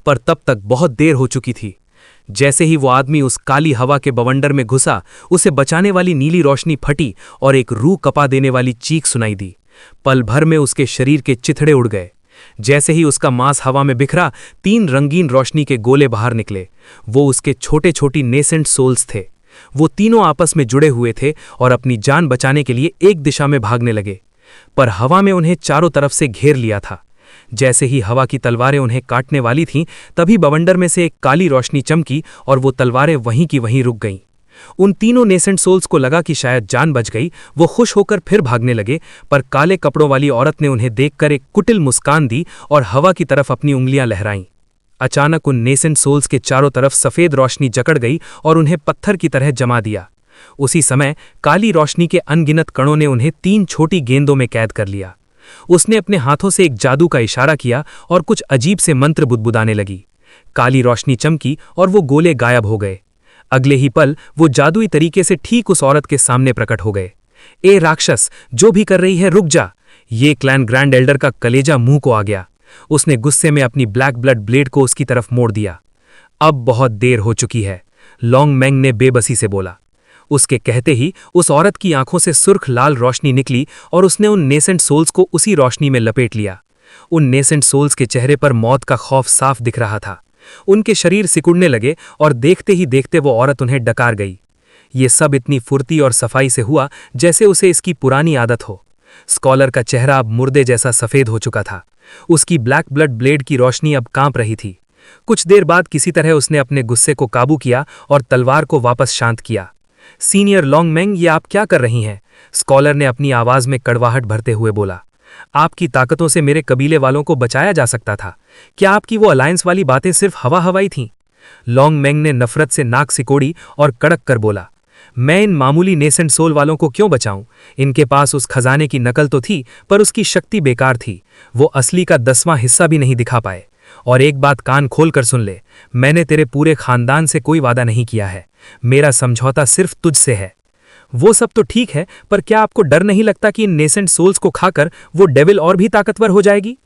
पर तब तक बहुत देर हो चुकी थी। जैसे ही वो आदमी उस काली हवा के बवंडर में घुसा, उसे बचाने वाली नीली रोशनी फटी और एक रूह कपा देने वाली चीख सुनाई दी। पल भर में उसके शरीर के चिथड़े उड़ गए। जैसे ही उसका मांस हवा में बिखरा, 3 रंगीन रोशनी के गोले बाहर निकले। वो उसके छोटे छोटी नेसेंट सोल्स थे। वो तीनों आपस में जुड़े हुए थे और अपनी जान बचाने के लिए एक दिशा में भागने लगे, पर हवा में उन्हें चारों तरफ से घेर लिया था। जैसे ही हवा की तलवारें उन्हें काटने वाली थीं, तभी बवंडर में से एक काली रोशनी चमकी और वो तलवारें वहीं की वहीं रुक गईं। उन तीनों नेसेंट सोल्स को लगा कि शायद जान बच गई। वो खुश होकर फिर भागने लगे, पर काले कपड़ों वाली औरत ने उन्हें देखकर एक कुटिल मुस्कान दी और हवा की तरफ अपनी उंगलियां लहराईं। अचानक उन नेसेंट सोल्स के चारों तरफ सफेद रोशनी जकड़ गई और उन्हें पत्थर की तरह जमा दिया। उसी समय काली रोशनी के अनगिनत कणों ने उन्हें 3 छोटी गेंदों में कैद कर लिया। उसने अपने हाथों से एक जादू का इशारा किया और कुछ अजीब से मंत्र बुदबुदाने लगी। काली रोशनी चमकी और वो गोले गायब हो गए। अगले ही पल वो जादुई तरीके से ठीक उस औरत के सामने प्रकट हो गए। ए राक्षस, जो भी कर रही है रुक जा! ये क्लैन ग्रैंड एल्डर का कलेजा मुंह को आ गया। उसने गुस्से में अपनी ब्लैक ब्लड ब्लेड को उसकी तरफ मोड़ दिया। अब बहुत देर हो चुकी है, लॉन्ग मैंग ने बेबसी से बोला। उसके कहते ही उस औरत की आंखों से सुर्ख लाल रोशनी निकली और उसने उन नेसेंट सोल्स को उसी रोशनी में लपेट लिया। उन नेसेंट सोल्स के चेहरे पर मौत का खौफ साफ दिख रहा था। उनके शरीर सिकुड़ने लगे और देखते ही देखते वो औरत उन्हें डकार गई। ये सब इतनी फुर्ती और सफाई से हुआ जैसे उसे इसकी पुरानी आदत हो। स्कॉलर का चेहरा अब मुर्दे जैसा सफेद हो चुका था। उसकी ब्लैक ब्लड ब्लेड की रोशनी अब कांप रही थी। कुछ देर बाद किसी तरह उसने अपने गुस्से को काबू किया और तलवार को वापस शांत किया। सीनियर लॉन्ग मैंग, ये आप क्या कर रही हैं? स्कॉलर ने अपनी आवाज में कड़वाहट भरते हुए बोला। आपकी ताकतों से मेरे कबीले वालों को बचाया जा सकता था। क्या आपकी वो अलायंस वाली बातें सिर्फ हवा हवाई थीं? लॉन्ग मैंग ने नफरत से नाक सिकोड़ी और कड़क कर बोला, मैं इन मामूली नेसेंट सोल वालों को क्यों बचाऊं? इनके पास उस खजाने की नकल तो थी, पर उसकी शक्ति बेकार थी। वो असली का 10वां हिस्सा भी नहीं दिखा पाए। और एक बात कान खोल कर सुन ले, मैंने तेरे पूरे खानदान से कोई वादा नहीं किया है। मेरा समझौता सिर्फ तुझसे है। वो सब तो ठीक है, पर क्या आपको डर नहीं लगता कि इन नेसेंट सोल्स को खाकर वो डेविल और भी ताकतवर हो जाएगी?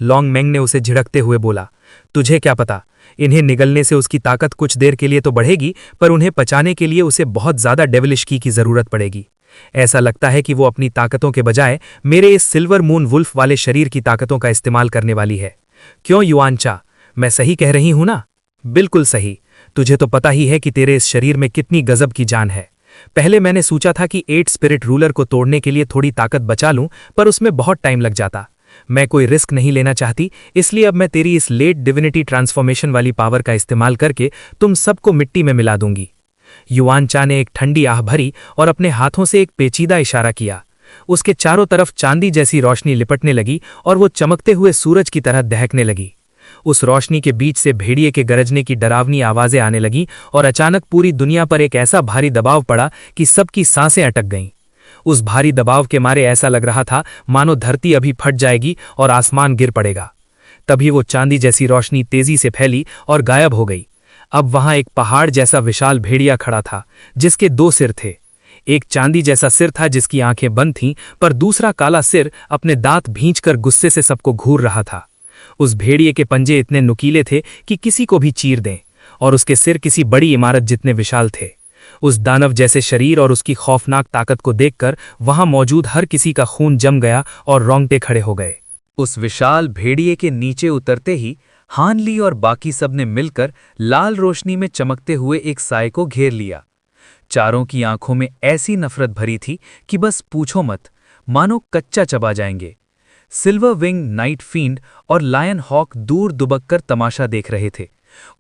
लॉन्ग मैंग ने उसे झिड़कते हुए बोला, तुझे क्या पता, इन्हें निगलने से उसकी ताकत कुछ देर के लिए तो बढ़ेगी, पर उन्हें पचाने के लिए उसे बहुत ज्यादा डेविलिश की जरूरत पड़ेगी। ऐसा लगता है कि वो अपनी ताकतों के बजाय मेरे इस सिल्वर मून वुल्फ वाले शरीर की ताकतों का इस्तेमाल करने वाली है। क्यों युआन चा, मैं सही कह रही हूं ना? बिल्कुल सही। तुझे तो पता ही है कि तेरे इस शरीर में कितनी गजब की जान है। पहले मैंने सोचा था कि 8 स्पिरिट रूलर को तोड़ने के लिए थोड़ी ताकत बचा लूं, पर उसमें बहुत टाइम लग जाता। मैं कोई रिस्क नहीं लेना चाहती, इसलिए अब मैं तेरी इस लेट डिविनिटी ट्रांसफॉर्मेशन वाली पावर का इस्तेमाल करके तुम सबको मिट्टी में मिला दूंगी। युआन चा ने एक ठंडी आह भरी और अपने हाथों से एक पेचीदा इशारा किया। उसके चारों तरफ चांदी जैसी रोशनी लिपटने लगी और वो चमकते हुए सूरज की तरह दहकने लगी। उस रोशनी के बीच से भेड़िए के गरजने की डरावनी आवाजें आने लगीं और अचानक पूरी दुनिया पर एक ऐसा भारी दबाव पड़ा कि सबकी सांसें अटक गईं। उस भारी दबाव के मारे ऐसा लग रहा था मानो धरती अभी फट जाएगी और आसमान गिर पड़ेगा। तभी वो चांदी जैसी रोशनी तेजी से फैली और गायब हो गई। अब वहां एक पहाड़ जैसा विशाल भेड़िया खड़ा था, जिसके 2 सिर थे। एक चांदी जैसा सिर था जिसकी आंखें बंद थीं, पर दूसरा काला सिर अपने दांत भींचकर गुस्से से सबको घूर रहा था। उस भेड़िए के पंजे इतने नुकीले थे कि किसी को भी चीर दें, और उसके सिर किसी बड़ी इमारत जितने विशाल थे। उस दानव जैसे शरीर और उसकी खौफनाक ताकत को देखकर वहां मौजूद हर किसी का खून जम गया और रोंगटे खड़े हो गए। उस विशाल भेड़िए के नीचे उतरते ही हान ली और बाकी सब ने मिलकर लाल रोशनी में चमकते हुए एक साए को घेर लिया। चारों की आंखों में ऐसी नफरत भरी थी कि बस पूछो मत, मानो कच्चा चबा जाएंगे। सिल्वर विंग नाइट फींड और लायन हॉक दूर दुबक कर तमाशा देख रहे थे।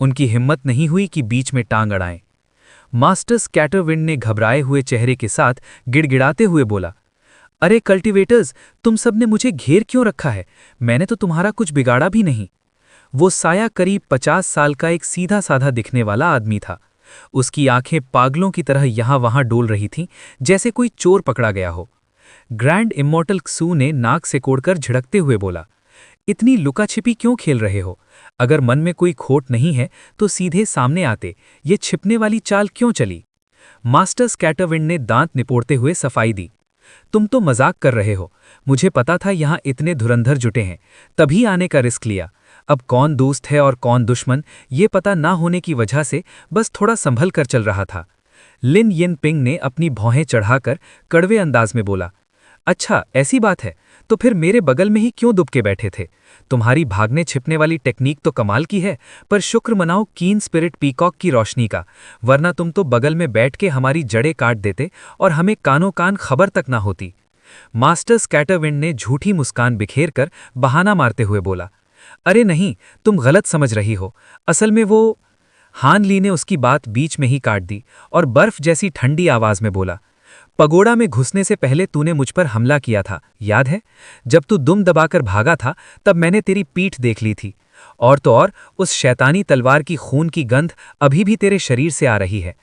उनकी हिम्मत नहीं हुई कि बीच में टांग अड़ाएं। मास्टर स्कैटरविंड ने घबराए हुए चेहरे के साथ गिड़गिड़ाते हुए बोला, अरे कल्टिवेटर्स, तुम सब ने मुझे घेर क्यों रखा है? मैंने तो तुम्हारा कुछ बिगाड़ा भी नहीं। वो साया करीब 50 साल का एक सीधा साधा दिखने वाला आदमी था। उसकी आंखें पागलों की तरह यहां वहां डोल रही थीं, जैसे कोई चोर पकड़ा गया हो। ग्रैंड इमॉर्टल क्सू ने नाक से कोड़कर झिड़कते हुए बोला, इतनी लुका-छिपी क्यों खेल रहे हो? अगर मन में कोई खोट नहीं है तो सीधे सामने आते, ये छिपने वाली चाल क्यों चली? मास्टर स्कैटरविंड ने दांत निपोड़ते हुए सफाई दी। तुम तो मजाक कर रहे हो, मुझे पता था यहाँ इतने धुरंधर जुटे हैं, तभी आने का रिस्क लिया। अब कौन दोस्त है और कौन दुश्मन, ये पता ना होने की वजह से बस थोड़ा संभल कर चल रहा था। लिन यिन पिंग ने अपनी भौहें चढ़ाकर कड़वे अंदाज में बोला, अच्छा ऐसी बात है, तो फिर मेरे बगल में ही क्यों दुबके बैठे थे? तुम्हारी भागने छिपने वाली टेक्निक तो कमाल की है, पर शुक्र मनाओ कीन स्पिरिट पीकॉक की रोशनी का, वरना तुम तो बगल में बैठ के हमारी जड़ें काट देते और हमें कानों कान खबर तक ना होती। मास्टर स्कैटरविंड ने झूठी मुस्कान बिखेर कर बहाना मारते हुए बोला, अरे नहीं, तुम गलत समझ रही हो, असल में वो। हान ली ने उसकी बात बीच में ही काट दी और बर्फ जैसी ठंडी आवाज में बोला, पगोड़ा में घुसने से पहले तूने मुझ पर हमला किया था, याद है? जब तू दुम दबाकर भागा था तब मैंने तेरी पीठ देख ली थी, और तो और उस शैतानी तलवार की खून की गंध अभी भी तेरे शरीर से आ रही है।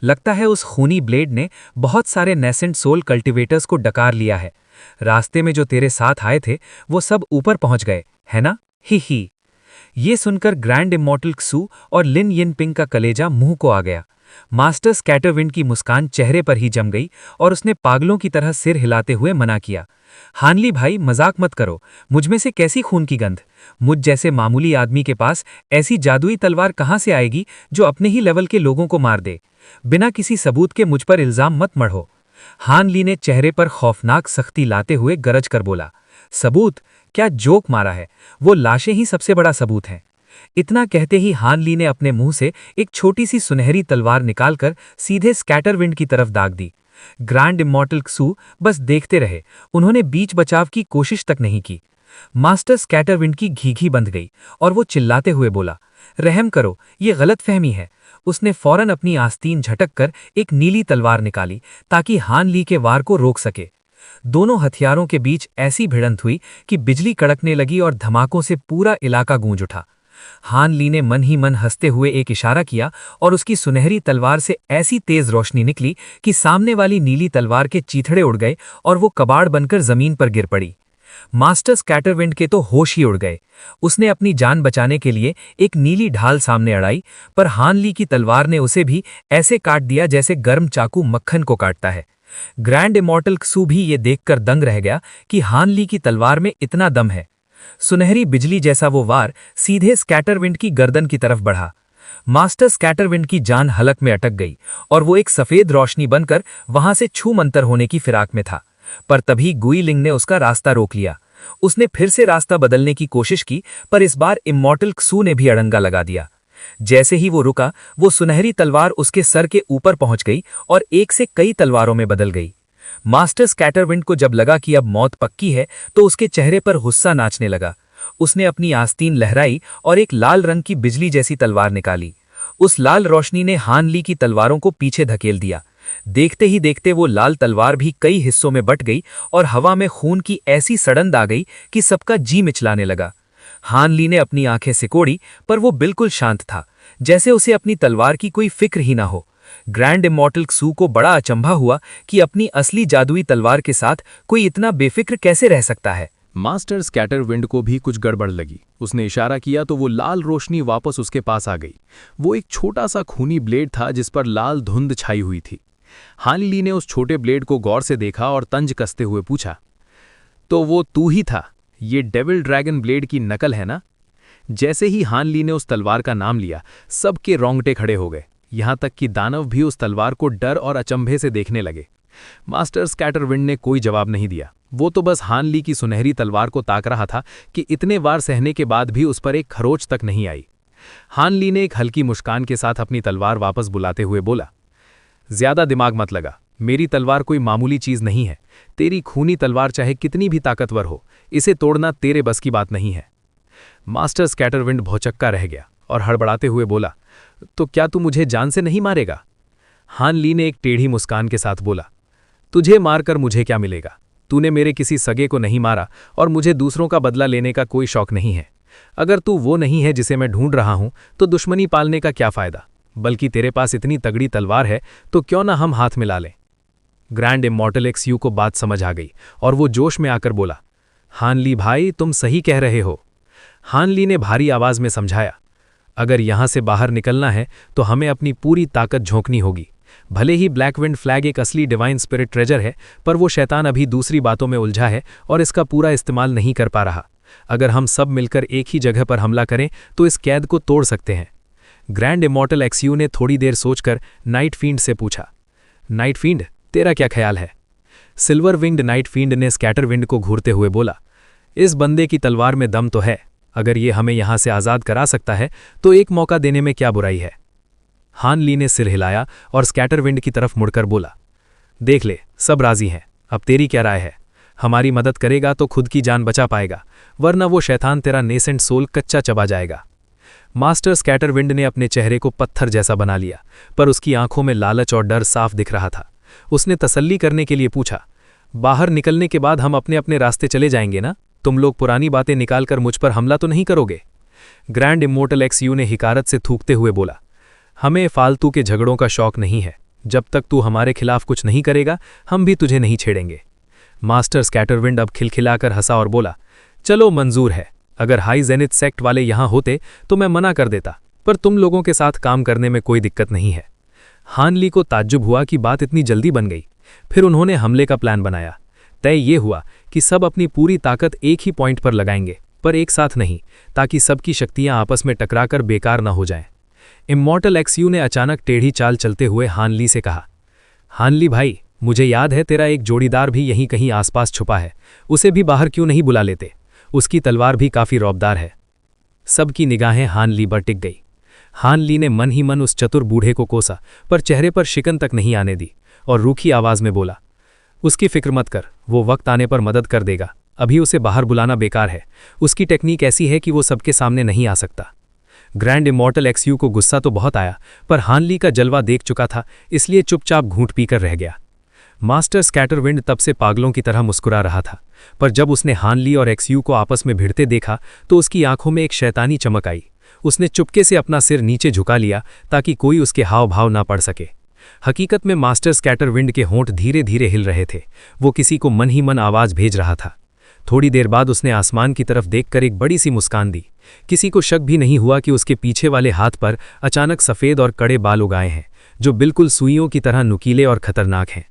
लगता है उस खूनी ब्लेड ने बहुत सारे नेसेंट सोल कल्टिवेटर्स को डकार लिया है। रास्ते में जो तेरे साथ आए थे वो सब ऊपर पहुंच गए, है ना? ही। ये सुनकर ग्रैंड इमॉर्टल क्सू और लिन यिन पिंग का कलेजा मुंह को आ गया। मास्टर स्कैटरविंड की मुस्कान चेहरे पर ही जम गई और उसने पागलों की तरह सिर हिलाते हुए मना किया, हानली भाई मजाक मत करो, मुझमें से कैसी खून की गंध? मुझ जैसे मामूली आदमी के पास ऐसी जादुई तलवार कहाँ से आएगी जो अपने ही लेवल के लोगों को मार दे? बिना किसी सबूत के मुझ पर इल्जाम मत मढ़ो। हान ली ने चेहरे पर खौफनाक सख्ती लाते हुए गरज कर बोला, सबूत? क्या जोक मारा है? वो लाशें ही सबसे बड़ा सबूत हैं। इतना कहते ही हान ली ने अपने मुंह से एक छोटी सी सुनहरी तलवार निकालकर सीधे स्कैटरविंड की तरफ दाग दी। ग्रैंड इमॉर्टल क्सू बस देखते रहे, उन्होंने बीच बचाव की कोशिश तक नहीं की। मास्टर स्कैटरविंड की घीघी बंध गई और वो चिल्लाते हुए बोला, रहम करो, ये गलतफहमी है। उसने फौरन अपनी आस्तीन झटक कर एक नीली तलवार निकाली ताकि हान ली के वार को रोक सके। दोनों हथियारों के बीच ऐसी भिड़ंत हुई कि बिजली कड़कने लगी और धमाकों से पूरा इलाका गूंज उठा। हान ली ने मन ही मन हंसते हुए एक इशारा किया और उसकी सुनहरी तलवार से ऐसी तेज रोशनी निकली कि सामने वाली नीली तलवार के चीथड़े उड़ गए और वो कबाड़ बनकर जमीन पर गिर पड़ी। मास्टर स्कैटरविंड के तो होश ही उड़ गए। उसने अपनी जान बचाने के लिए एक नीली ढाल सामने अड़ाई, पर हान ली की तलवार ने उसे भी ऐसे काट दिया जैसे गर्म चाकू मक्खन को काटता है। ग्रैंड इमॉर्टल क्सू भी ये देखकर दंग रह गया कि हान ली की तलवार में इतना दम है। सुनहरी बिजली जैसा वो वार सीधे स्कैटरविंड की गर्दन की तरफ बढ़ा। मास्टर स्कैटरविंड की जान हलक में अटक गई और वो एक सफेद रोशनी बनकर वहां से छू मंतर होने की फिराक में था, पर तभी गुईलिंग ने उसका रास्ता रोक लिया। उसने फिर से रास्ता बदलने की कोशिश की, पर इस बार इमॉर्टल क्सू ने भी अड़ंगा लगा दिया। जैसे ही वो रुका, वो सुनहरी तलवार उसके सर के ऊपर पहुंच गई और एक से कई तलवारों में बदल गई। मास्टर स्कैटरविंड को जब लगा कि अब मौत पक्की है तो उसके चेहरे पर गुस्सा नाचने लगा। उसने अपनी आस्तीन लहराई और एक लाल रंग की बिजली जैसी तलवार निकाली। उस लाल रोशनी ने हान ली की तलवारों को पीछे धकेल दिया। देखते ही देखते वो लाल तलवार भी कई हिस्सों में बट गई और हवा में खून की ऐसी सड़न आ गई कि सबका जी मिचलाने लगा। हान ली ने अपनी आंखें सिकोड़ी, पर वो बिल्कुल शांत था, जैसे उसे अपनी तलवार की कोई फिक्र ही ना हो। ग्रैंड इमॉर्टल क्सू को बड़ा अचंभा हुआ कि अपनी असली जादुई तलवार के साथ कोई इतना बेफिक्र कैसे रह सकता है। मास्टर स्कैटरविंड को भी कुछ गड़बड़ लगी। उसने इशारा किया तो वो लाल रोशनी वापस उसके पास आ गई। वो एक छोटा सा खूनी ब्लेड था जिस पर लाल धुंध छाई हुई थी। हान ली ने उस छोटे ब्लेड को गौर से देखा और तंज कसते हुए पूछा, तो वो तू ही था? ये डेविल ड्रैगन ब्लेड की नकल है ना? जैसे ही हान ली ने उस तलवार का नाम लिया, सबके रोंगटे खड़े हो गए, यहां तक कि दानव भी उस तलवार को डर और अचंभे से देखने लगे। मास्टर स्कैटरविंड ने कोई जवाब नहीं दिया। वो तो बस हान ली की सुनहरी तलवार को ताक रहा था कि इतने वार सहने के बाद भी उस पर एक खरोच तक नहीं आई। हान ली ने एक हल्की मुस्कान के साथ अपनी तलवार वापस बुलाते हुए बोला, ज्यादा दिमाग मत लगा, मेरी तलवार कोई मामूली चीज नहीं है। तेरी खूनी तलवार चाहे कितनी भी ताकतवर हो, इसे तोड़ना तेरे बस की बात नहीं है। मास्टर स्कैटरविंड भौचक्का रह गया और हड़बड़ाते हुए बोला, तो क्या तू मुझे जान से नहीं मारेगा? हान ली ने एक टेढ़ी मुस्कान के साथ बोला, तुझे मारकर मुझे क्या मिलेगा? तूने मेरे किसी सगे को नहीं मारा और मुझे दूसरों का बदला लेने का कोई शौक नहीं है। अगर तू वो नहीं है जिसे मैं ढूंढ रहा हूं तो दुश्मनी पालने का क्या फायदा? बल्कि तेरे पास इतनी तगड़ी तलवार है तो क्यों ना हम हाथ मिला लें। ग्रैंड इमॉर्टल एक्सयू को बात समझ आ गई और वो जोश में आकर बोला, हान ली भाई, तुम सही कह रहे हो। हान ली ने भारी आवाज में समझाया, अगर यहां से बाहर निकलना है तो हमें अपनी पूरी ताकत झोंकनी होगी। भले ही ब्लैकविंड फ्लैग एक असली डिवाइन स्पिरिट ट्रेजर है, पर वो शैतान अभी दूसरी बातों में उलझा है और इसका पूरा इस्तेमाल नहीं कर पा रहा। अगर हम सब मिलकर एक ही जगह पर हमला करें तो इस कैद को तोड़ सकते हैं। ग्रैंड इमॉर्टल एक्सयू ने थोड़ी देर सोचकर नाइट फींड से पूछा, नाइट फींड, तेरा क्या ख्याल है? सिल्वर विंग्ड नाइट फींड ने स्कैटर विंड को घूरते हुए बोला, इस बंदे की तलवार में दम तो है। अगर ये हमें यहां से आज़ाद करा सकता है तो एक मौका देने में क्या बुराई है। हान ली ने सिर हिलाया और स्कैटर विंड की तरफ मुड़कर बोला, देख ले, सब राजी हैं। अब तेरी क्या राय है? हमारी मदद करेगा तो खुद की जान बचा पाएगा, वरना वो शैतान तेरा नेसेंट सोल कच्चा चबा जाएगा। मास्टर स्कैटर विंड ने अपने चेहरे को पत्थर जैसा बना लिया, पर उसकी आंखों में लालच और डर साफ दिख रहा था। उसने तसल्ली करने के लिए पूछा, बाहर निकलने के बाद हम अपने अपने रास्ते चले जाएंगे ना? तुम लोग पुरानी बातें निकालकर मुझ पर हमला तो नहीं करोगे? ग्रैंड इमॉर्टल एक्सयू ने हिकारत से थूकते हुए बोला, हमें फालतू के झगड़ों का शौक नहीं है। जब तक तू हमारे खिलाफ कुछ नहीं करेगा, हम भी तुझे नहीं छेड़ेंगे। मास्टर स्कैटरविंड अब खिलखिलाकर हंसा और बोला, चलो मंजूर है। अगर हाई जेनिथ सेक्ट वाले यहां होते तो मैं मना कर देता, पर तुम लोगों के साथ काम करने में कोई दिक्कत नहीं है। हान ली को ताज्जुब हुआ कि बात इतनी जल्दी बन गई। फिर उन्होंने हमले का प्लान बनाया। तय ये हुआ कि सब अपनी पूरी ताकत एक ही पॉइंट पर लगाएंगे, पर एक साथ नहीं, ताकि सबकी शक्तियां आपस में टकराकर बेकार न हो जाएं। इमॉर्टल एक्सयू ने अचानक टेढ़ी चाल चलते हुए हान ली से कहा, हान ली भाई, मुझे याद है तेरा एक जोड़ीदार भी यहीं कहीं आसपास छुपा है। उसे भी बाहर क्यों नहीं बुला लेते? उसकी तलवार भी काफी रौबदार है। सबकी निगाहें हान ली पर टिक गई। हान ली ने मन ही मन उस चतुर बूढ़े को कोसा, पर चेहरे पर शिकन तक नहीं आने दी और रूखी आवाज में बोला, उसकी फिक्र मत कर, वो वक्त आने पर मदद कर देगा। अभी उसे बाहर बुलाना बेकार है। उसकी टेक्निक ऐसी है कि वो सबके सामने नहीं आ सकता। ग्रैंड इमॉर्टल एक्सयू को गुस्सा तो बहुत आया, पर हान ली का जलवा देख चुका था, इसलिए चुपचाप घूंट पीकर रह गया। मास्टर स्कैटरविंड तब से पागलों की तरह मुस्कुरा रहा था, पर जब उसने हान ली और एक्सयू को आपस में भिड़ते देखा तो उसकी आंखों में एक शैतानी चमक आई। उसने चुपके से अपना सिर नीचे झुका लिया ताकि कोई उसके हाव भाव ना पड़ सके। हकीकत में मास्टर स्कैटरविंड के होंठ धीरे धीरे हिल रहे थे। वो किसी को मन ही मन आवाज भेज रहा था। थोड़ी देर बाद उसने आसमान की तरफ देखकर एक बड़ी सी मुस्कान दी। किसी को शक भी नहीं हुआ कि उसके पीछे वाले हाथ पर अचानक सफ़ेद और कड़े बाल उगाए हैं, जो बिल्कुल सुइयों की तरह नुकीले और खतरनाक हैं।